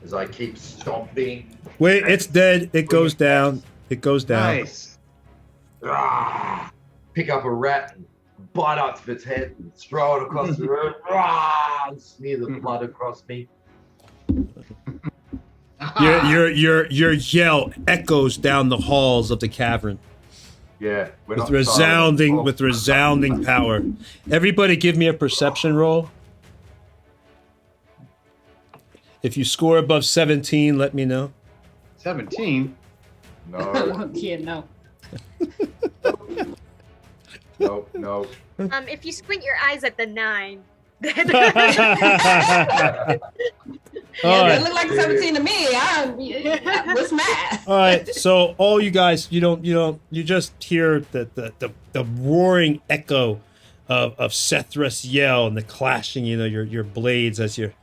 as I keep stomping. Wait, it's dead. It goes down. It goes down. Nice. Pick up a rat and bite off its head and throw it across the room. And smear the blood across me. Your yell echoes down the halls of the cavern. Yeah, With resounding power. Everybody give me a perception roll. If you score above 17, let me know. 17? No, Yeah, no. no. If you squint your eyes at the 9, then All It right. looked like 17 to me. What's math? All right, so all you guys, you just hear the roaring echo of Sethreth's yell and the clashing, your blades as you're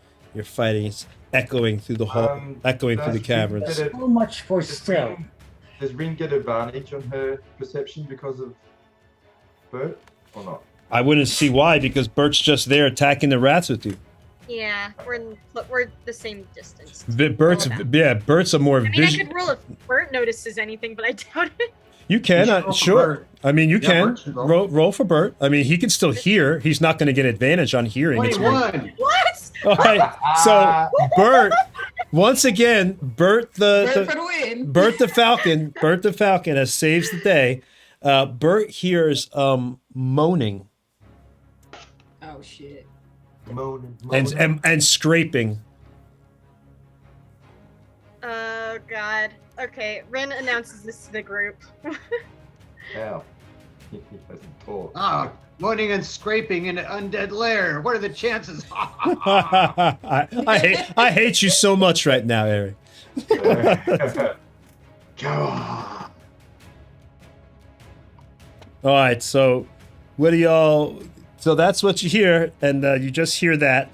fighting. It's echoing through the hall, echoing through the caverns. So much for stealth. Does Rin get advantage on her perception because of Bert or not? I wouldn't see why, because Bert's just there attacking the rats with you. Yeah, we're the same distance. Bert's a more I mean, I visual. could roll if Bert notices anything, but I doubt it. You can, You should roll for sure. Bert. I mean, you Yeah, can Bert should roll. roll for Bert. I mean, he can still hear. He's not going to get advantage on hearing. It's weird. 21. What? All right. So Bert, once again, Bert Bert for the win. Bert the Falcon has saves the day. Bert hears moaning Oh shit. Moaning. and scraping. Oh God. Okay, Ren announces this to the group. Hell. He doesn't talk. Ah, moaning and scraping in an undead lair. What are the chances? I hate you so much right now, Erik. Go on. All right, so what do y'all? So that's what you hear, and you just hear that.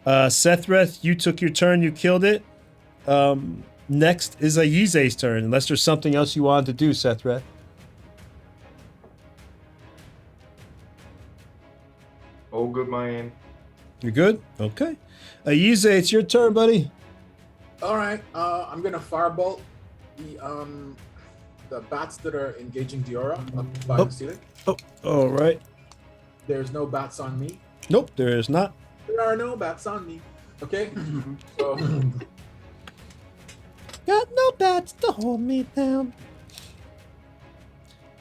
Sethreth, you took your turn, you killed it. Next is Ayize's turn, unless there's something else you wanted to do, Sethreth. All good, man. You're good? Okay. Ayize, it's your turn, buddy. All right, I'm gonna firebolt the bats that are engaging Diora up by the ceiling. Oh, all right. There's no bats on me. Nope, there is not. There are no bats on me. Okay, so Got no bats to hold me down.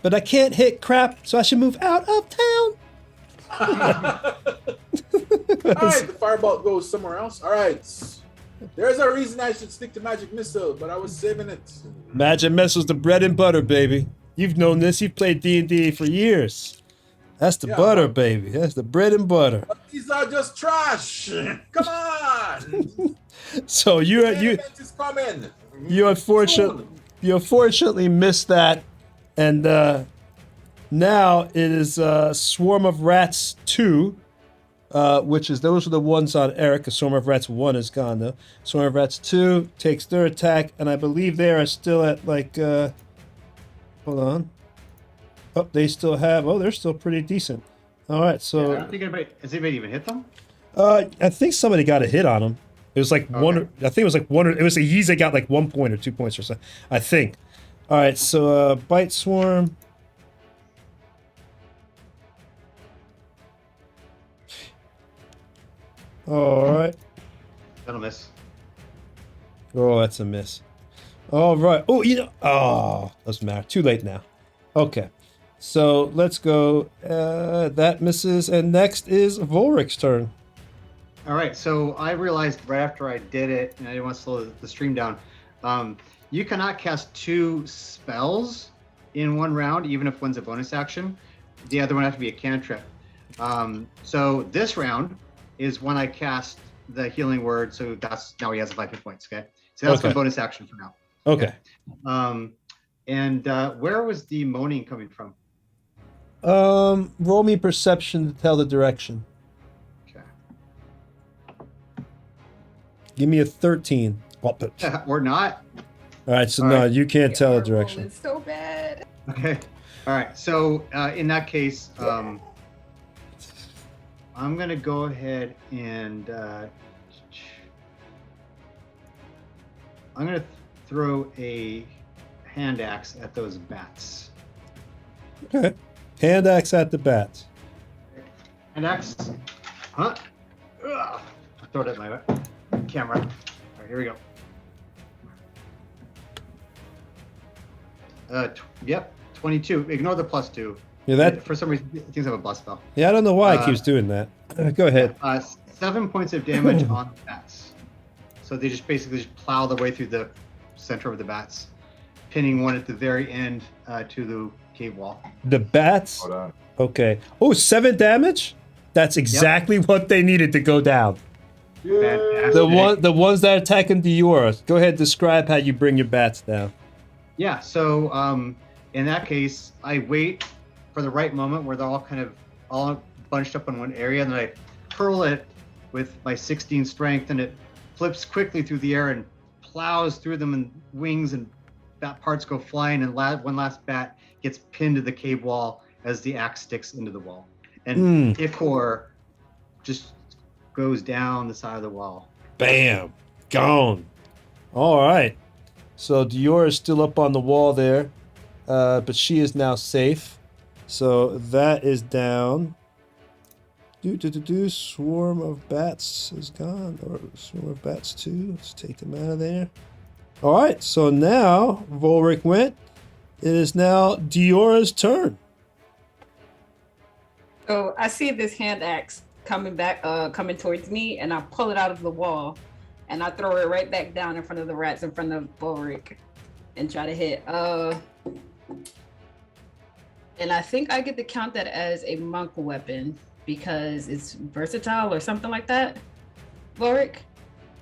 But I can't hit crap, so I should move out of town. all right, the firebolt goes somewhere else. All right, there's a reason I should stick to magic missile, but I was saving it. Magic missile's the bread and butter, baby. You've known this. You've played D&D for years. That's the butter, baby. That's the bread and butter. But these are just trash. Come on. So you Is coming. unfortunately missed that, and now it is Swarm of Rats 2, which is those are the ones on Erik. A Swarm of Rats 1 is gone though. Swarm of Rats 2 takes their attack, and I believe they are still at like hold on. Oh, they still have. Oh, they're still pretty decent. All right, so I don't think has anybody even hit them? I think somebody got a hit on them. It was like one. I think it was like one. It was a Yeezy got like 1 point or 2 points or so. I think. All right, so bite swarm. All right. That'll miss. Oh, that's a miss. All right. Oh, doesn't matter. Too late now. Okay. So let's go. That misses, and next is Volric's turn. All right, so I realized right after I did it, and I didn't want to slow the stream down, you cannot cast 2 spells in one round, even if one's a bonus action. The other one has to be a cantrip. So this round is when I cast the healing word, so that's now he has 5 hit points, okay? So that's my bonus action for now. Okay. And where was the moaning coming from? Roll me perception to tell the direction. Give me a 13. Or not. All right, so All no, right. you can't tell the direction. It's so bad. Okay. All right. So in that case, I'm going to go ahead and I'm going to throw a hand axe at those bats. Okay. Hand axe at the bats. Hand axe. Huh? Ugh. I throw it at my camera. All right, here we go. Yep, 22. Ignore the +2. Yeah, that. For some reason, things have a blast spell. Yeah, I don't know why it keeps doing that. Go ahead. 7 points of damage on the bats. So they just basically plow their way through the center of the bats, pinning one at the very end to the cave wall. The bats. Hold on. Okay. Oh, 7 damage. That's exactly what they needed to go down. Fantastic. The ones that are attacking Diora. Go ahead, describe how you bring your bats down. Yeah. So in that case, I wait for the right moment where they're all bunched up in one area, and then I hurl it with my 16 strength, and it flips quickly through the air and plows through them, and wings and bat parts go flying, and one last bat gets pinned to the cave wall as the axe sticks into the wall. And Ikor just goes down the side of the wall. Bam. Gone. All right. So Dior is still up on the wall there, but she is now safe. So that is down. Swarm of bats is gone, or swarm of bats too. Let's take them out of there. All right. So now Volric went. It is now Diora's turn. So I see this hand axe coming towards me, and I pull it out of the wall, and I throw it right back down in front of the rats in front of Volric, and try to hit. And I think I get to count that as a monk weapon because it's versatile or something like that. Volric?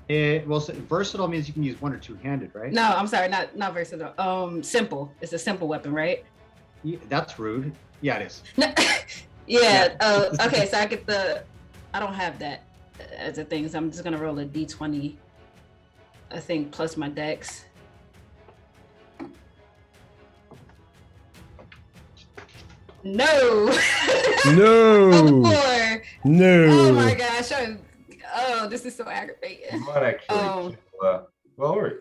Versatile means you can use one or two-handed, right? No, I'm sorry, not versatile. Simple. It's a simple weapon, right? Yeah, that's rude. Yeah, it is. No, yeah. Okay, so I don't have that as a thing, so I'm just gonna roll a d20. I think plus my dex. No. No. 4. No. Oh my gosh. Oh, this is so aggravating. You might actually kill Glory.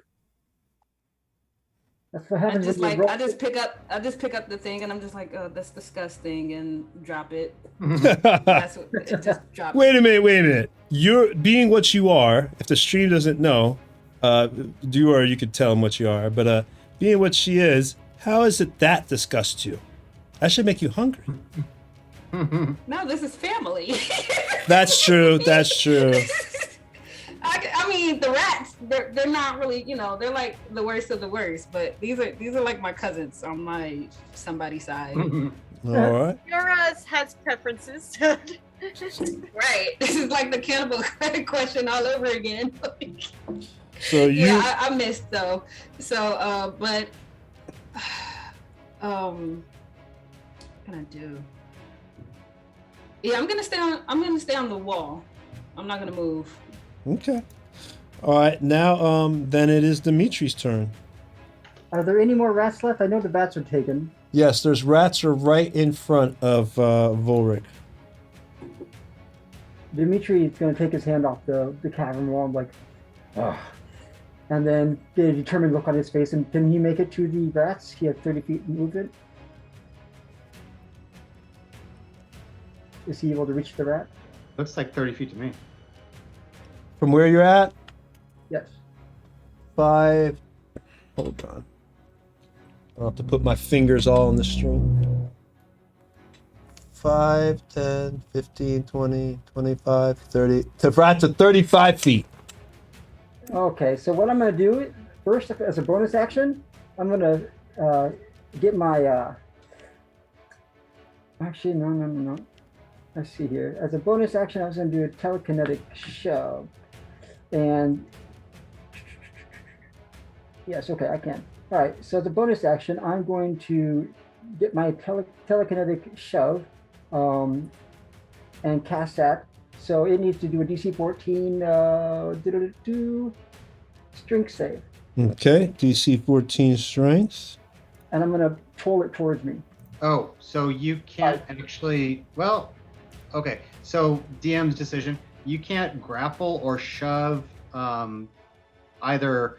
That's what happens when you roll. I just pick up the thing and I'm just like, oh, that's disgusting, and drop it. That's what it just drops. Wait a minute. You're being what you are. If the stream doesn't know, you could tell them what you are. But being what she is, how is it that disgusts you? That should make you hungry. No, this is family. That's true. That's true. I mean, the rats, they're not really, they're like the worst of the worst, but these are like my cousins on my somebody's side. All right. Yours has preferences. Right. This is like the cannibal question all over again. So you. Yeah, I missed though. So, but, what can I do? Yeah, I'm gonna stay on the wall. I'm not gonna move. Okay. All right. Now, then it is Dimitri's turn. Are there any more rats left? I know the bats are taken. Yes, there's rats are right in front of Volric. Dimitri is going to take his hand off the cavern wall and like, ugh. And then get a determined look on his face. And can he make it to the rats? He has 30 feet movement. Is he able to reach the rat? Looks like 30 feet to me. From where you're at? Yes. 5. Hold on. I'll have to put my fingers all on the string. 5, 10, 15, 20, 25, 30. The rats are 35 feet. Okay, so what I'm going to do first, as a bonus action, I'm going to get my. Actually, no. Let's see here. As a bonus action, I was going to do a telekinetic shove. And yes, okay, I can. All right, so as a bonus action, I'm going to get my telekinetic shove and cast that. So it needs to do a DC 14 strength save. Okay, DC 14 strength. And I'm going to pull it towards me. Oh, so you can't actually. Well, okay. So DM's decision. You can't grapple or shove either.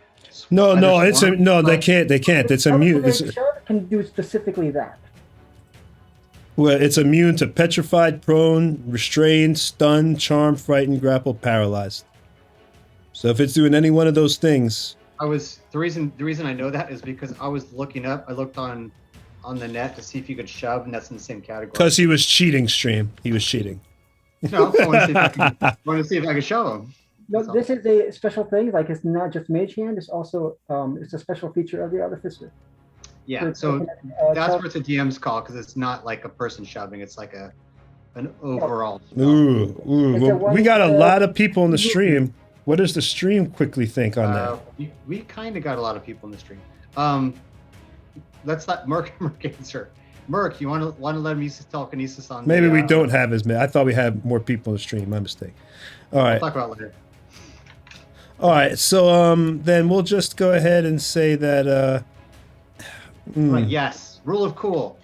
No, they can't. It's immune. Shove can do specifically that. Well, it's immune to petrified, prone, restrained, stunned, charmed, frightened, grappled, paralyzed. So if it's doing any one of those things, the reason I know that is because I was looking up. I looked on the net to see if you could shove, and that's in the same category. Because he was cheating, stream. He was cheating. No, I want to see if I could show him. No, this is a special thing. Like, it's not just mage hand. It's also it's a special feature of the artificer. Yeah, so that's where it's a DM's call, because it's not like a person shoving. It's like an overall. Ooh. Well, we got a lot of people in the stream. What does the stream quickly think on that? We kind of got a lot of people in the stream. Let's let Merc answer. Merc, you want to let him use telekinesis on? Maybe we don't have as many. I thought we had more people in the stream. My mistake. All right. We'll talk about it later. All right. So then we'll just go ahead and say that. Yes. Rule of cool.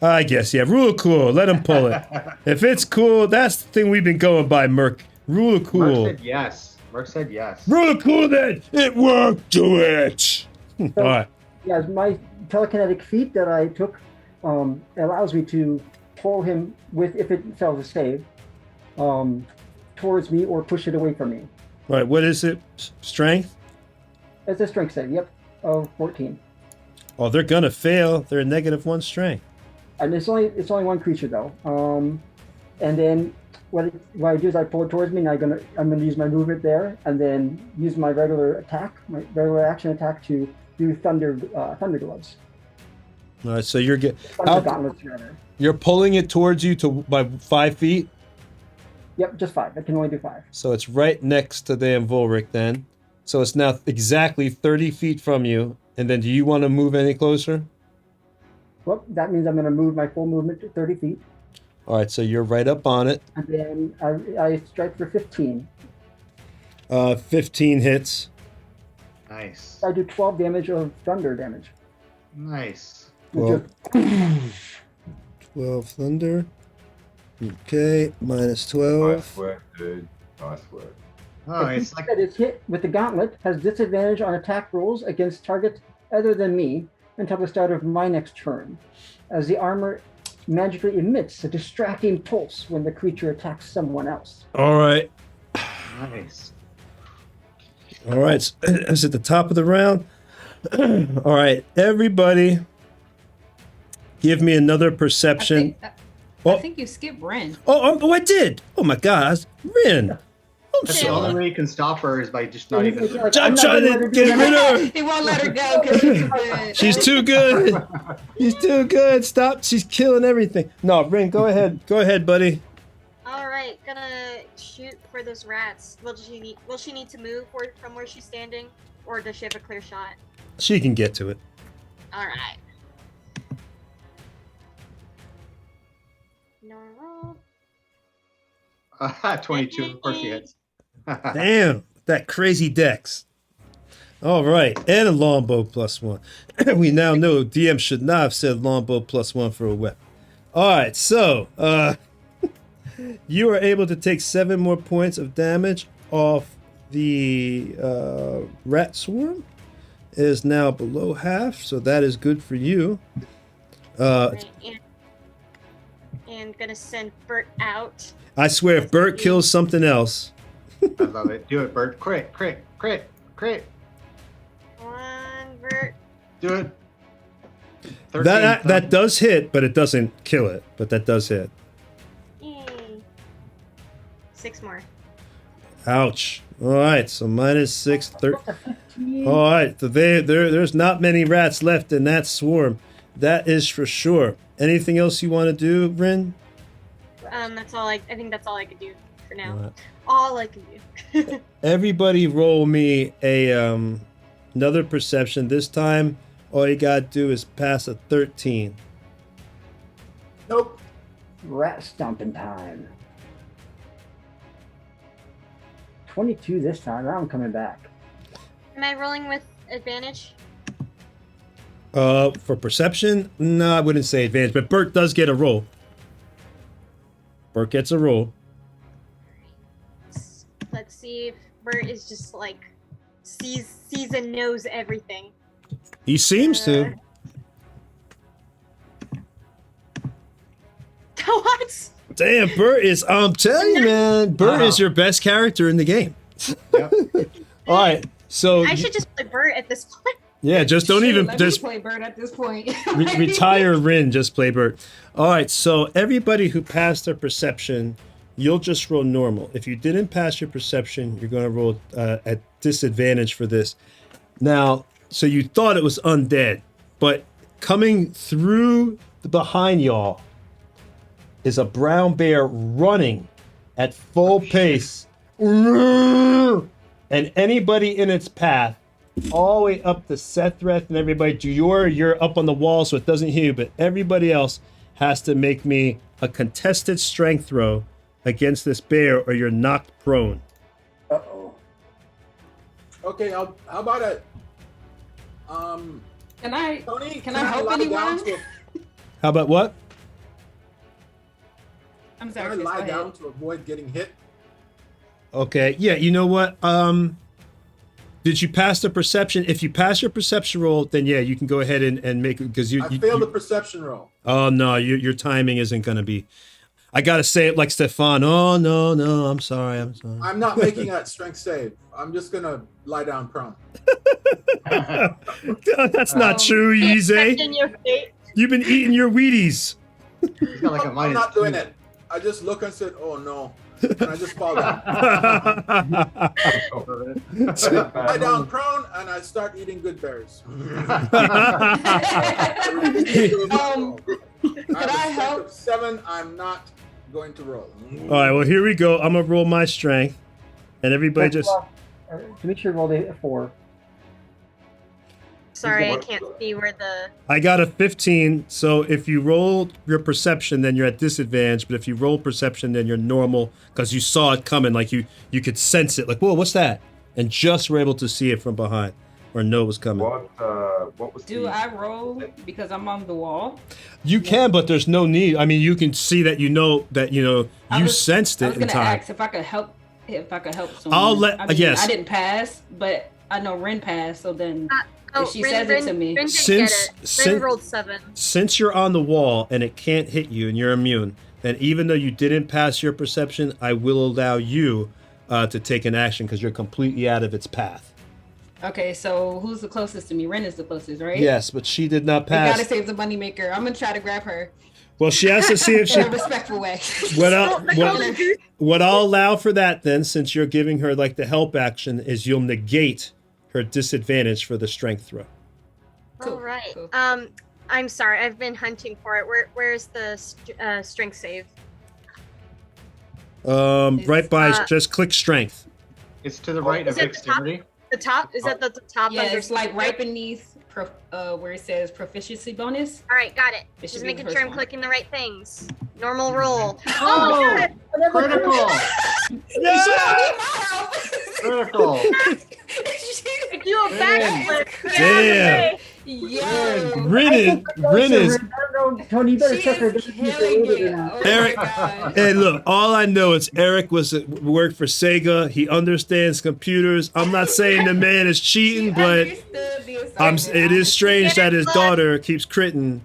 I guess, yeah. Rule of cool. Let him pull it. If it's cool, that's the thing we've been going by, Merc. Rule of Mark cool. said yes. Mark said yes. Rule of cool then. It worked. Do it. All right. Yeah, my telekinetic feat that I took allows me to pull him with, if it fails to save, towards me or push it away from me. All right. What is it? Strength? It's a strength save. Yep, of 14. Oh, they're gonna fail. They're a -1 strength. And it's only one creature though. And then what I do is I pull it towards me, and I'm gonna use my movement there, and then use my regular action attack to do thunder gloves. All right. So you're Thunder gauntlets rather. you're pulling it towards you by 5 feet. Yep, just 5. I can only do 5. So it's right next to the Volric then. So it's now exactly 30 feet from you. And then do you want to move any closer? Well, that means I'm going to move my full movement to 30 feet. All right, so you're right up on it. And then I strike for 15. 15 hits. Nice. I do 12 damage of thunder damage. Nice. Well, 12 thunder. Okay, minus 12. Nice work, dude. Nice work. Oh, it's like That is hit with the gauntlet has disadvantage on attack rolls against targets other than me until the start of my next turn, as the armor magically emits a distracting pulse when the creature attacks someone else. All right. nice. All right, so it's at the top of the round. All right, everybody, give me another perception. I think you skipped Ren. Oh, I did. Oh my God, Rin. I'm That's the only sorry. way you can stop her is by just not even. I'm trying to get rid of her. He won't let her go because she's good. She's too good. She's too good. Stop. She's killing everything. No, Rin, go ahead. Go ahead, buddy. All right, gonna shoot for those rats. Will she need to move from where she's standing, or does she have a clear shot? She can get to it. All right. No. 22. Of course she hits. Damn, that crazy dex. All right, and a longbow +1. We now know DM should not have said longbow +1 for a weapon. All right, so you are able to take 7 more points of damage off the rat swarm. It is now below half, so that is good for you. Right, and gonna send Bert out. I swear, if Bert kills something else, I love it. Do it, Bert. Crit. One, Bert. Do it. 13, that does hit, but it doesn't kill it. But that does hit. Yay. 6 more. Ouch. All right, so -6, 13. All right, so there's not many rats left in that swarm. That is for sure. Anything else you want to do, Rin? That's all. I think that's all I could do for now. All right. All I can do. Everybody roll me a another perception. This time, all you gotta do is pass a 13. Nope. Rat stomping time. 22 this time. Now I'm coming back. Am I rolling with advantage? For perception, no, I wouldn't say advantage, but Bert does get a roll. Bert gets a roll. Let's see if Bert is just like sees and knows everything. He seems to. What? Damn, Bert is. I'm telling you, man, Bert is your best character in the game. Yep. All right, so I should just play Bert at this point. yeah, just don't Shit, even let me just play Bird at this point. retire Rin, just play Bert. All right, so everybody who passed their perception, you'll just roll normal. If you didn't pass your perception, you're going to roll at disadvantage for this. Now, so you thought it was undead, but coming through behind y'all is a brown bear running at full pace. And anybody in its path, all the way up to Sethreth and everybody, you're up on the wall so it doesn't hit you, but everybody else has to make me a contested strength throw against this bear or you're knocked prone. Uh-oh. Okay, how about it? Can I Tony, can I help lie down anyone? to- How about what? I'm Can sorry. I Chris, lie go ahead. down to avoid getting hit? Okay. Yeah. You know what? Did you pass the perception? If you pass your perception roll, then yeah, you can go ahead and make it because I failed the perception roll. Oh no, your timing isn't gonna be. I gotta say it like Stefan. Oh no, I'm sorry. I'm not making that strength save. I'm just gonna lie down prone. That's not true, Yize. Accepting your fate. You've been eating your Wheaties. He's got like a I'm not -2. doing it. I just look and said, "Oh no," and I just fall down. Lie down prone, and I start eating good berries. Could I help? 7. I'm not going to roll. All right, well here we go. I'm gonna roll my strength, and everybody just. Dimitri rolled a 4. Sorry, I can't see where the. I got a 15. So if you roll your perception, then you're at disadvantage. But if you roll perception, then you're normal because you saw it coming. Like you could sense it. Like, whoa, what's that? And just were able to see it from behind, or know it was coming. What was Do I roll because I'm on the wall? You can, but there's no need. I mean, you can see that you sensed I it was in gonna time. ask if I could help. If I could help someone. I'll let. I mean, yes. I didn't pass, but I know Ren passed. So then, if she Rin, says Rin, it to me, Rin didn't Since- get it. since- Rin rolled 7. Since you're on the wall and it can't hit you and you're immune, then even though you didn't pass your perception, I will allow you to take an action because you're completely out of its path. okay. So who's the closest to me? Ren is the closest, right? Yes, but she did not We pass. gotta save the moneymaker. I'm gonna try to grab her Well, she has to see if she. in a respectful way. What I'll allow for that then, since you're giving her like the help action, is you'll negate her disadvantage for the strength throw. Cool, All right. cool. I'm sorry. I've been hunting for it. Where's the strength save? Right by, just click strength. It's to the right of Is it the top? dexterity. The top? Is that the top? Yeah, under it's like right strength? beneath where it says proficiency bonus. All right, got it. It should Just be the making first sure I'm one. clicking the right things. Normal roll. Oh, God. critical! Critical! I do a backflip. Damn. Yo, Rin is. Tony, you better she check her. is killing it. Oh Eric- my God. Hey, look, all I know is Erik worked for Sega. He understands computers. I'm not saying the man is cheating, but it is strange that his daughter keeps critting.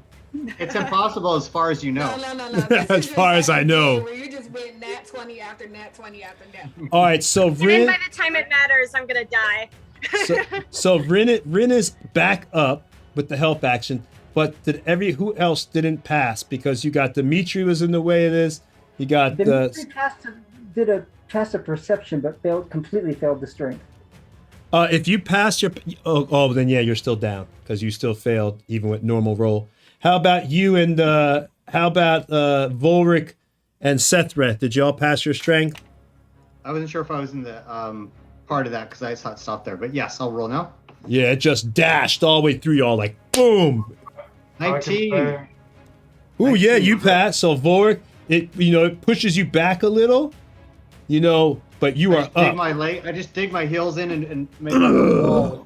It's impossible as far as you know. No. As far as I know. Where you just went nat 20 after nat 20 after nat. All right, so And then Rin. by the time it matters, I'm gonna die. So Rin is back up with the help action, but who else didn't pass? Because you got Dimitri was in the way of this. You got Dimitri did a test of perception, but completely failed the strength. if you pass your then yeah, you're still down because you still failed even with normal roll. How about you and Volric and Sethreth? Did you all pass your strength? I wasn't sure if I was in the part of that because I saw it stop there. But yes, I'll roll now. Yeah, it just dashed all the way through y'all like boom. 19. Ooh, yeah, you passed. So Volric, it pushes you back a little, but you are up. I just dig my heels in and make like a wall with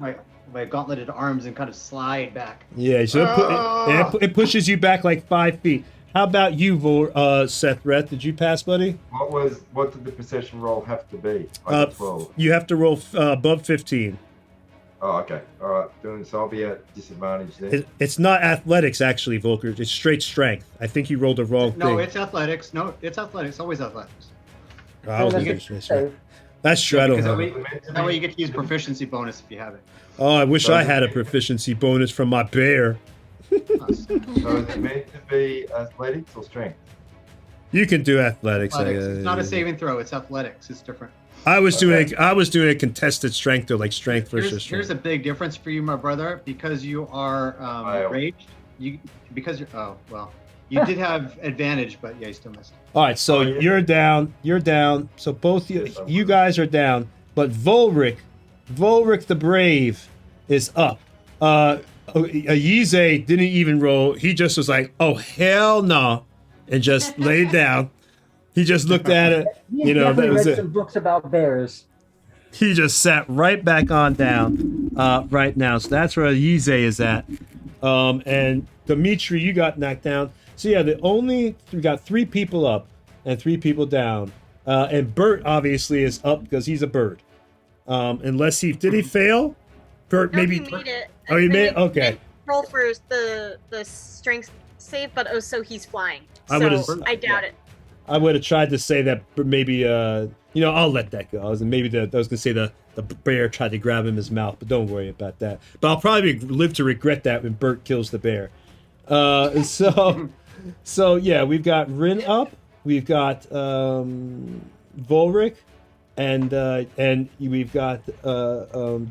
my gauntleted arms and kind of slide back. Yeah, so it pushes you back like 5 feet. How about you, Sethreth? Did you pass, buddy? What did the perception roll have to be? I got 12. You have to roll above 15. Oh, okay. All right. So I'll be at disadvantage then. It's not athletics, actually, Volker. It's straight strength. I think you rolled the wrong thing. No, it's athletics. No, it's athletics. Always athletics. I was thinking strength. That's true. I don't Because have. that way you get to use proficiency bonus if you have it. Oh, I wish I had a proficiency bonus from my bear. So is it meant to be athletics or strength? You can do athletics. It's not a saving throw. It's athletics. It's different. I was doing a contested strength, though, like strength versus strength. Here's a big difference for you, my brother, because you are raged. You did have advantage, but yeah, you still missed. All right, so you're down. You're down. So both you guys are down, but Volric the Brave is up. Yize didn't even roll. He just was like, "Oh hell no," and just laid down. He just looked at it. He That definitely was read it. some books about bears. He just sat right back on down right now. So that's where Yize is at. And Dimitri, you got knocked down. So yeah, we got 3 people up and 3 people down. And Bert obviously is up because he's a bird. Unless did he fail? Bert No, maybe. he made it. Oh, he made it? And Okay. didn't roll for the strength save, but also he's flying. I So would've- I doubt it. I would have tried to say that maybe, I'll let that go. I was going to say the bear tried to grab him in his mouth, but don't worry about that. But I'll probably live to regret that when Bert kills the bear. So yeah, we've got Rin up, we've got Volric, and we've got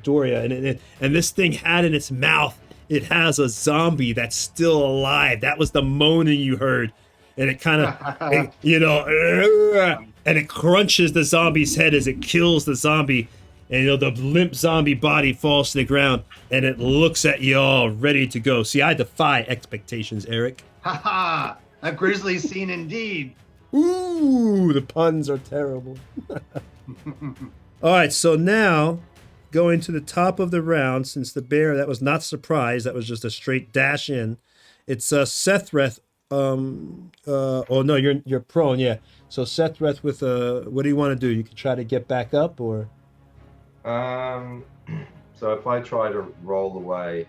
Doria, and this thing had in its mouth, it has a zombie that's still alive. That was the moaning you heard. And it kind of, and it crunches the zombie's head as it kills the zombie. And the limp zombie body falls to the ground, and it looks at you all ready to go. See, I defy expectations, Erik. Ha ha! A grisly scene indeed. Ooh, the puns are terrible. All right, so now going to the top of the round, since the bear, that was not surprise, that was just a straight dash in. It's Sethreth. Oh no, you're prone, yeah. So Sethreth with what do you want to do? You can try to get back up, or So if I try to roll away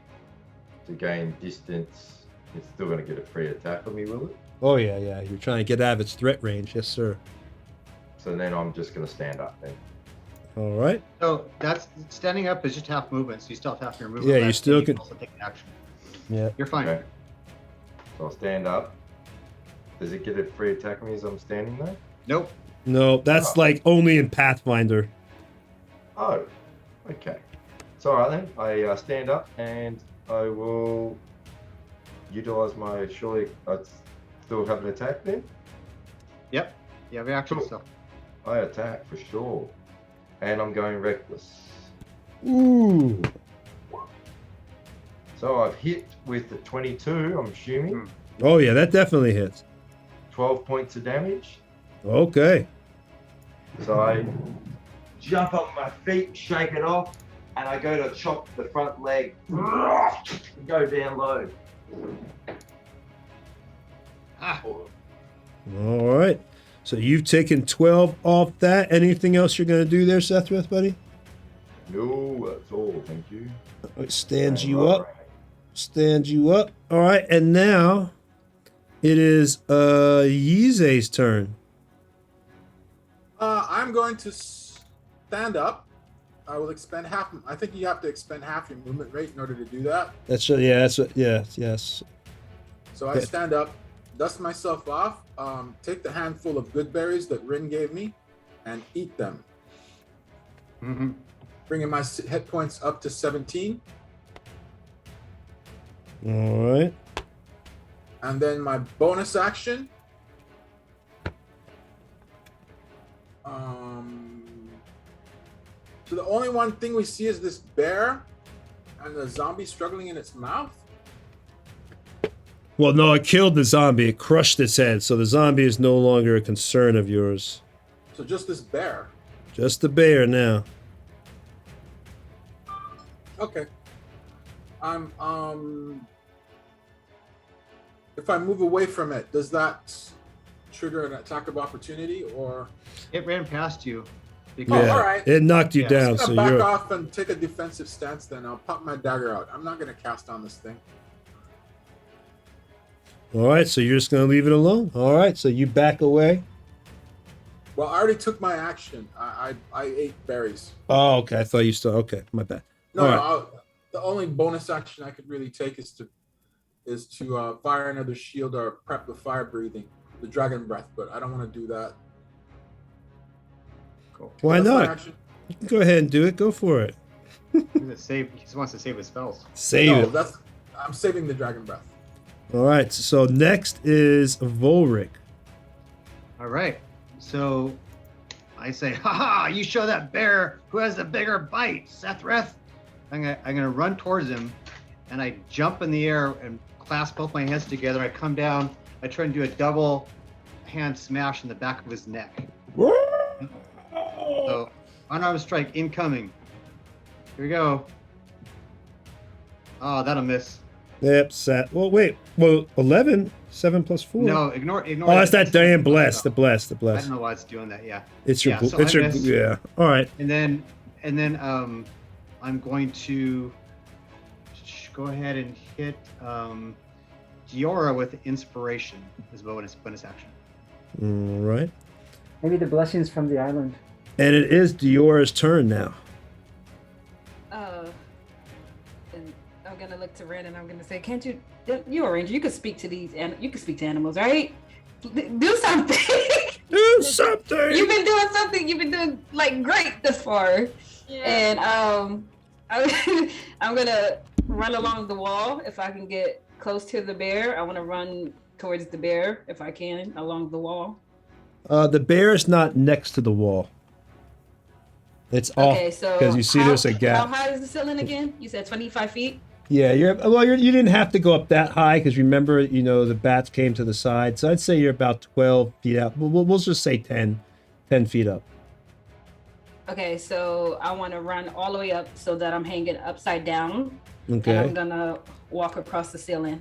to gain distance, it's still going to get a free attack on me, will it? oh yeah, you're trying to get out of its threat range, yes sir. So then I'm just going to stand up then. All right. So that's standing up is just half movement, so you still have half your movement. Yeah, you left, still and can- also take an action. Yeah. You're fine. Okay. So I'll stand up. Does it get a free attack on me as I'm standing there? Nope. No, that's like only in Pathfinder. Oh, okay. So all right then, I stand up and I will utilize my, surely I still have an attack then? Yep. You have your action Cool. still. I attack for sure. And I'm going reckless. Ooh. So I've hit with the 22, I'm assuming. Oh yeah, that definitely hits. 12 points of damage. Okay. So I jump up my feet, shake it off, and I go to chop the front leg. Go down low. Ah. All right. So you've taken 12 off that. Anything else you're going to do there, Sethreth, buddy? No, that's all, thank you. It stands you up. Stands you up. All right. And now it is Yize's turn. I'm going to stand up. I will expend half. I think you have to expend half your movement rate in order to do that. That's yeah. That's what. Yeah. Yes. So I Okay. stand up, dust myself off, take the handful of good berries that Rin gave me, and eat them, Mm-hmm. bringing my hit points up to 17. All right. And then my bonus action. So the only one thing we see is this bear and the zombie struggling in its mouth. Well, no, it killed the zombie. It crushed its head. So the zombie is no longer a concern of yours. So just this bear. Just the bear now. Okay. If I move away from it, does that trigger an attack of opportunity or? It ran past you. Yeah. all right. It knocked you Yeah, down. I'm So gonna back you're. off and take a defensive stance. Then I'll pop my dagger out. I'm not gonna cast on this thing. All right. So you're just going to leave it alone. All right. So you back away. Well, I already took my action. I ate berries. Oh, okay. I thought you still. Okay. My bad. No, All no. right. The only bonus action I could really take is to fire another shield or prep the fire breathing, the dragon breath. But I don't want to do that. Cool. Why That's my not? action. You can go ahead and do it. Go for it. He just wants to save his spells. Save No, it. I'm saving the dragon breath. All right. So next is Volric. All right. So I say, haha, you show that bear who has the bigger bite, Sethreth. I'm gonna run towards him, and I jump in the air and clasp both my hands together. I come down. I try and do a double hand smash in the back of his neck. So unarmed strike incoming. Here we go. Oh, that'll miss. Yep, set. Well, wait. Well, 11, 7 plus 4. No, ignore. Oh, that's that damn bless. The bless. I don't know why it's doing that. Yeah. It's your. Yeah, so it's I your. missed. Yeah. All right. And then I'm going to go ahead and hit Diora with inspiration as bonus action. All right. Maybe the blessings from the island. And it is Diora's turn now. And I'm gonna look to Ren and I'm gonna say, "Can't you? You're a ranger. You can speak to these, and you can speak to animals, right? Do something. Do something. You've been doing something. You've been doing like great this far." Yeah. And I'm gonna run along the wall if I can get close to the bear. I want to run towards the bear if I can along the wall. The bear is not next to the wall. It's off Okay, so because you see there's a gap. How high is the ceiling again? You said 25 feet. Yeah, you didn't have to go up that high because remember, the bats came to the side. So I'd say you're about 12 feet out. We'll just say 10 feet up. Okay, so I want to run all the way up so that I'm hanging upside down. Okay. And I'm gonna walk across the ceiling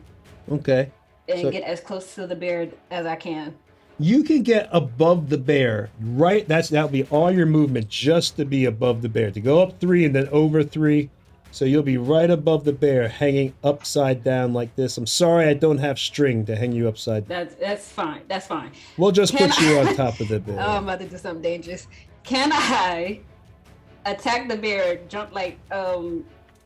Okay. and So- get as close to the bear as I can. You can get above the bear, right? That'll be all your movement just to be above the bear. To go up 3 and then over 3. So you'll be right above the bear, hanging upside down like this. I'm sorry I don't have string to hang you upside down. That's fine. That's fine. We'll just Can put you I- on top of the bear. Oh, I'm about to do something dangerous. Can I attack the bear,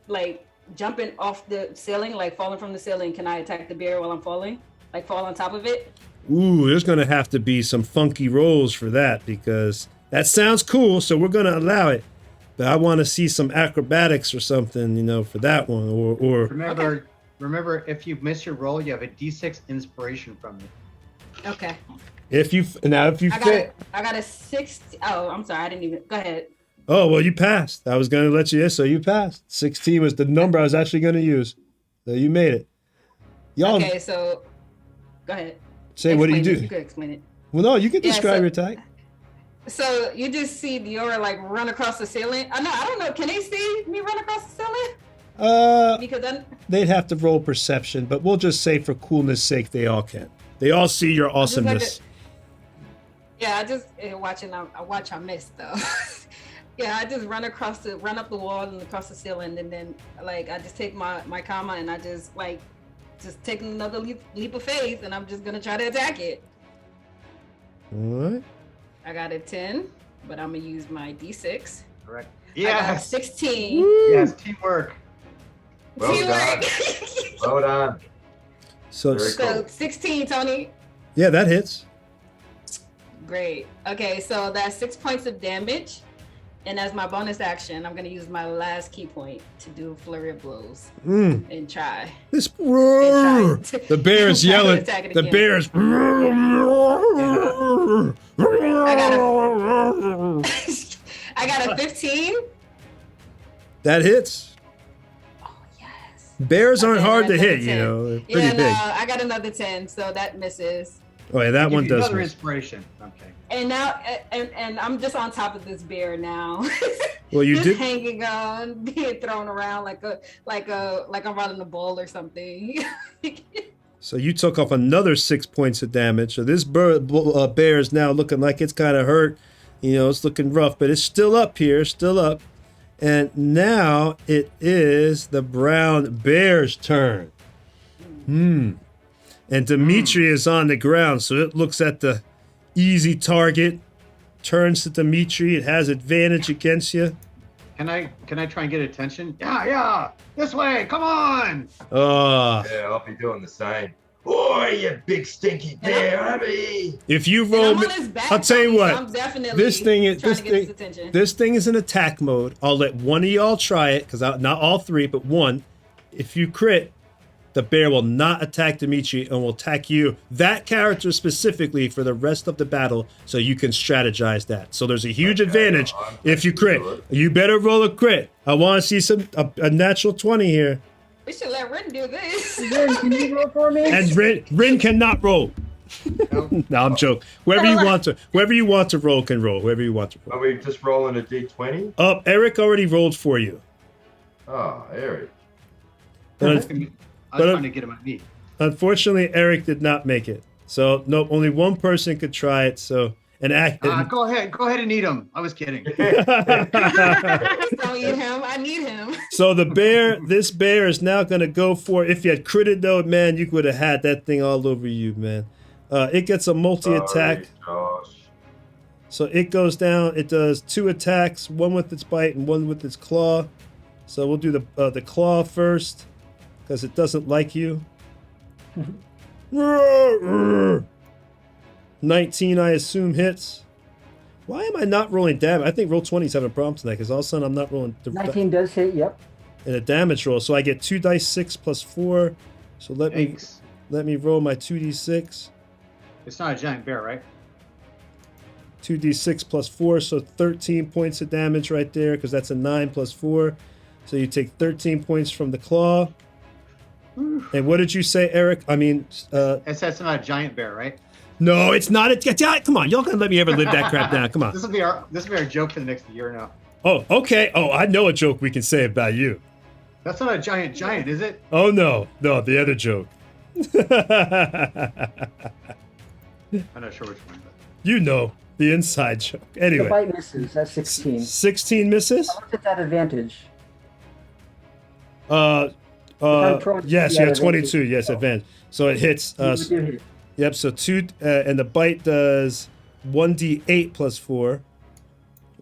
like jumping off the ceiling, like falling from the ceiling? Can I attack the bear while I'm falling? Like fall on top of it? Ooh, there's going to have to be some funky rolls for that because that sounds cool, so we're going to allow it. But I want to see some acrobatics or something, for that one. Or Remember, if you miss your roll, you have a D6 inspiration from me. Okay. if you fit. I got a 60. Oh, I'm sorry. I didn't even. Go ahead. Oh, well, you passed. I was going to let you in, so you passed. 16 was the number I was actually going to use. So you made it. Y'all Okay, so go ahead. say, what do you Explain do? it. You could explain it. Well, no, you can describe so- your attack. So you just see Diora like run across the ceiling. I don't know. Can they see me run across the ceiling? Because then. They'd have to roll perception, but we'll just say for coolness' sake, they all can. They all see your awesomeness. Yeah, I just watching. I watch. I miss though. Yeah, I just run up the wall and across the ceiling, and then like I just take my comma and I just take another leap of faith, and I'm just gonna try to attack it. All right. I got a 10, but I'm gonna use my D6. Correct. I got a Yes. 16. Yes. Teamwork. Well done. Well done. So, Very cool. So 16, Tony. yeah, that hits. Great. Okay, so that's 6 points of damage. And as my bonus action, I'm going to use my last key point to do a flurry of blows and try. This And try the bear is try to yelling. attack it The again. bear is. I got a 15. That hits. Oh, yes. Bears aren't Okay, hard to that's hit, a 10. They're pretty Yeah, big. no, I got another 10, so that misses. Oh yeah, that Give one you does another miss. inspiration. Okay. And now, and I'm just on top of this bear now. Well, you just did. hanging on, being thrown around like I'm running a ball or something. So you took off another 6 points of damage. So this bear is now looking like it's kind of hurt. It's looking rough, but it's still up here, still up. And now it is the brown bear's turn. And Dimitri is on the ground, so it looks at the easy target, turns to Dimitri. It has advantage against you. Can I try and get attention? Yeah. This way. Come on. Yeah, I'll be doing the same. Oh, you big stinky bear, Abby! If you And roll, I'm on his back, I'll tell you Tony, so what. I'm definitely This thing is trying this to get his thing. attention. This thing is in attack mode. I'll let one of y'all try it because not all three, but one. If you crit, the bear will not attack Dimitri and will attack you, that character specifically, for the rest of the battle, so you can strategize that. So there's a huge advantage if you crit. You better roll a crit. I want to see a natural 20 here. We should let Ren do this. Ren, can you roll for me? And Rin cannot roll. No, I'm joking. Whoever you want to roll can roll. Whoever you want to roll. Are we just rolling a d20? Eric already rolled for you. Oh, Erik. I was But, trying to get him on me. Unfortunately, Erik did not make it. So nope, only one person could try it. So an act. Go ahead and eat him. I was kidding. Don't eat him. I need him. So this bear is now gonna go for. If you had critted though, man, you would have had that thing all over you, man. It gets a multi-attack. Josh. So it goes down. It does 2 attacks, one with its bite and one with its claw. So we'll do the claw first because it doesn't like you. 19, I assume, hits. Why am I not rolling damage? I think roll 20's having a problem tonight because all of a sudden I'm not rolling. 19 does hit, yep. In a damage roll. So I get 2 dice 6 plus 4. So let me roll my 2d6. It's not a giant bear, right? 2d6 plus 4, so 13 points of damage right there because that's a 9 plus 4. So you take 13 points from the claw. And what did you say, Erik? I mean, It says it's not a giant bear, right? no, it's not. Come on, y'all gonna let me ever live that crap down? Come on. This will be our joke for the next year now. Oh, okay. Oh, I know a joke we can say about you. That's not a giant, is it? Oh no, the other joke. I'm not sure which one. But... You know the inside joke. Anyway, The bite misses. That's 16. 16 misses. I'll look at that advantage. Yes, you have 22. Yes, advantage. So it hits. You do hit. Yep. So 2, and the bite does 1d8 plus 4.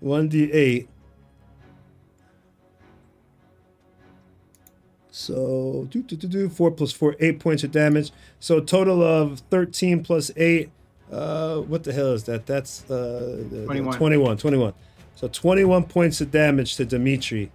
1d8. So 4 plus 4, 8 points of damage. So a total of 13 plus 8. What the hell is that? That's 21. 21. So 21 points of damage to Dimitri.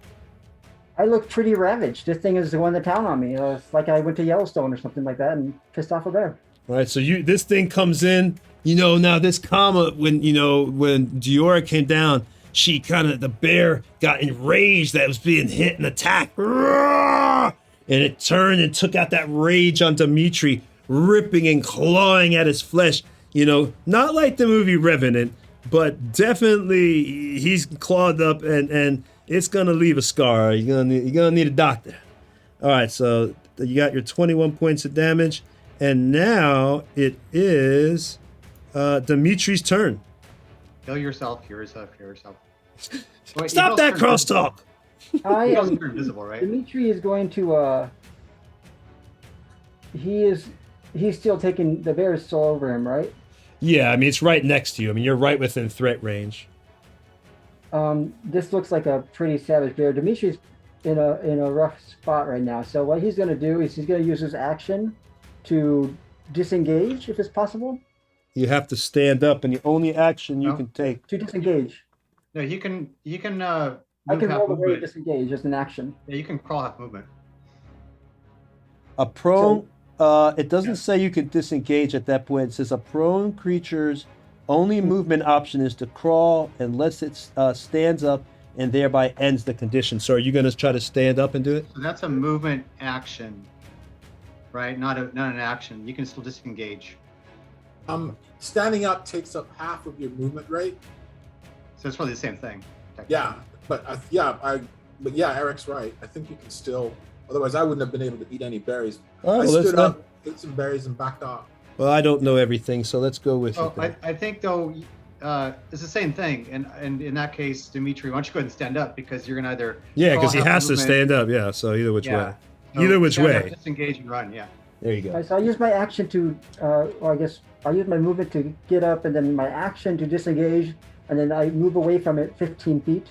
I look pretty ravaged. This thing is the one that town on me. It's like I went to Yellowstone or something like that and pissed off a bear. All right, so this thing comes in. Now this comma when Diora came down, the bear got enraged that it was being hit and attacked. And it turned and took out that rage on Dimitri, ripping and clawing at his flesh. Not like the movie Revenant, but definitely he's clawed up and it's gonna leave a scar. You're gonna need a doctor. All right, so you got your 21 points of damage, and now it is Dimitri's turn. Heal yourself. Wait, Stop that crosstalk. I He am. doesn't turn invisible, right? Dimitri is going to. He's still taking the bear is still over him, right? Yeah, I mean it's right next to you. I mean you're right within threat range. This looks like a pretty savage bear. Dimitri's in a rough spot right now. So what he's going to do is he's going to use his action to disengage, if it's possible. You have to stand up, and the only action you No. can take. To disengage. No, you can. I can Move half roll away to movement. disengage as an action. Yeah, you can crawl half movement. A prone. It doesn't say you can disengage at that point. It says a prone creature's only movement option is to crawl unless it stands up and thereby ends the condition. So are you going to try to stand up and do it? So that's a movement action, right? Not an action. You can still disengage. Standing up takes up half of your movement rate. So it's probably the same thing. Yeah, but Eric's right. I think you can still. Otherwise, I wouldn't have been able to eat any berries. Oh, I well, stood up, ate some berries, and backed off. Well, I don't know everything, so let's go with Oh, it. Then. I think though, it's the same thing. And in that case, Dimitri, why don't you go ahead and stand up because you're gonna either. Yeah, crawl because he half has to movement- stand up. Yeah, so either which Yeah. way. So Either which stand up, way. disengage and run. Yeah. There you go. Right, so I use my action to, or I guess I use my movement to get up, and then my action to disengage, and then I move away from it 15 feet.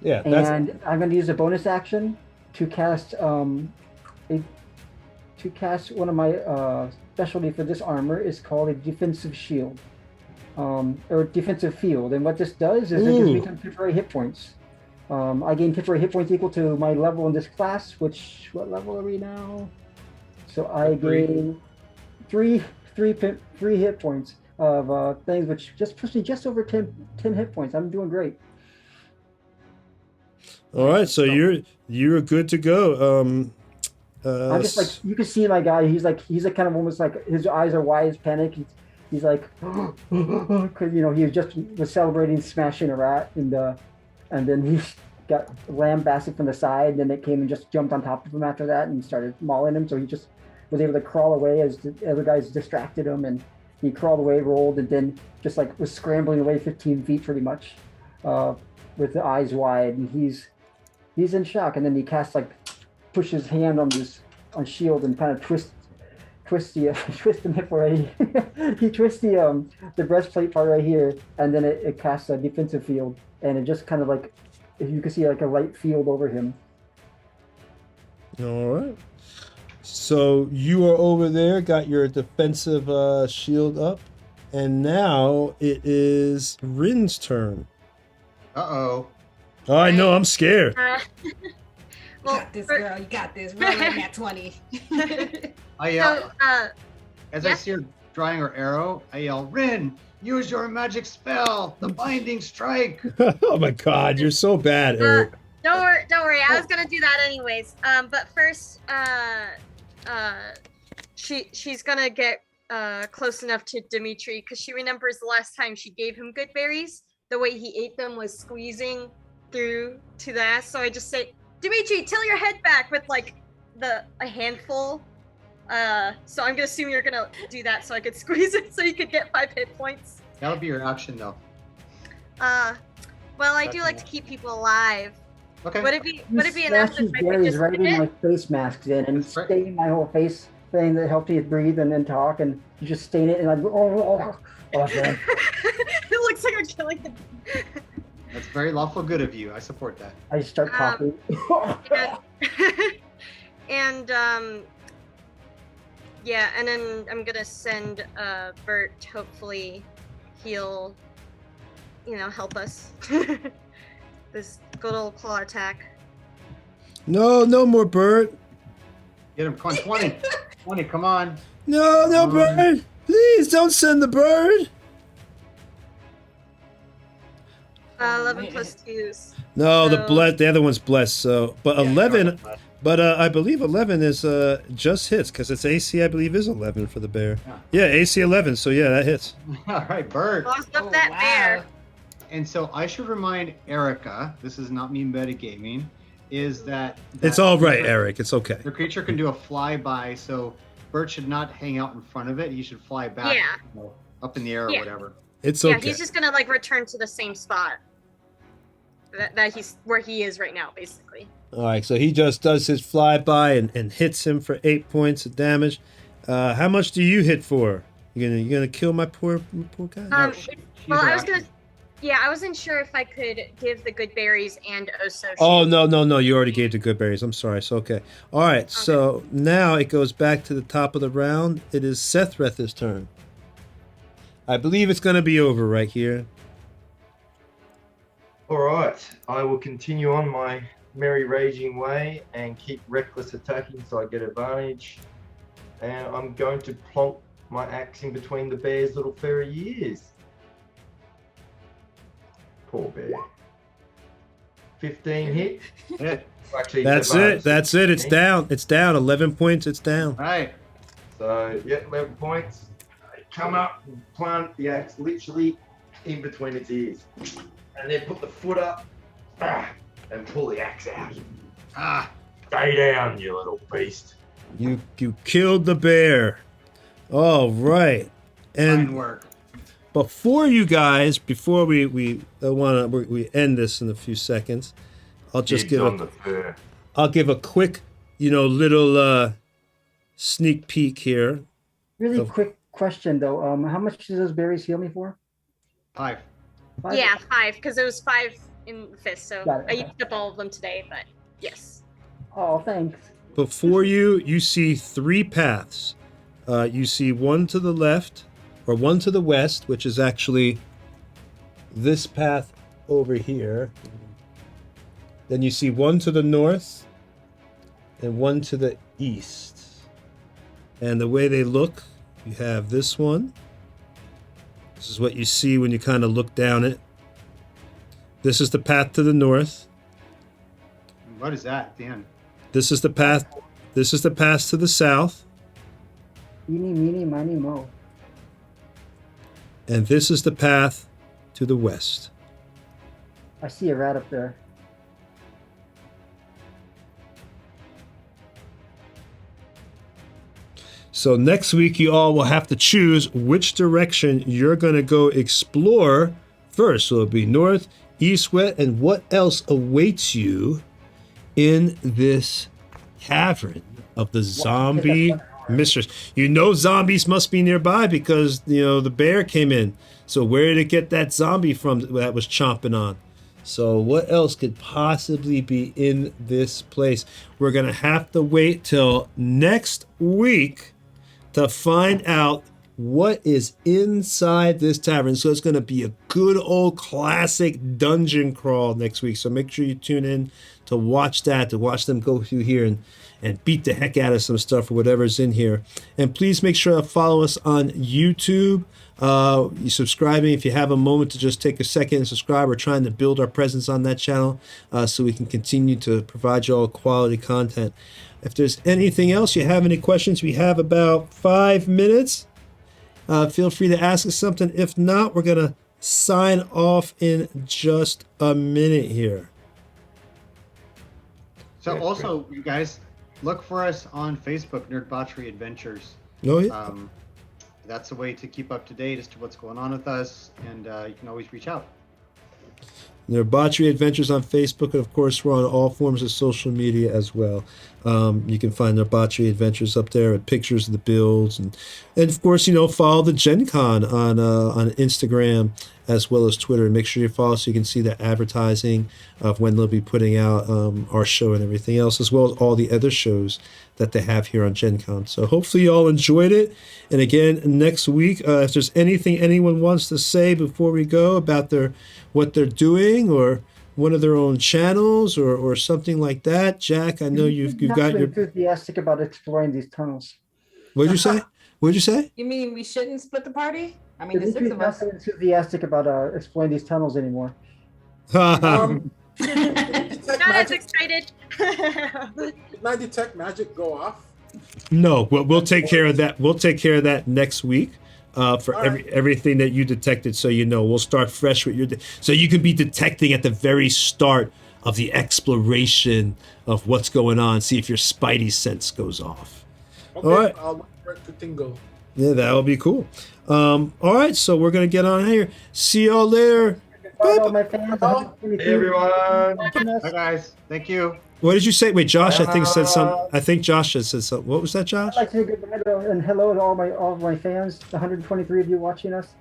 Yeah, that's And I'm going to use a bonus action to cast one of my specialty for this armor is called a defensive shield, or defensive field. And what this does is it gives me some temporary hit points. I gain temporary hit points equal to my level in this class. What level are we now? So I gain three hit points of things, which just puts me just over 10 hit points. I'm doing great. all right. So you're good to go. I'm just like, you can see my guy. He's like kind of almost like his eyes are wide as panic. He's like, because he just was celebrating smashing a rat, and then he's got lambasted from the side, and then it came and just jumped on top of him after that and started mauling him. So he just was able to crawl away as the other guys distracted him, and he crawled away, rolled, and then just like was scrambling away 15 feet pretty much, with the eyes wide, and he's in shock. And then he casts push his hand on shield and kind of twist the hip right. He twists the breastplate part right here, and then it casts a defensive field, and it just kind of you can see a light field over him. All right. So you are over there, got your defensive shield up, and now it is Rin's turn. Uh-oh. Oh, I know, I'm scared. You got this, girl. You got this. Rolling that 20. I yell, So, as yeah. I see her drawing her arrow, I yell, Rin, use your magic spell, the binding strike. Oh my God, you're so bad, Erik. don't worry. I was gonna do that anyways. But first, she's gonna get close enough to Dimitri because she remembers the last time she gave him good berries. The way he ate them was squeezing through to the ass. So I just say, Dimitri, tilt your head back with a handful. So I'm gonna assume you're gonna do that so I could squeeze it so you could get 5 hit points. That'll be your action, though. Well, I do like to keep people alive. Okay. Would it be enough Smashes if I could berries just right hit in it? my face masks in and That's right. stain my whole face thing that helped you breathe and then talk, and you just stain it, and I go, oh man. It looks like I'm killing him. That's very lawful good of you. I support that. I just start coughing. And yeah, and then I'm gonna send Bert. Hopefully, he'll, help us. This good old claw attack. No more Bert. Get him. Come on, 20. 20, come on. No bird. Please don't send the bird. 11 plus 2s. No, So- the other one's blessed. So, but 11. But I believe 11 is just hits because its AC I believe is 11 for the bear. Yeah, AC 11. So yeah, that hits. All right, Bert. Lost up that bear. And so I should remind Erica, this is not me metagaming, is that It's all right, Erik. It's okay. the creature can do a flyby, so Bert should not hang out in front of it. He should fly back, Yeah. up in the air or Yeah. whatever. It's Yeah, okay. he's just gonna return to the same spot that he's where he is right now, basically. All right, so he just does his flyby and hits him for 8 points of damage. How much do you hit for? You gonna kill my poor guy? She's Well, I was action. gonna. Yeah, I wasn't sure if I could give the good berries and also. Oh no! You already gave the good berries. I'm sorry. So okay. All right. So now it goes back to the top of the round. It is Sethreth's turn. I believe it's gonna be over right here. All right, I will continue on my merry raging way and keep reckless attacking so I get advantage. And I'm going to plonk my axe in between the bear's little furry ears. Poor bear. 15 hit. Yeah. Actually, That's advantage it. That's it. It's 16. down. It's down. 11 points. It's down. All right. So, yeah, 11 points. I come up and plant the axe literally in between its ears. And then put the foot up and pull the axe out. Ah, Stay down, you little beast. You killed the bear. All right. fine And work. before we end this in a few seconds, I'll just Dibs on give the fur. I'll give a quick, little sneak peek here. Really quick question though. How much do those berries heal me for? 5. 5? Yeah, 5 because it was 5 in the fist. So Got it, I okay. used up all of them today, but yes. Oh, thanks. Before you see 3 paths. You see one to the left, or one to the west, which is actually this path over here. Then you see one to the north, and one to the east. And the way they look, you have this one. This is what you see when you kind of look down it. This is the path to the north. What is that, Dan? This is the path. This is the path to the south. Eeny, meeny, miny, mo. And this is the path to the west. I see a rat up there. So next week, you all will have to choose which direction you're going to go explore first. So it'll be north, east, west, and what else awaits you in this cavern of the zombie mistress. You know zombies must be nearby because, the bear came in. So where did it get that zombie from that was chomping on? So what else could possibly be in this place? We're going to have to wait till next week to find out what is inside this tavern. So it's going to be a good old classic dungeon crawl next week. So make sure you tune in to watch that, to watch them go through here and beat the heck out of some stuff or whatever's in here. And please make sure to follow us on YouTube. You subscribing if you have a moment to just take a second and subscribe. We're trying to build our presence on that channel so we can continue to provide you all quality content. If there's anything else, you have any questions, we have about 5 minutes. Feel free to ask us something. If not, we're going to sign off in just a minute here. So also, you guys, look for us on Facebook, Nerdbauchery Adventures. Oh, yeah. That's a way to keep up to date as to what's going on with us, and you can always reach out. Nerdbauchery Adventures on Facebook, and of course we're on all forms of social media as well. You can find Nerdbauchery Adventures up there with pictures of the builds, and of course follow the Gen Con on Instagram as well as Twitter. And make sure you follow so you can see the advertising of when they'll be putting out our show and everything else, as well as all the other shows that they have here on Gen Con. So hopefully you all enjoyed it. And again, next week, if there's anything anyone wants to say before we go about what they're doing or one of their own channels or something like that, Jack, I know you've got your enthusiastic about exploring these tunnels. What'd you say? What'd you say? You mean we shouldn't split the party? I mean, the 6 of Not us. so enthusiastic about exploring these tunnels anymore. Not as excited. Did my detect magic go off? No, we'll take care of that. We'll take care of that next week for everything that you detected. So we'll start fresh with so you can be detecting at the very start of the exploration of what's going on. See if your spidey sense goes off. Okay, all right. I'll wait for it to tingle. Yeah, that would be cool. All right, so we're gonna get on here. See y'all later. Bye, all my fans. Hey, everyone. Bye, guys. Thank you. What did you say? Wait, Josh, I think said something. I think Josh had said something. What was that, Josh? I'd like to say goodbye and hello to all my fans, the 123 of you watching us.